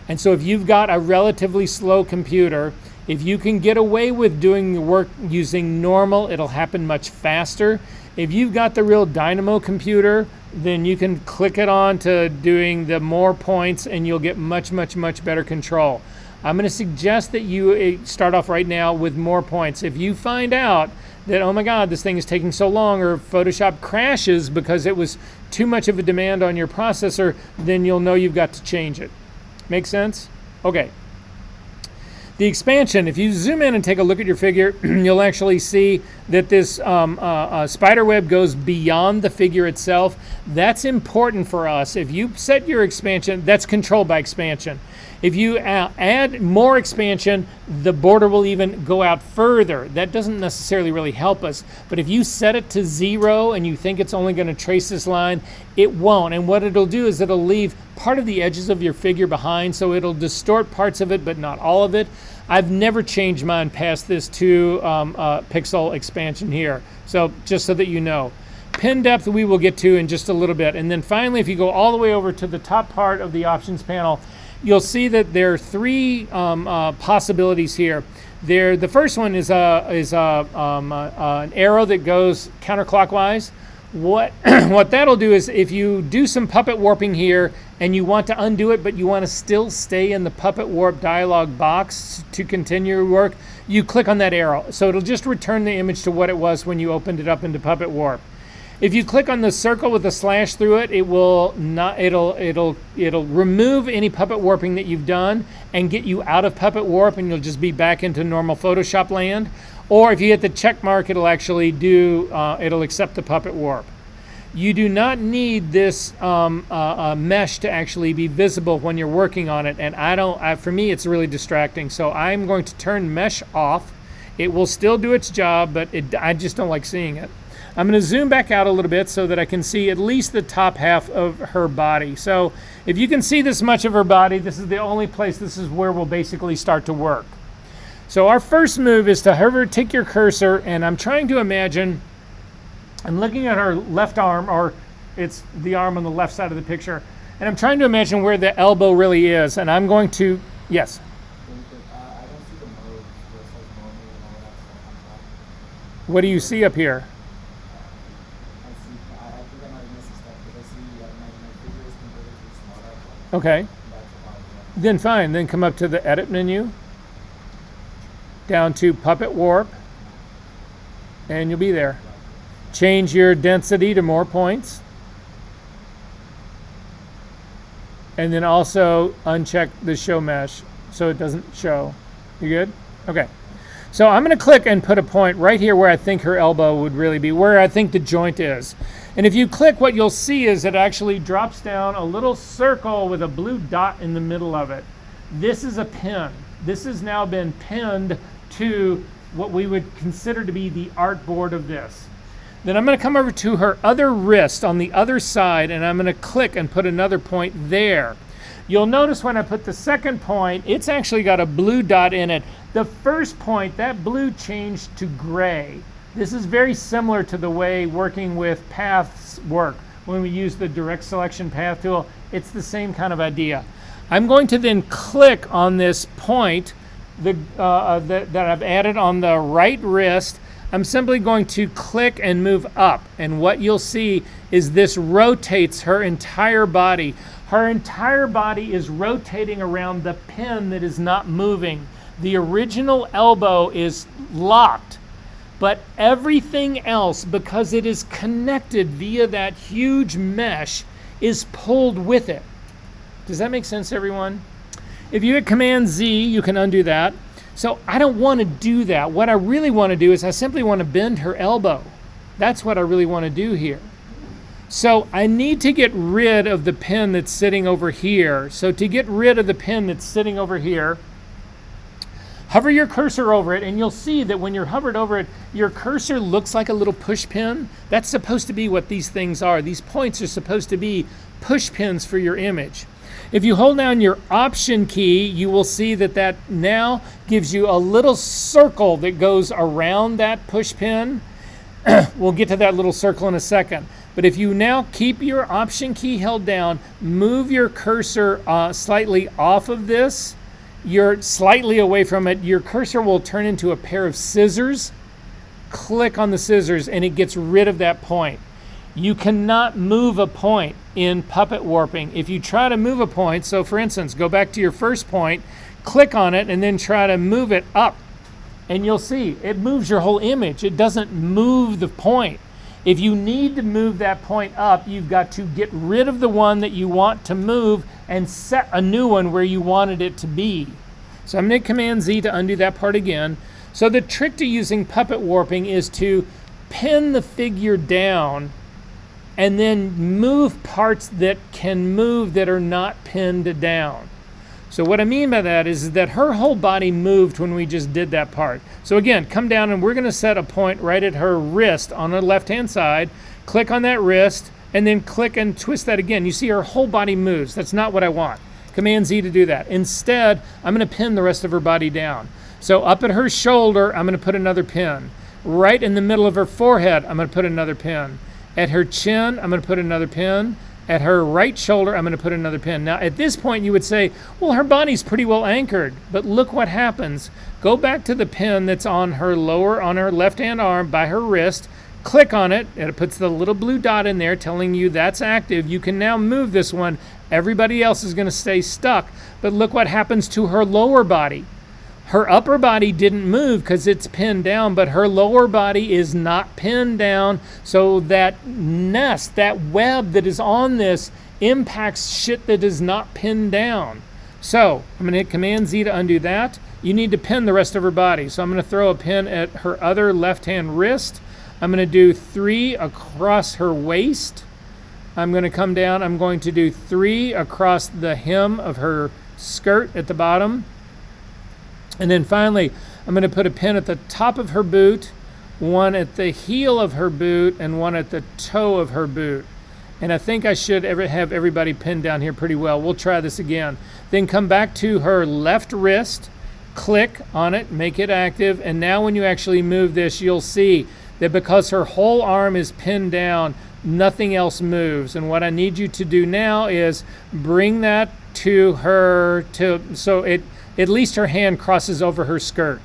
And so if you've got a relatively slow computer, if you can get away with doing the work using normal, it'll happen much faster. If you've got the real dynamo computer, then you can click it on to doing the more points and you'll get much, much, much better control. I'm going to suggest that you start off right now with more points. If you find out that, oh my God, this thing is taking so long, or Photoshop crashes because it was too much of a demand on your processor, then you'll know you've got to change it. Make sense? Okay. The expansion, if you zoom in and take a look at your figure, you'll actually see that this spider web goes beyond the figure itself. That's important for us. If you set your expansion, that's controlled by expansion. If you add more expansion, the border will even go out further. That doesn't necessarily really help us. But if you set it to 0 and you think it's only going to trace this line, it won't. And what it'll do is it'll leave part of the edges of your figure behind, so it'll distort parts of it, but not all of it. I've never changed mine past this 2 pixel expansion here. So just so that you know. Pin depth we will get to in just a little bit. And then finally, if you go all the way over to the top part of the options panel, you'll see that there are 3 possibilities here. The first one is an arrow that goes counterclockwise. What that'll do is if you do some puppet warping here and you want to undo it, but you want to still stay in the puppet warp dialog box to continue your work, you click on that arrow. So it'll just return the image to what it was when you opened it up into puppet warp. If you click on the circle with a slash through it, it will not. It'll remove any puppet warping that you've done and get you out of puppet warp, and you'll just be back into normal Photoshop land. Or if you hit the check mark, it'll actually it'll accept the puppet warp. You do not need this mesh to actually be visible when you're working on it, and for me, it's really distracting. So I'm going to turn mesh off. It will still do its job, but I just don't like seeing it. I'm going to zoom back out a little bit so that I can see at least the top half of her body. So if you can see this much of her body, this is the only place, this is where we'll basically start to work. So our first move is to hover, take your cursor, and I'm trying to imagine, I'm looking at her left arm, or it's the arm on the left side of the picture, and I'm trying to imagine where the elbow really is, and I'm going to, yes? I don't see the mode where it says normal and all that stuff on top. What do you see up here? I think I might have missed some stuff because I see my figure is converted to a smart icon. Okay. And that's about it. Then fine, then come up to the edit menu, down to puppet warp, and you'll be there. Change your density to more points. And then also uncheck the show mesh so it doesn't show. You good? Okay. So I'm going to click and put a point right here where I think her elbow would really be, where I think the joint is. And if you click, what you'll see is it actually drops down a little circle with a blue dot in the middle of it. This is a pin. This has now been pinned to what we would consider to be the artboard of this. Then I'm going to come over to her other wrist on the other side, and I'm going to click and put another point there. You'll notice when I put the second point, it's actually got a blue dot in it. The first point, that blue changed to gray. This is very similar to the way working with paths work. When we use the direct selection path tool, it's the same kind of idea. I'm going to then click on this point that I've added on the right wrist, I'm simply going to click and move up. And what you'll see is this rotates her entire body. Her entire body is rotating around the pin that is not moving. The original elbow is locked, but everything else, because it is connected via that huge mesh, is pulled with it. Does that make sense, everyone? If you hit Command Z, you can undo that. So I don't want to do that. What I really want to do is I simply want to bend her elbow. That's what I really want to do here. So I need to get rid of the pin that's sitting over here. So to get rid of the pin that's sitting over here, hover your cursor over it, and you'll see that when you're hovered over it, your cursor looks like a little push pin. That's supposed to be what these things are. These points are supposed to be push pins for your image. If you hold down your Option key, you will see that that now gives you a little circle that goes around that push pin. We'll get to that little circle in a second. But if you now keep your Option key held down, move your cursor slightly off of this, you're slightly away from it, your cursor will turn into a pair of scissors. Click on the scissors and it gets rid of that point. You cannot move a point in puppet warping. If you try to move a point, so for instance, go back to your first point, click on it, and then try to move it up, and you'll see it moves your whole image. It doesn't move the point. If you need to move that point up, you've got to get rid of the one that you want to move and set a new one where you wanted it to be. So I'm going to Command Z to undo that part again. So the trick to using puppet warping is to pin the figure down and then move parts that can move that are not pinned down. So what I mean by that is that her whole body moved when we just did that part. So again, come down and we're going to set a point right at her wrist on the left-hand side. Click on that wrist and then click and twist that again. You see her whole body moves. That's not what I want. Command Z to do that. Instead, I'm going to pin the rest of her body down. So up at her shoulder, I'm going to put another pin. Right in the middle of her forehead, I'm going to put another pin. At her chin, I'm going to put another pin. At her right shoulder, I'm going to put another pin. Now, at this point, you would say, well, her body's pretty well anchored. But look what happens. Go back to the pin that's on her left-hand arm by her wrist. Click on it, and it puts the little blue dot in there telling you that's active. You can now move this one. Everybody else is going to stay stuck. But look what happens to her lower body. Her upper body didn't move because it's pinned down, but her lower body is not pinned down. So that nest, that web that is on this impacts shit that is not pinned down. So I'm going to hit Command Z to undo that. You need to pin the rest of her body. So I'm going to throw a pin at her other left-hand wrist. I'm going to do 3 across her waist. I'm going to come down. I'm going to do 3 across the hem of her skirt at the bottom. And then finally, I'm going to put a pin at the top of her boot, 1 at the heel of her boot, and 1 at the toe of her boot. And I think I should have everybody pinned down here pretty well. We'll try this again. Then come back to her left wrist, click on it, make it active, and now when you actually move this, you'll see that because her whole arm is pinned down, nothing else moves. And what I need you to do now is bring that to her, so at least her hand crosses over her skirt.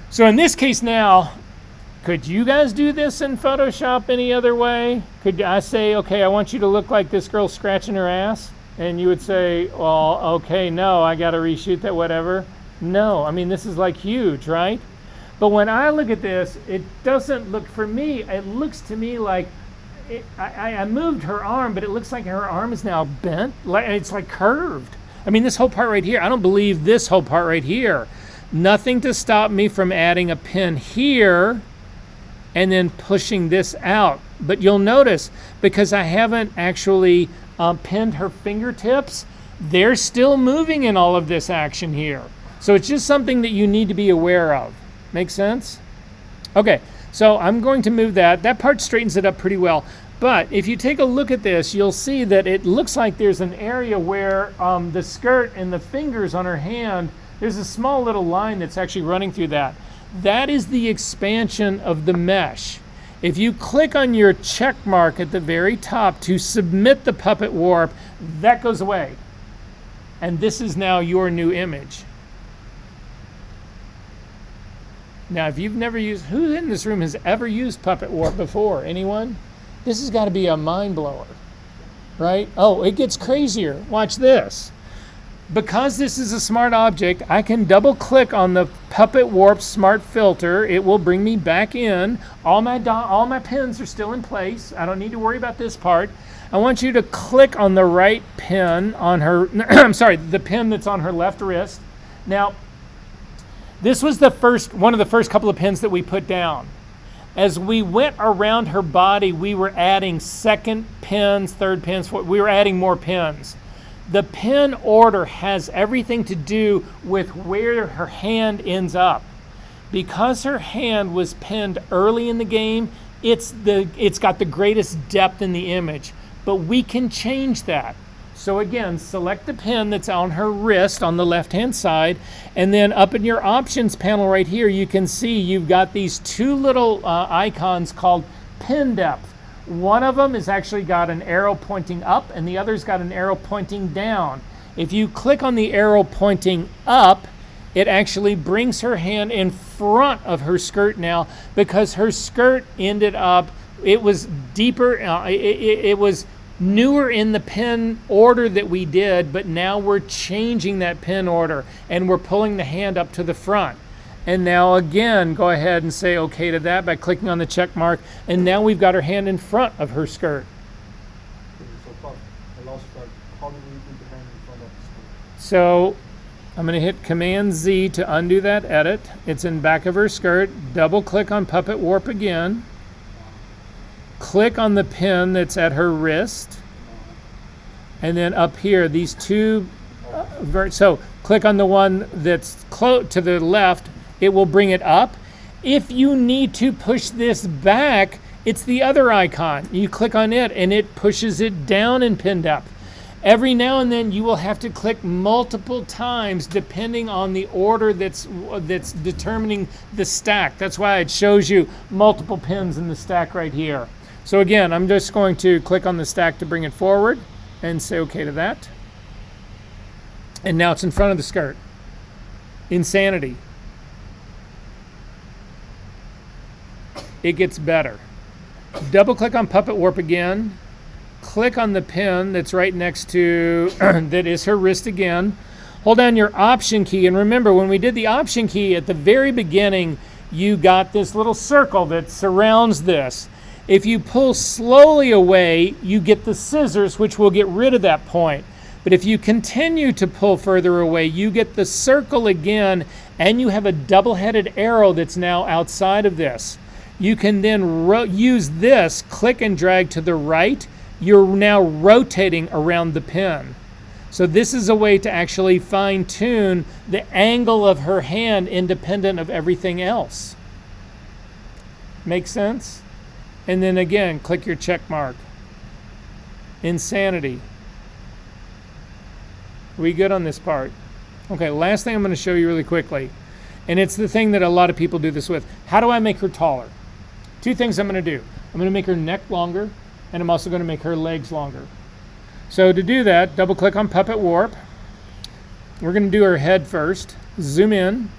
So in this case now, could you guys do this in Photoshop any other way? Could I say, okay, I want you to look like this girl scratching her ass? And you would say, well, okay, no, I got to reshoot that, whatever. No, I mean, this is like huge, right? But when I look at this, it doesn't look, for me, it looks to me like, I moved her arm, but it looks like her arm is now bent. It's like curved. I mean, this whole part right here, I don't believe this whole part right here. Nothing to stop me from adding a pin here and then pushing this out. But you'll notice, because I haven't actually pinned her fingertips, they're still moving in all of this action here. So it's just something that you need to be aware of. Make sense? Okay, so I'm going to move that. That part straightens it up pretty well. But if you take a look at this, you'll see that it looks like there's an area where the skirt and the fingers on her hand, there's a small little line that's actually running through that. That is the expansion of the mesh. If you click on your check mark at the very top to submit the puppet warp, that goes away. And this is now your new image. Now, if you've never used, who in this room has ever used Puppet Warp before? Anyone? This has got to be a mind blower, right? Oh, it gets crazier. Watch this. Because this is a smart object, I can double click on the Puppet Warp Smart Filter. It will bring me back in. All my pins are still in place. I don't need to worry about this part. I want you to click on the right pin on her, I'm sorry, the pin that's on her left wrist. Now, this was one of the first couple of pins that we put down. As we went around her body, we were adding second pins, third pins, we were adding more pins. The pin order has everything to do with where her hand ends up. Because her hand was pinned early in the game, it's got the greatest depth in the image. But we can change that. So again, select the pin that's on her wrist on the left-hand side, and then up in your options panel right here, you can see you've got these two little icons called pin depth. One of them has actually got an arrow pointing up, and the other's got an arrow pointing down. If you click on the arrow pointing up, it actually brings her hand in front of her skirt now, because her skirt ended up, it was deeper, it was newer in the pin order that we did, but now we're changing that pin order and we're pulling the hand up to the front. And now again, go ahead and say okay to that by clicking on the check mark, and now we've got her hand in front of her skirt. So I'm going to hit Command Z to undo that edit. It's in back of her skirt. Double click on Puppet Warp again. Click on the pin that's at her wrist, and then up here, these two, so click on the one that's close to the left, it will bring it up. If you need to push this back, it's the other icon. You click on it and it pushes it down in pin depth. Every now and then you will have to click multiple times depending on the order that's determining the stack. That's why it shows you multiple pins in the stack right here. So again, I'm just going to click on the stack to bring it forward and say okay to that. And now it's in front of the skirt. Insanity. It gets better. Double click on Puppet Warp again. Click on the pin that's right next to, that is her wrist again. Hold down your Option key, and remember when we did the Option key at the very beginning, you got this little circle that surrounds this. If you pull slowly away, you get the scissors, which will get rid of that point. But if you continue to pull further away, you get the circle again, and you have a double-headed arrow that's now outside of this. You can then use this, click and drag to the right. You're now rotating around the pin. So this is a way to actually fine-tune the angle of her hand independent of everything else. Make sense? And then again, click your check mark. Insanity. We good on this part? Okay, last thing I'm going to show you really quickly. And it's the thing that a lot of people do this with. How do I make her taller? Two things I'm going to do. I'm going to make her neck longer, and I'm also going to make her legs longer. So to do that, double click on Puppet Warp. We're going to do her head first. Zoom in.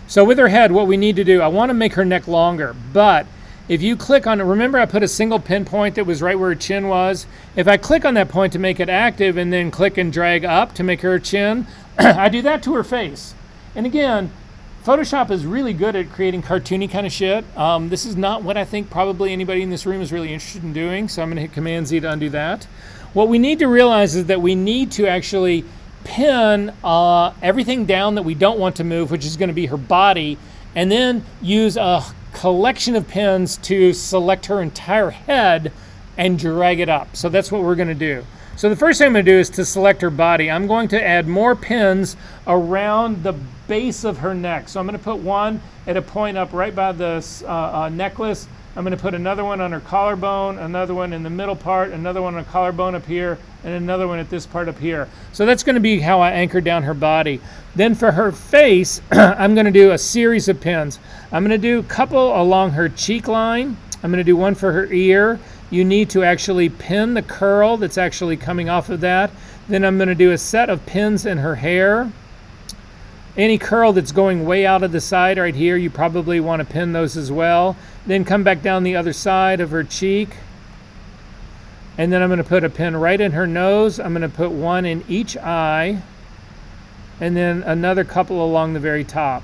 So with her head, what we need to do, I want to make her neck longer, but if you click on it, remember I put a single pinpoint that was right where her chin was. If I click on that point to make it active and then click and drag up to make her chin, I do that to her face. And again, Photoshop is really good at creating cartoony kind of shit. This is not what I think probably anybody in this room is really interested in doing, so I'm going to hit Command Z to undo that. What we need to realize is that we need to actually pin everything down that we don't want to move, which is going to be her body, and then use a collection of pins to select her entire head and drag it up. So that's what we're going to do. So the first thing I'm going to do is to select her body. I'm going to add more pins around the base of her neck. So I'm going to put one at a point up right by the necklace. I'm going to put another one on her collarbone, another one in the middle part, another one on the collarbone up here, and another one at this part up here. So that's going to be how I anchor down her body. Then for her face, I'm going to do a series of pins. I'm going to do a couple along her cheek line. I'm going to do one for her ear. You need to actually pin the curl that's actually coming off of that. Then I'm going to do a set of pins in her hair. Any curl that's going way out of the side right here, you probably want to pin those as well. Then come back down the other side of her cheek. And then I'm going to put a pin right in her nose. I'm going to put one in each eye. And then another couple along the very top.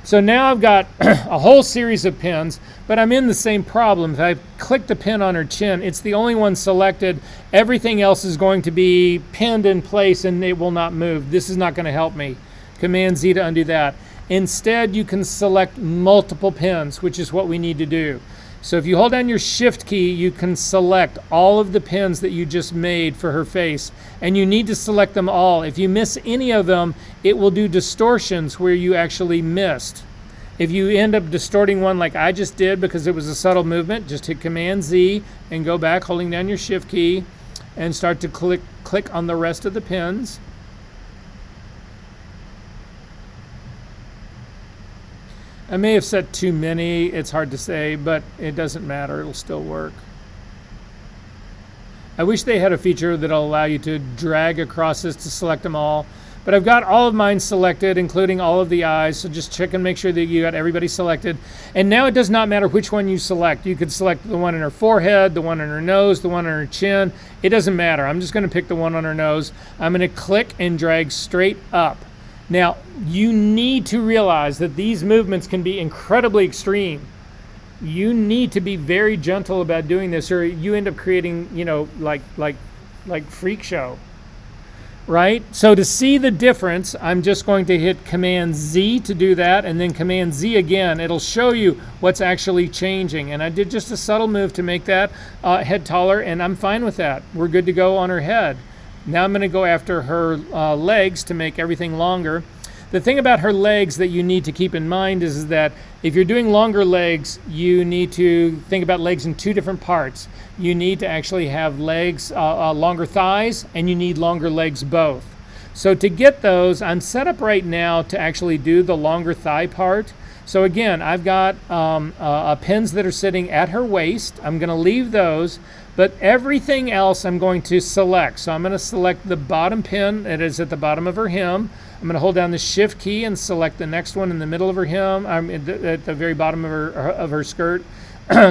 So now I've got a whole series of pins, but I'm in the same problem. If I click the pin on her chin, it's the only one selected. Everything else is going to be pinned in place and it will not move. This is not going to help me. Command Z to undo that. Instead, you can select multiple pins, which is what we need to do. So if you hold down your Shift key, you can select all of the pins that you just made for her face. And you need to select them all. If you miss any of them, it will do distortions where you actually missed. If you end up distorting one like I just did because it was a subtle movement, just hit Command Z and go back holding down your Shift key and start to click on the rest of the pins. I may have set too many, it's hard to say, but it doesn't matter, it'll still work. I wish they had a feature that'll allow you to drag across this to select them all, but I've got all of mine selected, including all of the eyes, so just check and make sure that you got everybody selected. And now it does not matter which one you select. You could select the one in her forehead, the one in her nose, the one on her chin. It doesn't matter. I'm just going to pick the one on her nose. I'm going to click and drag straight up. Now, you need to realize that these movements can be incredibly extreme. You need to be very gentle about doing this, or you end up creating, you know, like freak show, right? So to see the difference, I'm just going to hit Command Z to do that, and then Command Z again. It'll show you what's actually changing. And I did just a subtle move to make that head taller, and I'm fine with that. We're good to go on her head. Now I'm going to go after her legs to make everything longer. The thing about her legs that you need to keep in mind is that if you're doing longer legs, you need to think about legs in two different parts. You need to actually have legs, longer thighs, and you need longer legs both. So to get those, I'm set up right now to actually do the longer thigh part. So again, I've got pins that are sitting at her waist. I'm going to leave those. But everything else I'm going to select. So I'm going to select the bottom pin. It is at the bottom of her hem. I'm going to hold down the Shift key and select the next one in the middle of her hem, at the very bottom of her skirt.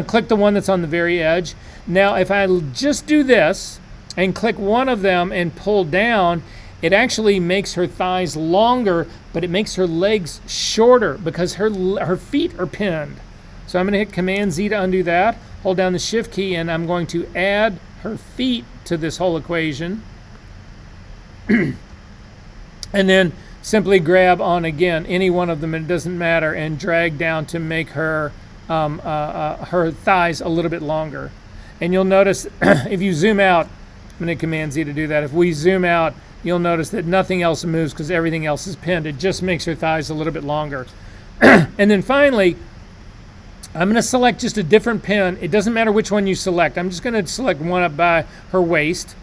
Click the one that's on the very edge. Now, if I just do this and click one of them and pull down, it actually makes her thighs longer, but it makes her legs shorter because her feet are pinned. So I'm going to hit Command Z to undo that. Hold down the Shift key, and I'm going to add her feet to this whole equation. And then simply grab on again any one of them, it doesn't matter, and drag down to make her her thighs a little bit longer. And you'll notice if you zoom out, I'm going to Command Z to do that. If we zoom out, you'll notice that nothing else moves because everything else is pinned. It just makes her thighs a little bit longer. And then finally, I'm going to select just a different pin. It doesn't matter which one you select. I'm just going to select one up by her waist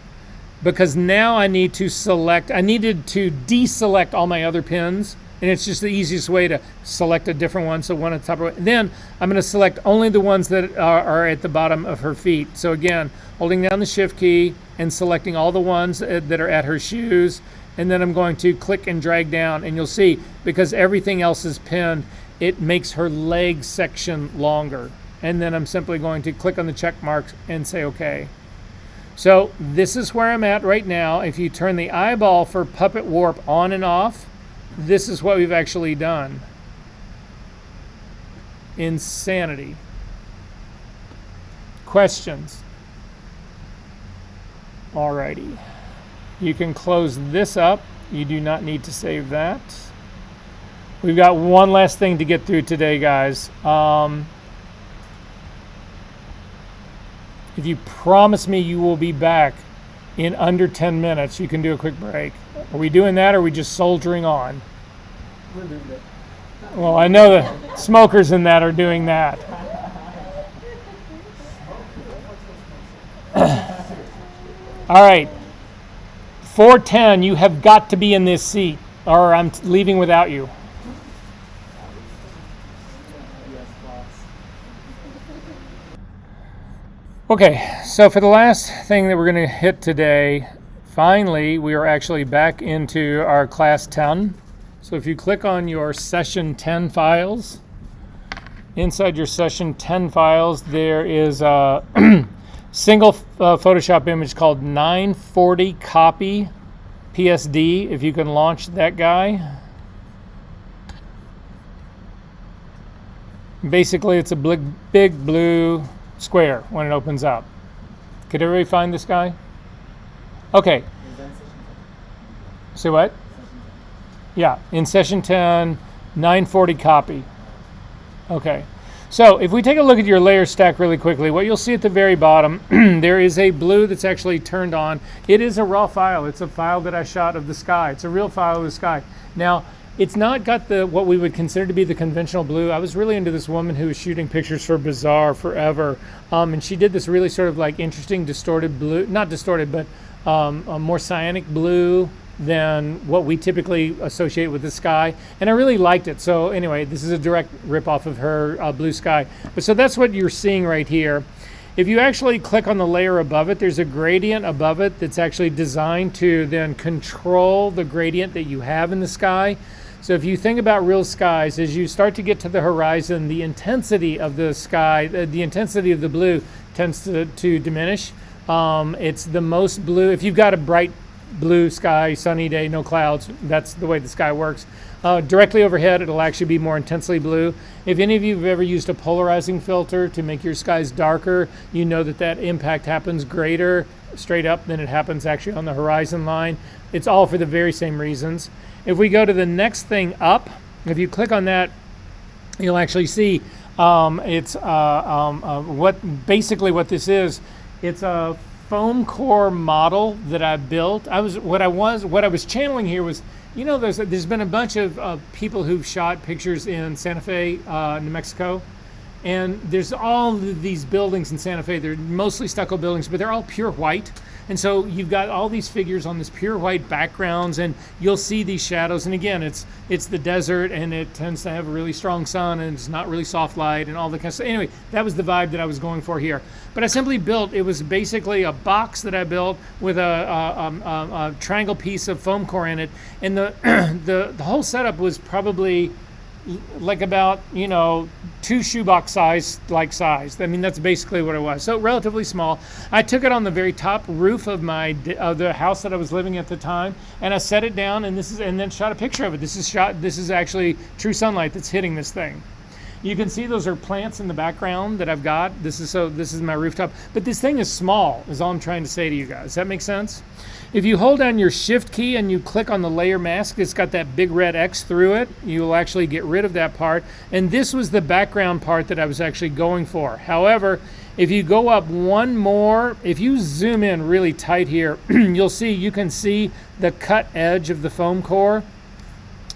because now I needed to deselect all my other pins, and it's just the easiest way to select a different one. So one at the top of it. Then I'm going to select only the ones that are at the bottom of her feet. So again, holding down the Shift key and selecting all the ones that are at her shoes, and then I'm going to click and drag down, and you'll see because everything else is pinned, it makes her leg section longer. And then I'm simply going to click on the check marks and say OK. So this is where I'm at right now. If you turn the eyeball for puppet warp on and off, this is what we've actually done. Insanity. Questions? Alrighty. You can close this up. You do not need to save that. We've got one last thing to get through today, guys. If you promise me you will be back in under 10 minutes, you can do a quick break. Are we doing that, or are we just soldiering on? We're doing that. Well, I know the smokers in that are doing that. All right. 410, you have got to be in this seat, or I'm leaving without you. Okay, so for the last thing that we're going to hit today, finally, we are actually back into our class 10. So if you click on your session 10 files, inside your session 10 files, there is a single Photoshop image called 940 copy PSD. If you can launch that guy. Basically, it's a big blue square when it opens up. Could everybody find this guy? Okay. Is that in session 10? Say what? Session 10. Yeah, in session 10, 940 copy. Okay. So if we take a look at your layer stack really quickly, what you'll see at the very bottom, there is a blue that's actually turned on. It is a raw file. It's a file that I shot of the sky. It's a real file of the sky. Now, it's not got the what we would consider to be the conventional blue. I was really into this woman who was shooting pictures for Bazaar forever, and she did this really sort of like interesting distorted blue, not distorted, but a more cyanic blue than what we typically associate with the sky, and I really liked it. So anyway, this is a direct ripoff of her blue sky. But so that's what you're seeing right here. If you actually click on the layer above it, there's a gradient above it that's actually designed to then control the gradient that you have in the sky. So if you think about real skies, as you start to get to the horizon, the intensity of the sky, the intensity of the blue tends to diminish. It's the most blue. If you've got a bright blue sky, sunny day, no clouds, that's the way the sky works. Directly overhead, it'll actually be more intensely blue. If any of you have ever used a polarizing filter to make your skies darker, you know that that impact happens greater straight up than it happens actually on the horizon line. It's all for the very same reasons. If we go to the next thing up, if you click on that, you'll actually see it's basically what this is. It's a foam core model that I built. What I was channeling here was, you know, there's been a bunch of people who've shot pictures in Santa Fe, New Mexico, and there's all these buildings in Santa Fe. They're mostly stucco buildings, but they're all pure white. And so you've got all these figures on this pure white backgrounds, and you'll see these shadows. And again, it's the desert, and it tends to have a really strong sun, and it's not really soft light, and all that kind of stuff. Anyway, that was the vibe that I was going for here. But I simply built, it was basically a box that I built with a triangle piece of foam core in it, and the whole setup was probably like about, you know, 2 shoebox size. I mean, that's basically what it was. So relatively small. I took it on the very top roof of the house that I was living at the time, and I set it down, and then shot a picture of it. This is actually true sunlight that's hitting this thing. You can see those are plants in the background that I've got. This is my rooftop. But this thing is small, is all I'm trying to say to you guys. Does that make sense? If you hold down your shift key and you click on the layer mask, it's got that big red X through it. You'll actually get rid of that part. And this was the background part that I was actually going for. However, if you go up one more, if you zoom in really tight here, you can see the cut edge of the foam core.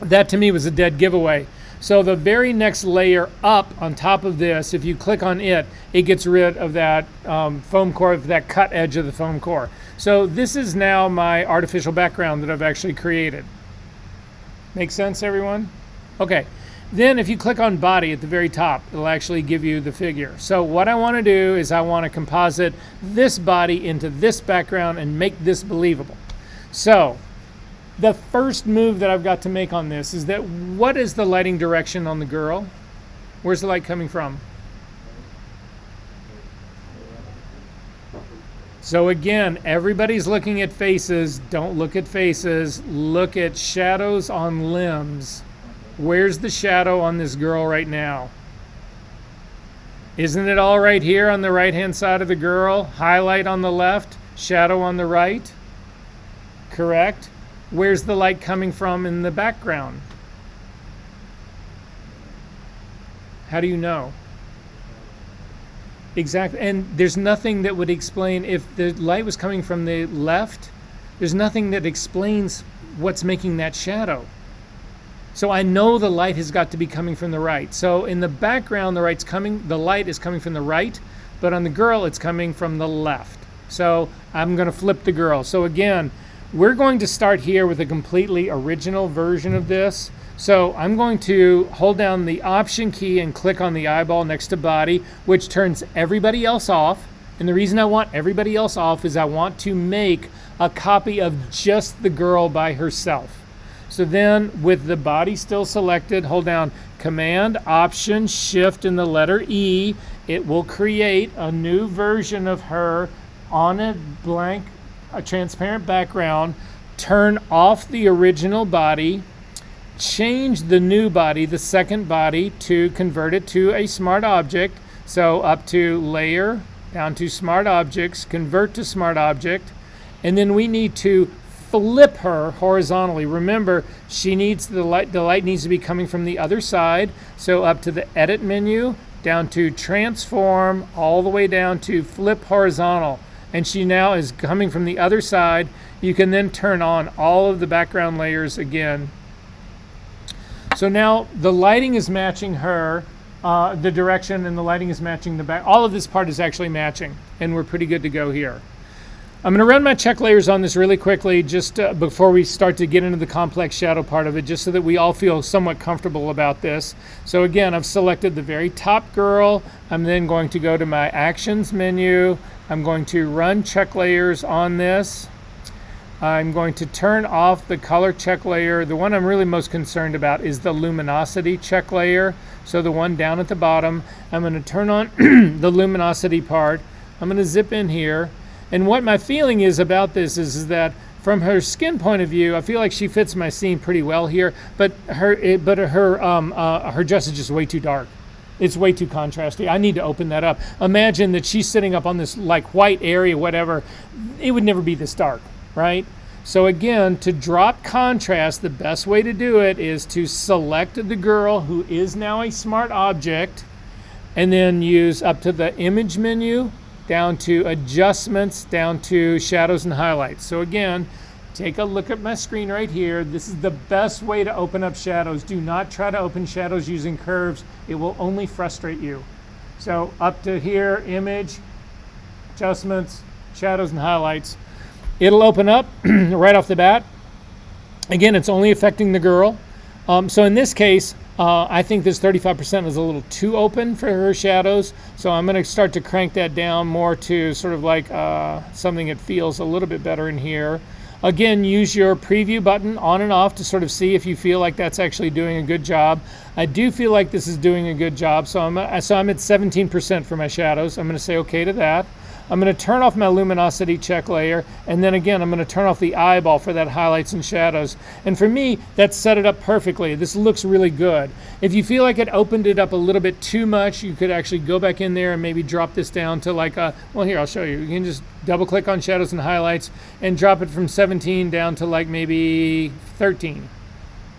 That to me was a dead giveaway. So the very next layer up on top of this, if you click on it, it gets rid of that foam core, that cut edge of the foam core. So this is now my artificial background that I've actually created. Make sense, everyone? Okay. Then if you click on body at the very top, it'll actually give you the figure. So what I want to do is I want to composite this body into this background and make this believable. So the first move that I've got to make on this is that what is the lighting direction on the girl? Where's the light coming from? So again, everybody's looking at faces. Don't look at faces. Look at shadows on limbs. Where's the shadow on this girl right now? Isn't it all right here on the right-hand side of the girl? Highlight on the left, shadow on the right. Correct? Where's the light coming from in the background? How do you know? Exactly. And there's nothing that would explain, if the light was coming from the left, there's nothing that explains what's making that shadow. So I know the light has got to be coming from the right. So in the background, the light is coming from the right, but on the girl, it's coming from the left. So I'm going to flip the girl. So again, we're going to start here with a completely original version of this. So I'm going to hold down the Option key and click on the eyeball next to body, which turns everybody else off. And the reason I want everybody else off is I want to make a copy of just the girl by herself. So then with the body still selected, hold down Command, Option, Shift, and the letter E. It will create a new version of her on a blank, a transparent background. Turn off the original body, change the new body, the second body, to convert it to a smart object. So up to Layer, down to Smart Objects, Convert to Smart Object, and then we need to flip her horizontally. Remember, she needs the light needs to be coming from the other side. So up to the Edit menu, down to Transform, all the way down to Flip Horizontal. And she now is coming from the other side. You can then turn on all of the background layers again. So now the lighting is matching her, the direction, and the lighting is matching the back. All of this part is actually matching, and we're pretty good to go here. I'm going to run my check layers on this really quickly just before we start to get into the complex shadow part of it, just so that we all feel somewhat comfortable about this. So again, I've selected the very top girl. I'm then going to go to my Actions menu. I'm going to run check layers on this. I'm going to turn off the color check layer. The one I'm really most concerned about is the luminosity check layer. So the one down at the bottom. I'm going to turn on the luminosity part. I'm going to zip in here. And what my feeling is about this is that from her skin point of view, I feel like she fits my scene pretty well here, but her dress is just way too dark. It's way too contrasty. I need to open that up. Imagine that she's sitting up on this like white area, whatever. It would never be this dark, right? So again, to drop contrast, the best way to do it is to select the girl who is now a smart object, and then use up to the Image menu, down to Adjustments, down to Shadows and Highlights. So again, take a look at my screen right here. This is the best way to open up shadows. Do not try to open shadows using curves. It will only frustrate you. So up to here, Image, Adjustments, Shadows and Highlights. It'll open up right off the bat. Again, it's only affecting the girl. So in this case, I think this 35% is a little too open for her shadows. So I'm going to start to crank that down more to sort of like something that feels a little bit better in here. Again, use your preview button on and off to sort of see if you feel like that's actually doing a good job. I do feel like this is doing a good job. So I'm at 17% for my shadows. I'm going to say okay to that. I'm going to turn off my luminosity check layer, and then again I'm going to turn off the eyeball for that highlights and shadows. And for me, that set it up perfectly. This looks really good. If you feel like it opened it up a little bit too much, you could actually go back in there and maybe drop this down to like well, here, I'll show you. You can just double click on shadows and highlights and drop it from 17 down to like maybe 13.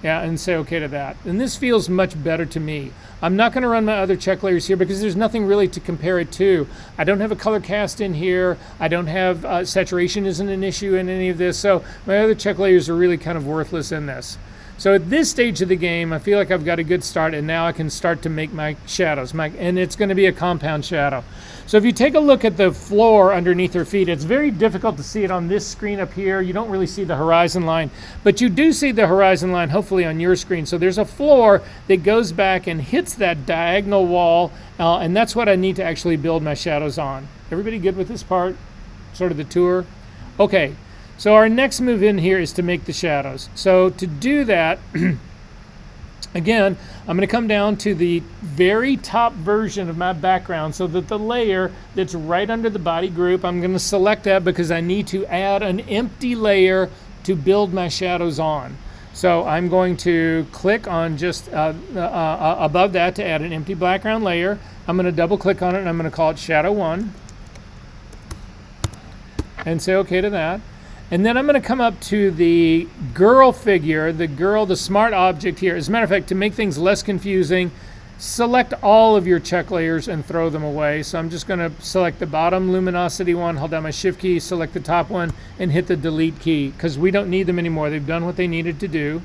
Yeah, and say okay to that. And this feels much better to me. I'm not going to run my other check layers here because there's nothing really to compare it to. I don't have a color cast in here. I don't have saturation isn't an issue in any of this. So my other check layers are really kind of worthless in this. So at this stage of the game, I feel like I've got a good start, and now I can start to make my shadows. And it's going to be a compound shadow. So if you take a look at the floor underneath her feet, it's very difficult to see it on this screen up here. You don't really see the horizon line, but you do see the horizon line hopefully on your screen. So there's a floor that goes back and hits that diagonal wall, and that's what I need to actually build my shadows on. Everybody good with this part? Sort of the tour? Okay. So our next move in here is to make the shadows. So to do that, again, I'm going to come down to the very top version of my background so that the layer that's right under the body group, I'm going to select that because I need to add an empty layer to build my shadows on. So I'm going to click on just above that to add an empty background layer. I'm going to double click on it and I'm going to call it Shadow 1 and say okay to that. And then I'm going to come up to the girl figure, the smart object here. As a matter of fact, to make things less confusing, select all of your check layers and throw them away. So I'm just going to select the bottom luminosity one, hold down my shift key, select the top one, and hit the delete key because we don't need them anymore. They've done what they needed to do.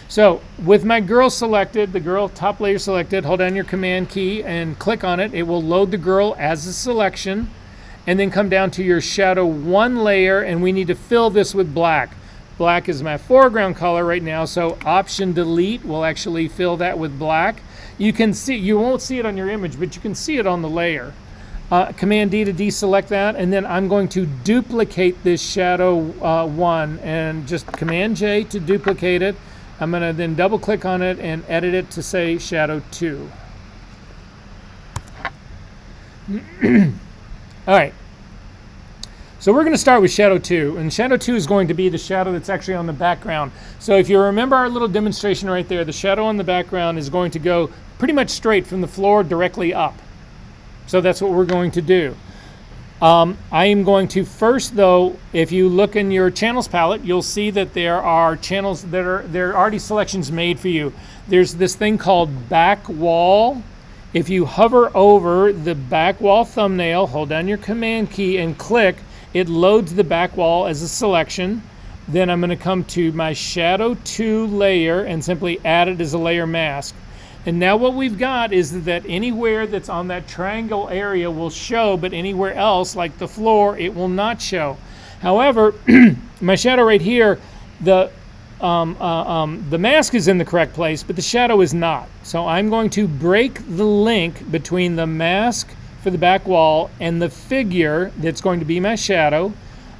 So with my girl selected, the girl top layer selected, hold down your command key and click on it. It will load the girl as a selection. And then come down to your Shadow 1 layer, and we need to fill this with black. Black is my foreground color right now, so Option Delete will actually fill that with black. You can see, you won't see it on your image, but you can see it on the layer. Command D to deselect that, and then I'm going to duplicate this Shadow 1, and just Command J to duplicate it. I'm going to then double click on it and edit it to say shadow 2. All right. So we're going to start with shadow 2, and shadow 2 is going to be the shadow that's actually on the background. So if you remember our little demonstration right there, the shadow on the background is going to go pretty much straight from the floor directly up. So that's what we're going to do. I am going to first, though, if you look in your channels palette, you'll see that there are channels that there are already selections made for you. There's this thing called back wall. If you hover over the back wall thumbnail, hold down your command key and click, it loads the back wall as a selection. Then I'm going to come to my shadow 2 layer and simply add it as a layer mask. And now what we've got is that anywhere that's on that triangle area will show, but anywhere else, like the floor, it will not show. However, my shadow right here, the mask is in the correct place, but the shadow is not. So I'm going to break the link between the mask for the back wall and the figure that's going to be my shadow.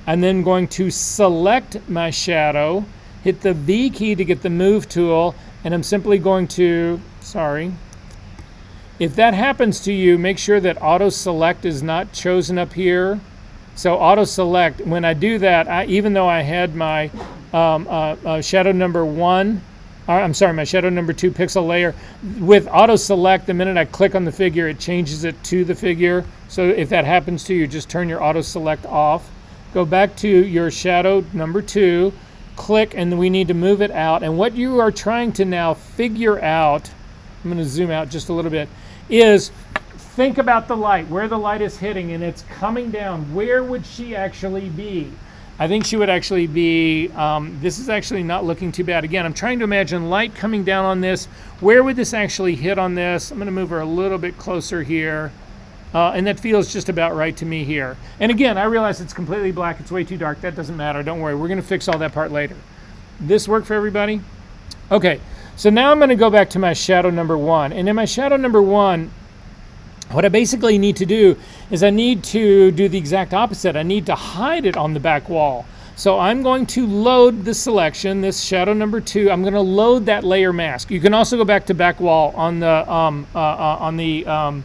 I'm then going to select my shadow, hit the V key to get the move tool, and I'm simply going to, if that happens to you, make sure that auto select is not chosen up here. So auto select, when I do that, even though I had my shadow number 1, my shadow number 2 pixel layer, with auto select, the minute I click on the figure, it changes it to the figure. So if that happens to you, just turn your auto select off. Go back to your shadow number 2, click, and we need to move it out. And what you are trying to now figure out, I'm going to zoom out just a little bit, is think about the light, where the light is hitting, and it's coming down. Where would she actually be? I think she would actually be, this is actually not looking too bad. Again, I'm trying to imagine light coming down on this. Where would this actually hit on this? I'm going to move her a little bit closer here. And that feels just about right to me here. And again, I realize it's completely black. It's way too dark. That doesn't matter. Don't worry. We're going to fix all that part later. This work for everybody? Okay. So now I'm going to go back to my shadow number 1. And in my shadow number 1, what I basically need to do is I need to do the exact opposite. I need to hide it on the back wall. So I'm going to load the selection, this shadow number 2. I'm going to load that layer mask. You can also go back to back wall on the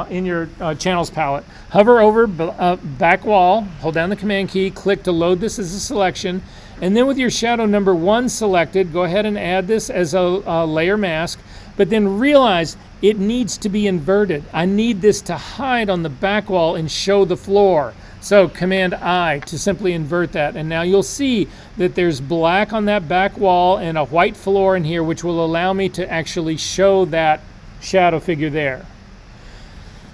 in your channels palette. Hover over back wall, hold down the command key, click to load this as a selection, and then with your shadow number 1 selected, go ahead and add this as a layer mask, but then realize it needs to be inverted. I need this to hide on the back wall and show the floor. So Command I to simply invert that, and now you'll see that there's black on that back wall and a white floor in here, which will allow me to actually show that shadow figure there.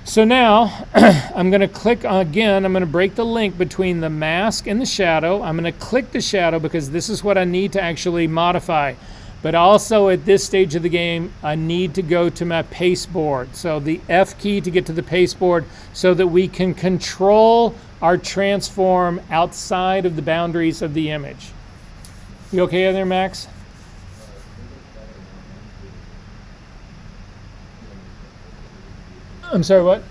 So now I'm going to click again. I'm going to break the link between the mask and the shadow. I'm going to click the shadow because this is what I need to actually modify. But also at this stage of the game, I need to go to my paste board. So the F key to get to the paste board so that we can control our transform outside of the boundaries of the image. You okay there, Max? I'm sorry, what?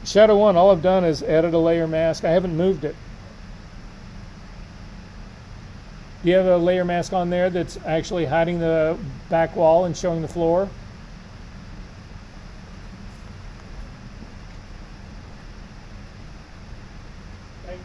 Shadow 1, all I've done is added a layer mask. I haven't moved it. Do you have a layer mask on there that's actually hiding the back wall and showing the floor? Thanks.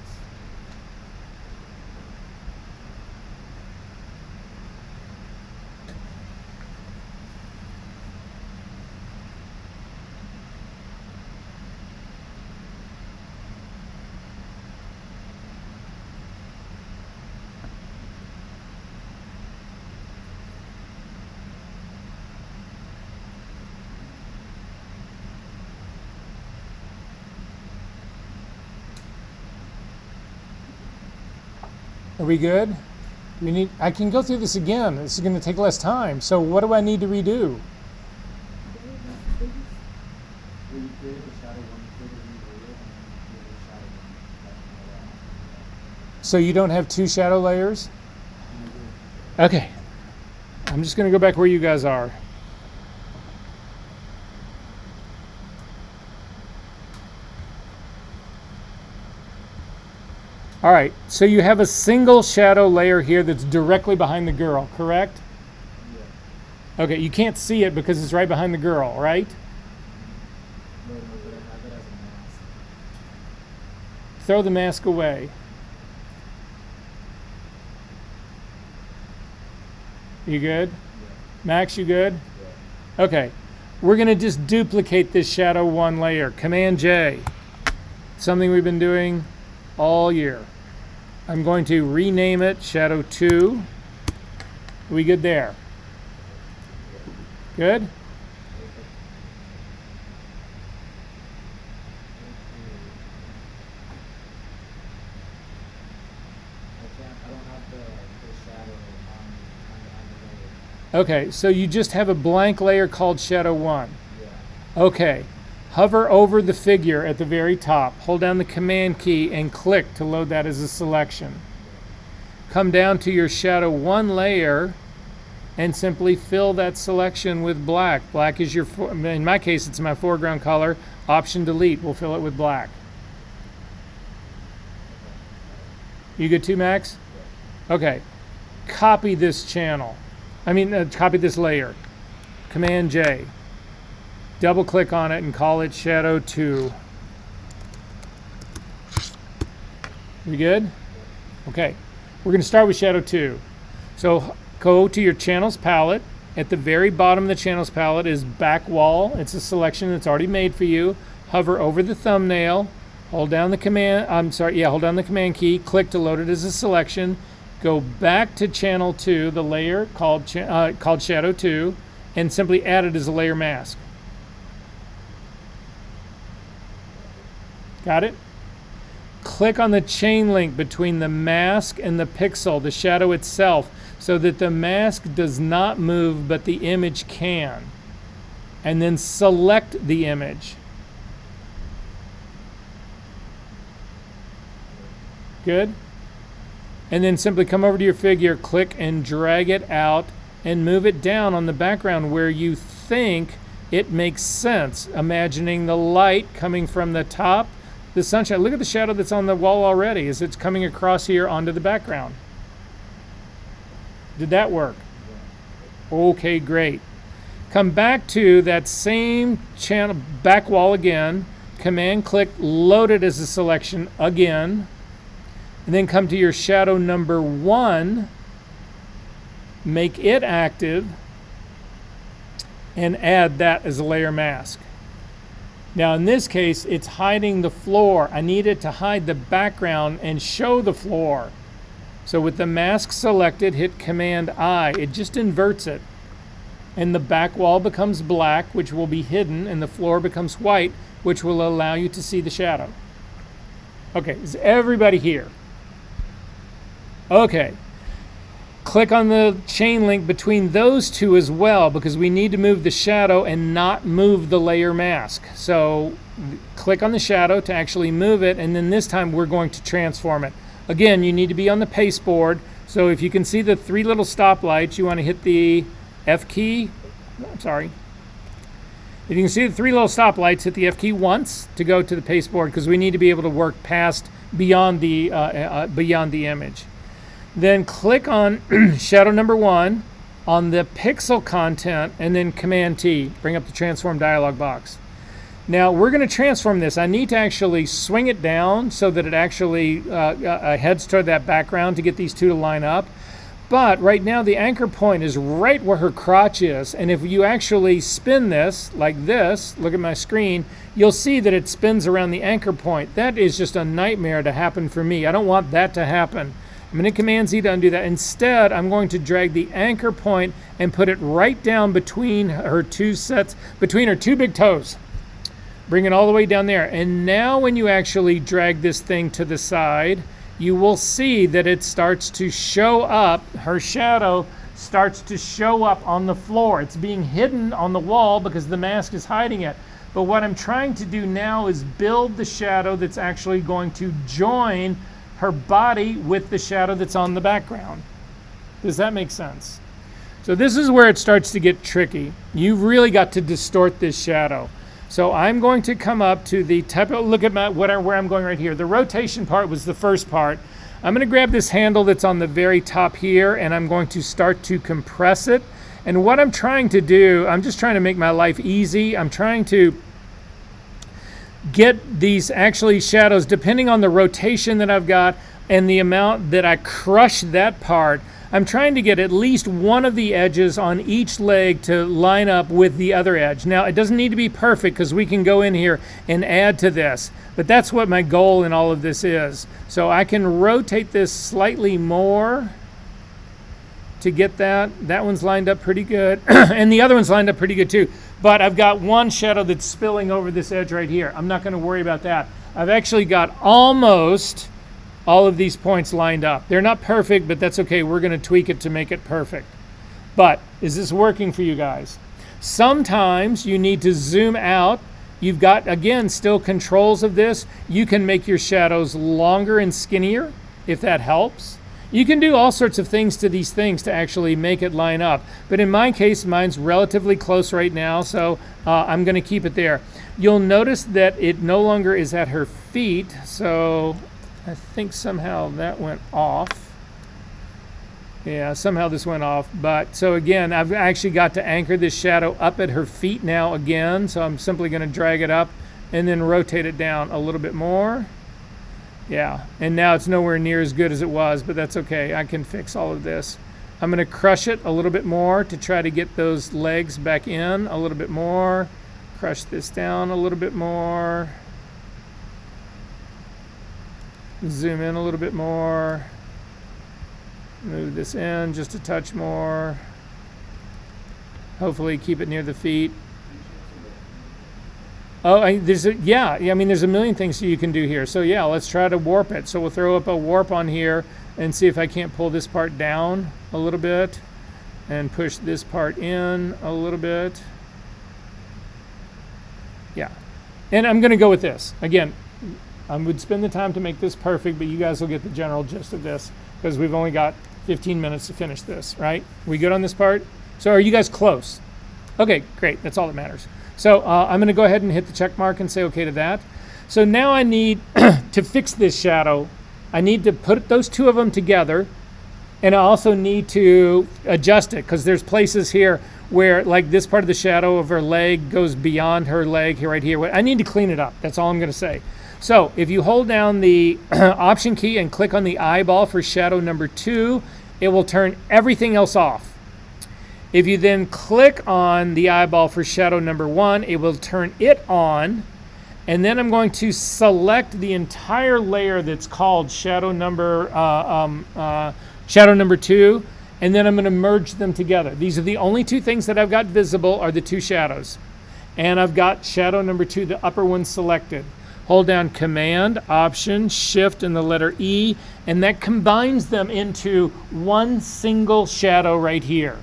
Are we good? I can go through this again. This is going to take less time. So what do I need to redo? So you don't have 2 shadow layers? Okay. I'm just going to go back where you guys are. All right, so you have a single shadow layer here that's directly behind the girl, correct? Yeah. Okay, you can't see it because it's right behind the girl, right? No, but I have it as a mask. Throw the mask away. You good? Yeah. Max, you good? Yeah. Okay, we're gonna just duplicate this shadow 1 layer. Command J, something we've been doing all year. I'm going to rename it shadow 2. We good there? Good? I don't have the shadow on the layer. Okay, so you just have a blank layer called shadow 1. Yeah. Okay, hover over the figure at the very top, hold down the command key and click to load that as a selection. Come down to your shadow 1 layer and simply fill that selection with black. Black is your, in my case it's my foreground color. Option delete will fill it with black. You good too, Max? Okay, copy this channel. Copy this layer. Command J. Double click on it and call it shadow 2. We good? Okay, we're going to start with shadow 2. So go to your channels palette. At the very bottom of the channels palette is back wall. It's a selection that's already made for you. Hover over the thumbnail. Hold down the command. Hold down the command key. Click to load it as a selection. Go back to channel 2, the layer called shadow 2, and simply add it as a layer mask. Got it? Click on the chain link between the mask and the pixel, the shadow itself, so that the mask does not move, but the image can. And then select the image. Good? And then simply come over to your figure, click and drag it out, and move it down on the background where you think it makes sense. Imagining the light coming from the top, the sunshine. Look at the shadow that's on the wall already as it's coming across here onto the background. Did that work? Okay, great. Come back to that same channel, back wall again, command click, load it as a selection again, and then come to your shadow number 1, make it active, and add that as a layer mask. Now in this case, it's hiding the floor. I need it to hide the background and show the floor. So with the mask selected, hit Command I. It just inverts it. And the back wall becomes black, which will be hidden, and the floor becomes white, which will allow you to see the shadow. Okay, is everybody here? Okay. Click on the chain link between those two as well, because we need to move the shadow and not move the layer mask. So click on the shadow to actually move it, and then this time we're going to transform it. Again, you need to be on the pasteboard. So if you can see the 3 little stoplights, you want to hit the F key. If you can see the 3 little stoplights, hit the F key once to go to the pasteboard, because we need to be able to work past beyond the image. Then click on shadow number 1 on the pixel content, and then Command T, bring up the transform dialog box. Now we're going to transform this. I need to actually swing it down so that it actually heads toward that background to get these two to line up. But right now the anchor point is right where her crotch is, and if you actually spin this like this, look at my screen, you'll see that it spins around the anchor point. That is just a nightmare to happen for me. I don't want that to happen. I'm going to Command Z to undo that. Instead, I'm going to drag the anchor point and put it right down between her 2 big toes. Bring it all the way down there. And now when you actually drag this thing to the side, you will see that it starts to show up, her shadow starts to show up on the floor. It's being hidden on the wall because the mask is hiding it. But what I'm trying to do now is build the shadow that's actually going to join her body with the shadow that's on the background. Does that make sense? So this is where it starts to get tricky. You've really got to distort this shadow. So I'm going to come up to the type of, look at where I'm going right here. The rotation part was the first part. I'm going to grab this handle that's on the very top here, and I'm going to start to compress it. And what I'm trying to do, I'm just trying to make my life easy. I'm trying to get these actually shadows, depending on the rotation that I've got and the amount that I crush that part, I'm trying to get at least one of the edges on each leg to line up with the other edge. Now, it doesn't need to be perfect because we can go in here and add to this, but that's what my goal in all of this is. So I can rotate this slightly more to get that. That one's lined up pretty good, and the other one's lined up pretty good too. But I've got one shadow that's spilling over this edge right here. I'm not going to worry about that. I've actually got almost all of these points lined up. They're not perfect, but that's okay. We're going to tweak it to make it perfect. But is this working for you guys? Sometimes you need to zoom out. You've got, again, still controls of this. You can make your shadows longer and skinnier if that helps. You can do all sorts of things to these things to actually make it line up. But in my case, mine's relatively close right now, so I'm going to keep it there. You'll notice that it no longer is at her feet, so I think somehow that went off. Yeah, somehow this went off. But so again, I've actually got to anchor this shadow up at her feet now again. So I'm simply going to drag it up and then rotate it down a little bit more. Yeah, and now it's nowhere near as good as it was, but that's okay. I can fix all of this. I'm going to crush it a little bit more to try to get those legs back in a little bit more. Crush this down a little bit more. Zoom in a little bit more. Move this in just a touch more. Hopefully keep it near the feet. Oh, there's a million things you can do here. So yeah, let's try to warp it. So we'll throw up a warp on here and see if I can't pull this part down a little bit and push this part in a little bit. Yeah, and I'm gonna go with this. Again, I would spend the time to make this perfect, but you guys will get the general gist of this because we've only got 15 minutes to finish this, right? We good on this part? So are you guys close? Okay, great, that's all that matters. So I'm going to go ahead and hit the check mark and say okay to that. So now I need to fix this shadow. I need to put those two of them together, and I also need to adjust it because there's places here where like this part of the shadow of her leg goes beyond her leg here, right here. I need to clean it up. That's all I'm going to say. So if you hold down the Option key and click on the eyeball for shadow number 2, it will turn everything else off. If you then click on the eyeball for shadow number 1, it will turn it on. And then I'm going to select the entire layer that's called shadow number 2, and then I'm going to merge them together. These are the only two things that I've got visible are the two shadows. And I've got shadow number 2, the upper one, selected. Hold down Command, Option, Shift, and the letter E, and that combines them into one single shadow right here.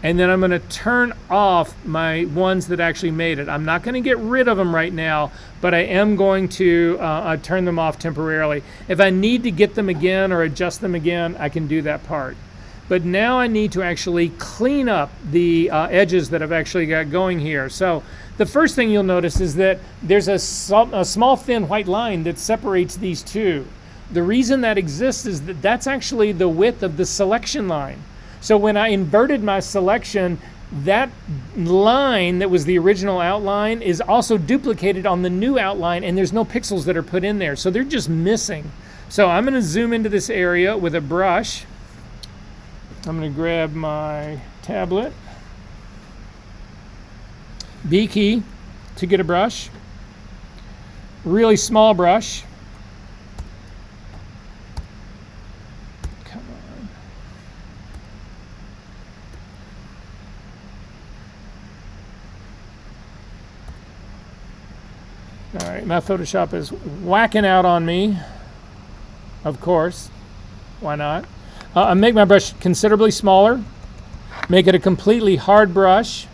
And then I'm going to turn off my ones that actually made it. I'm not going to get rid of them right now, but I am going to turn them off temporarily. If I need to get them again or adjust them again, I can do that part. But now I need to actually clean up the edges that I've actually got going here. So the first thing you'll notice is that there's a small thin white line that separates these two. The reason that exists is that that's actually the width of the selection line. So when I inverted my selection, that line that was the original outline is also duplicated on the new outline, and there's no pixels that are put in there. So they're just missing. So I'm going to zoom into this area with a brush. I'm going to grab my tablet. B key to get a brush. Really small brush. Come on. All right, my Photoshop is whacking out on me. Of course. Why not? I make my brush considerably smaller. Make it a completely hard brush.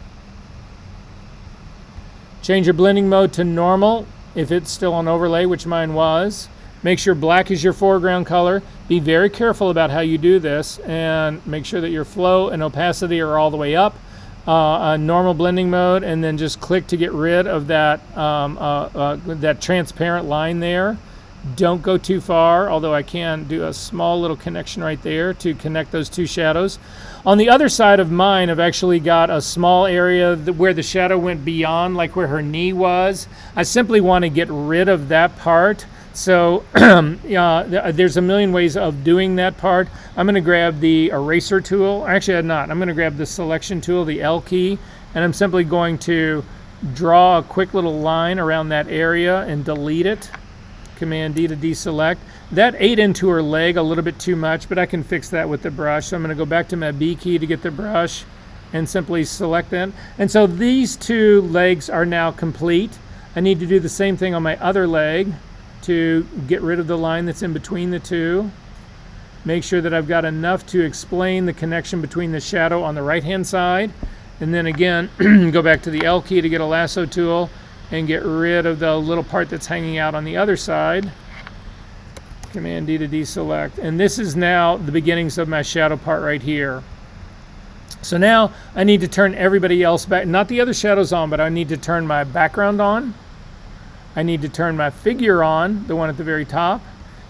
Change your blending mode to normal if it's still on overlay, which mine was. Make sure black is your foreground color. Be very careful about how you do this and make sure that your flow and opacity are all the way up. normal blending mode, and then just click to get rid of that, that transparent line there. Don't go too far, although I can do a small little connection right there to connect those two shadows. On the other side of mine, I've actually got a small area where the shadow went beyond, like where her knee was. I simply want to get rid of that part. So there's a million ways of doing that part. I'm going to grab the eraser tool. Actually, I'm not. I'm going to grab the selection tool, the L key, and I'm simply going to draw a quick little line around that area and delete it. Command D to deselect. That ate into her leg a little bit too much, but I can fix that with the brush. So I'm going to go back to my B key to get the brush and simply select that. And so these two legs are now complete. I need to do the same thing on my other leg to get rid of the line that's in between the two. Make sure that I've got enough to explain the connection between the shadow on the right-hand side. And then again, go back to the L key to get a lasso tool and get rid of the little part that's hanging out on the other side. Command D to deselect. And this is now the beginnings of my shadow part right here. So now I need to turn everybody else back, not the other shadows on, but I need to turn my background on. I need to turn my figure on, the one at the very top,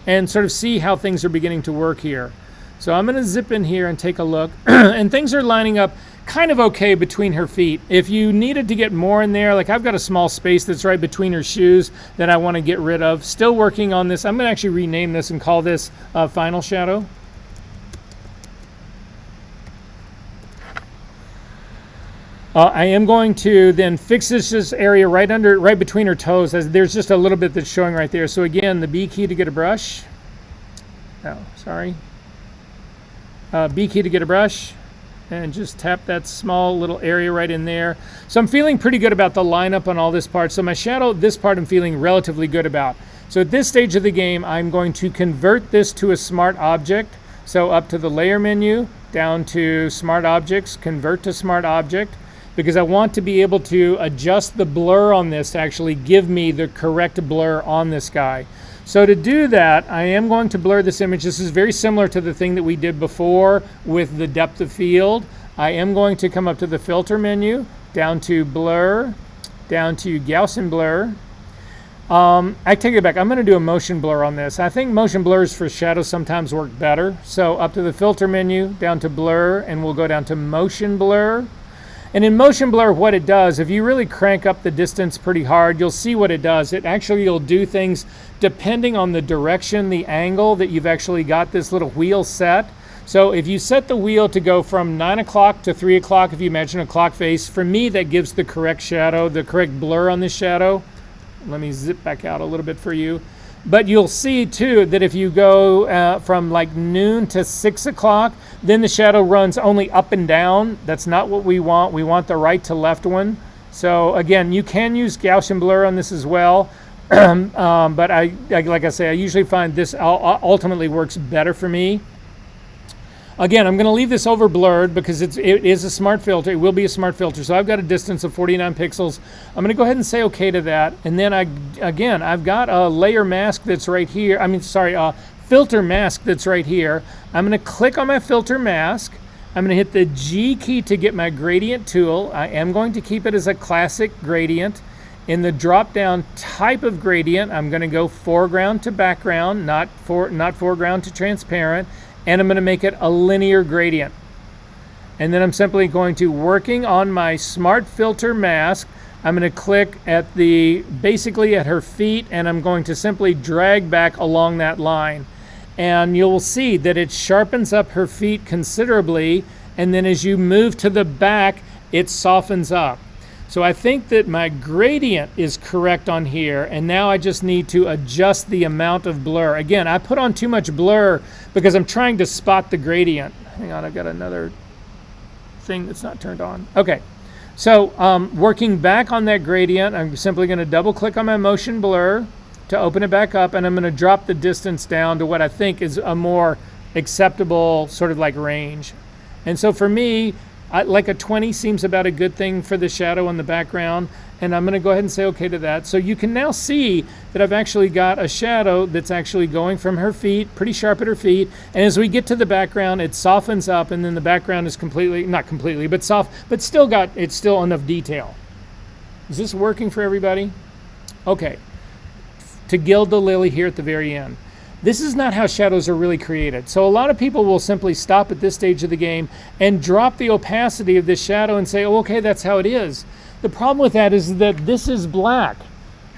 and sort of see how things are beginning to work here. So I'm going to zip in here and take a look, and things are lining up kind of okay between her feet. If you needed to get more in there, like I've got a small space that's right between her shoes that I want to get rid of. Still working on this. I'm going to actually rename this and call this Final Shadow. I am going to then fix this area right between her toes, as there's just a little bit that's showing right there. So again, the B key to get a brush. Oh, sorry. B key to get a brush, and just tap that small little area right in there. So I'm feeling pretty good about the lineup on all this part. So my shadow, this part I'm feeling relatively good about. So at this stage of the game, I'm going to convert this to a smart object. So up to the layer menu, down to smart objects, convert to smart object, because I want to be able to adjust the blur on this to actually give me the correct blur on this guy. So to do that, I am going to blur this image. This is very similar to the thing that we did before with the depth of field. I am going to come up to the filter menu, down to blur, down to Gaussian blur. I take it back. I'm going to do a motion blur on this. I think motion blurs for shadows sometimes work better. So up to the filter menu, down to blur, and we'll go down to motion blur. And in motion blur, what it does, if you really crank up the distance pretty hard, you'll see what it does. It actually will do things depending on the direction, the angle that you've actually got this little wheel set. So if you set the wheel to go from 9 o'clock to 3 o'clock, if you imagine a clock face, for me that gives the correct shadow, the correct blur on this shadow. Let me zip back out a little bit for you. But you'll see too that if you go from like noon to 6 o'clock, then the shadow runs only up and down. That's not what we want. We want the right to left one. So again, you can use Gaussian blur on this as well. But like I say, I usually find this ultimately works better for me. Again, I'm going to leave this over blurred because it is a smart filter. It will be a smart filter. So I've got a distance of 49 pixels. I'm going to go ahead and say OK to that. And then I've got a layer mask that's right here. Filter mask that's right here. I'm going to click on my filter mask. I'm going to hit the G key to get my gradient tool. I am going to keep it as a classic gradient. In the drop-down type of gradient, I'm going to go foreground to background, not foreground to transparent. And I'm going to make it a linear gradient. And then I'm simply going to, working on my smart filter mask, I'm going to click at basically at her feet, and I'm going to simply drag back along that line. And you'll see that it sharpens up her feet considerably, and then as you move to the back, it softens up. So I think that my gradient is correct on here, and now I just need to adjust the amount of blur. Again, I put on too much blur because I'm trying to spot the gradient. Hang on, I've got another thing that's not turned on. Okay, so working back on that gradient, I'm simply going to double click on my motion blur to open it back up, and I'm going to drop the distance down to what I think is a more acceptable sort of like range. And so for me, Like a 20 seems about a good thing for the shadow in the background, and I'm going to go ahead and say okay to that. So you can now see that I've actually got a shadow that's actually going from her feet, pretty sharp at her feet, and as we get to the background, it softens up, and then the background is completely, not completely, but soft, but still it's still enough detail. Is this working for everybody? Okay. To gild the lily here at the very end. This is not how shadows are really created. So a lot of people will simply stop at this stage of the game and drop the opacity of this shadow and say, oh, okay, that's how it is. The problem with that is that this is black.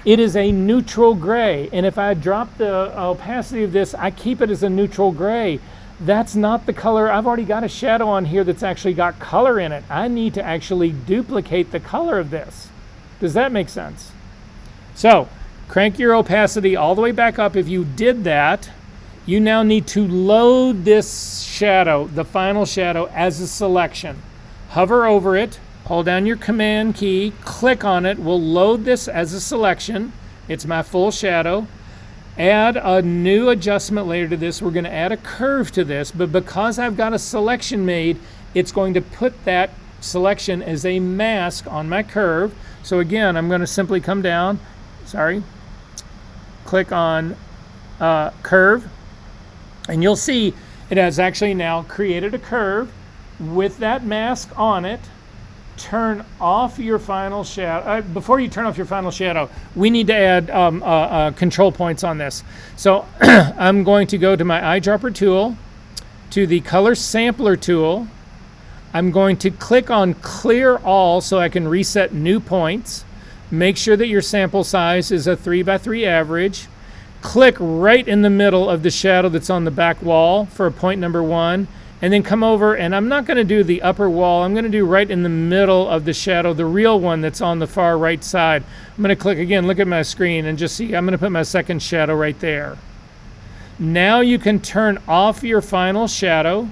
It is a neutral gray. And if I drop the opacity of this, I keep it as a neutral gray. That's not the color. I've already got a shadow on here that's actually got color in it. I need to actually duplicate the color of this. Does that make sense? So, crank your opacity all the way back up. If you did that, you now need to load this shadow, the final shadow, as a selection. Hover over it, hold down your command key, click on it. We'll load this as a selection. It's my full shadow. Add a new adjustment layer to this. We're going to add a curve to this, but because I've got a selection made, it's going to put that selection as a mask on my curve. So again, I'm going to simply come down, click on curve, and you'll see it has actually now created a curve with that mask on it. Turn off your final shadow. Before you turn off your final shadow, we need to add control points on this. So I'm going to go to my eyedropper tool, to the color sampler tool. I'm going to click on clear all so I can reset new points. Make sure that your sample size is a 3x3 average. Click right in the middle of the shadow that's on the back wall for point number 1. And then come over, and I'm not going to do the upper wall. I'm going to do right in the middle of the shadow, the real one that's on the far right side. I'm going to click again, look at my screen, and just see, I'm going to put my second shadow right there. Now you can turn off your final shadow.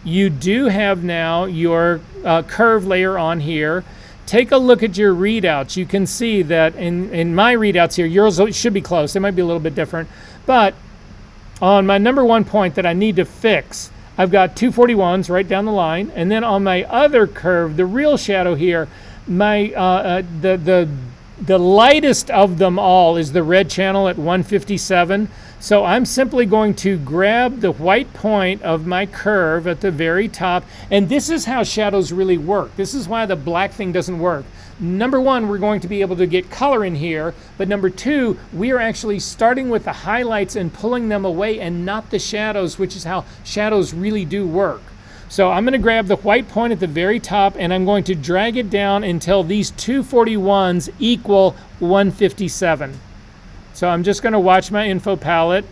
You do have now your curve layer on here. Take a look at your readouts. You can see that in my readouts here, yours should be close. They might be a little bit different. But on my number 1 point that I need to fix, I've got 241s right down the line. And then on my other curve, the real shadow here, my the lightest of them all is the red channel at 157. So I'm simply going to grab the white point of my curve at the very top. And this is how shadows really work. This is why the black thing doesn't work. Number 1, we're going to be able to get color in here. But number 2, we are actually starting with the highlights and pulling them away and not the shadows, which is how shadows really do work. So I'm going to grab the white point at the very top, and I'm going to drag it down until these 241s equal 157. So I'm just going to watch my info palette,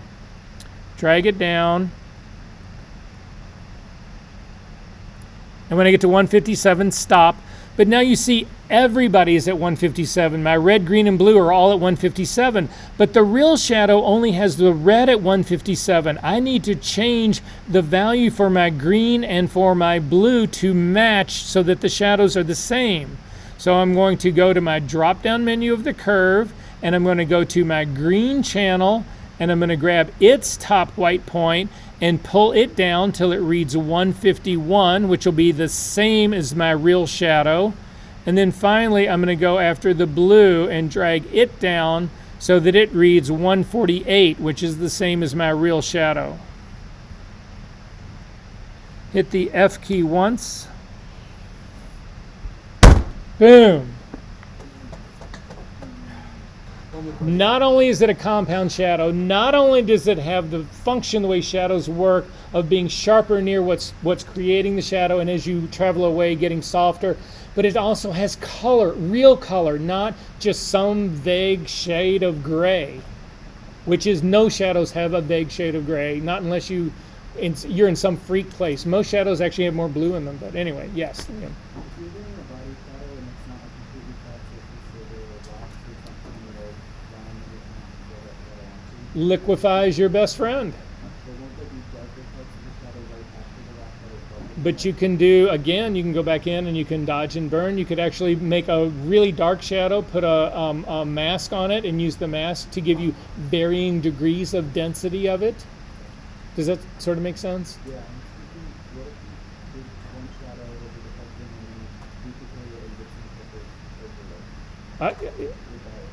drag it down. And when I get to 157, stop. But now you see everybody is at 157. My red, green, and blue are all at 157. But the real shadow only has the red at 157. I need to change the value for my green and for my blue to match so that the shadows are the same. So I'm going to go to my drop-down menu of the curve, and I'm going to go to my green channel, and I'm going to grab its top white point and pull it down till it reads 151, which will be the same as my real shadow. And then finally, I'm going to go after the blue and drag it down so that it reads 148, which is the same as my real shadow. Hit the F key once. Boom. Not only is it a compound shadow, not only does it have the function the way shadows work of being sharper near what's creating the shadow, and as you travel away getting softer, but it also has color, real color, not just some vague shade of gray, which is no shadows have a vague shade of gray, not unless you're in some freak place. Most shadows actually have more blue in them, but anyway, yes. Yeah. Liquefy is your best friend. But you can do, again, you can go back in and you can dodge and burn. You could actually make a really dark shadow, put a mask on it, and use the mask to give you varying degrees of density of it. Does that sort of make sense? Yeah. I,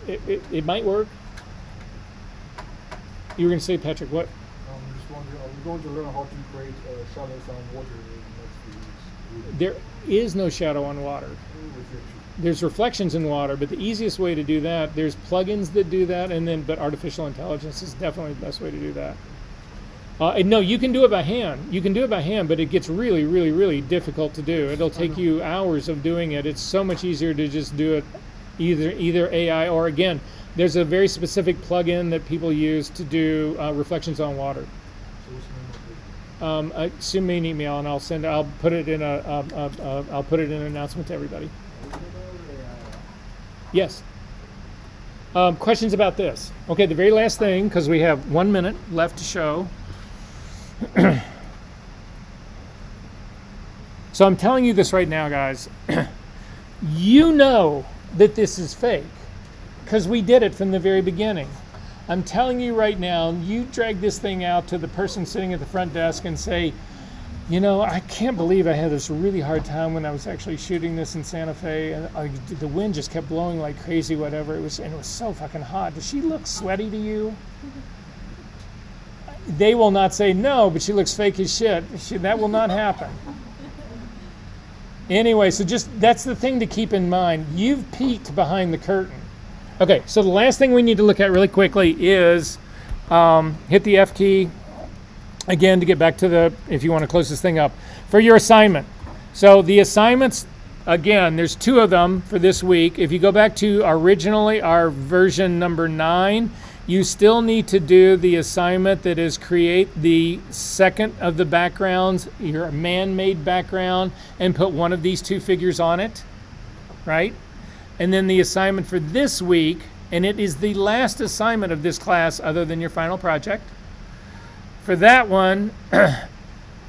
it might work. You were going to say, Patrick, what? I'm just wondering, are we going to learn how to create shadows on water in the next few weeks? There is no shadow on water. There's reflections in water, but the easiest way to do that, there's plugins that do that, but artificial intelligence is definitely the best way to do that. And no, you can do it by hand. You can do it by hand, but it gets really, really, really difficult to do. It'll take you hours of doing it. It's so much easier to just do it either AI or, again, there's a very specific plugin that people use to do reflections on water. Send me an email and I'll put it in I'll put it in an announcement to everybody. Yes. Questions about this? Okay, the very last thing, because we have 1 minute left to show. So I'm telling you this right now, guys. You know that this is fake because we did it from the very beginning. I'm telling you right now, you drag this thing out to the person sitting at the front desk and say, you know, I can't believe I had this really hard time when I was actually shooting this in Santa Fe, and the wind just kept blowing like crazy, whatever. It was so fucking hot. Does she look sweaty to you? They will not say no, but she looks fake as shit. That will not happen. Anyway, so that's the thing to keep in mind. You've peeked behind the curtain. Okay, so the last thing we need to look at really quickly is hit the F key. Again, to get back to if you want to close this thing up, for your assignment. So the assignments, again, there's 2 of them for this week. If you go back to originally our version number 9, you still need to do the assignment that is create the second of the backgrounds, your man-made background, and put one of these 2 figures on it, right? And then the assignment for this week, and it is the last assignment of this class other than your final project. For that one,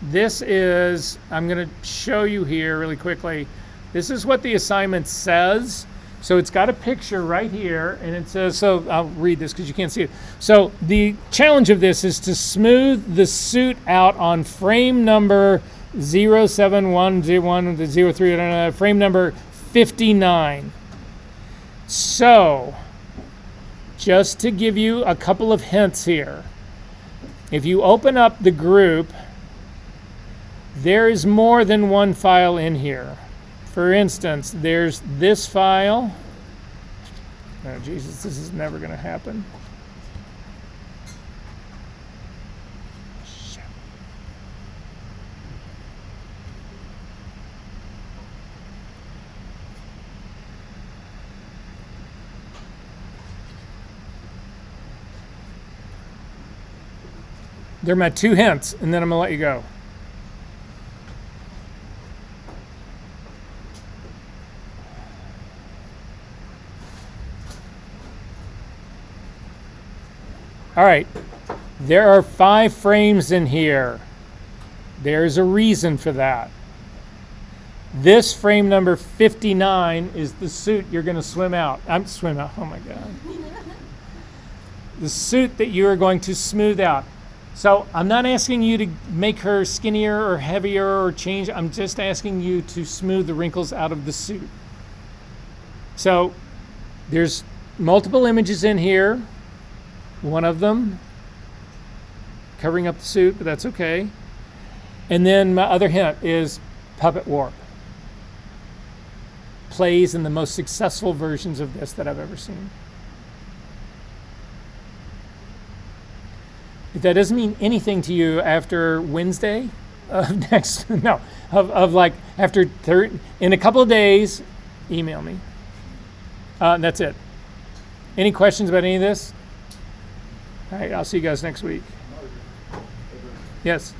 this is, I'm going to show you here really quickly. This is what the assignment says. So it's got a picture right here, and it says, so I'll read this because you can't see it. So the challenge of this is to smooth the suit out on frame number 0710103, frame number 59. So, just to give you a couple of hints here, if you open up the group, there is more than one file in here. For instance, there's this file. Oh, Jesus, this is never going to happen. Shit. They're my 2 hints, and then I'm going to let you go. All right, there are 5 frames in here. There's a reason for that. This frame number 59 is the suit you're going to swim out. Oh my God. The suit that you are going to smooth out. So I'm not asking you to make her skinnier or heavier or change. I'm just asking you to smooth the wrinkles out of the suit. So there's multiple images in here. One of them covering up the suit, but that's okay. And then my other hint is Puppet Warp. Plays in the most successful versions of this that I've ever seen. If that doesn't mean anything to you after Wednesday of next, no, of like after in a couple of days, email me. That's it. Any questions about any of this? All right, I'll see you guys next week. Yes.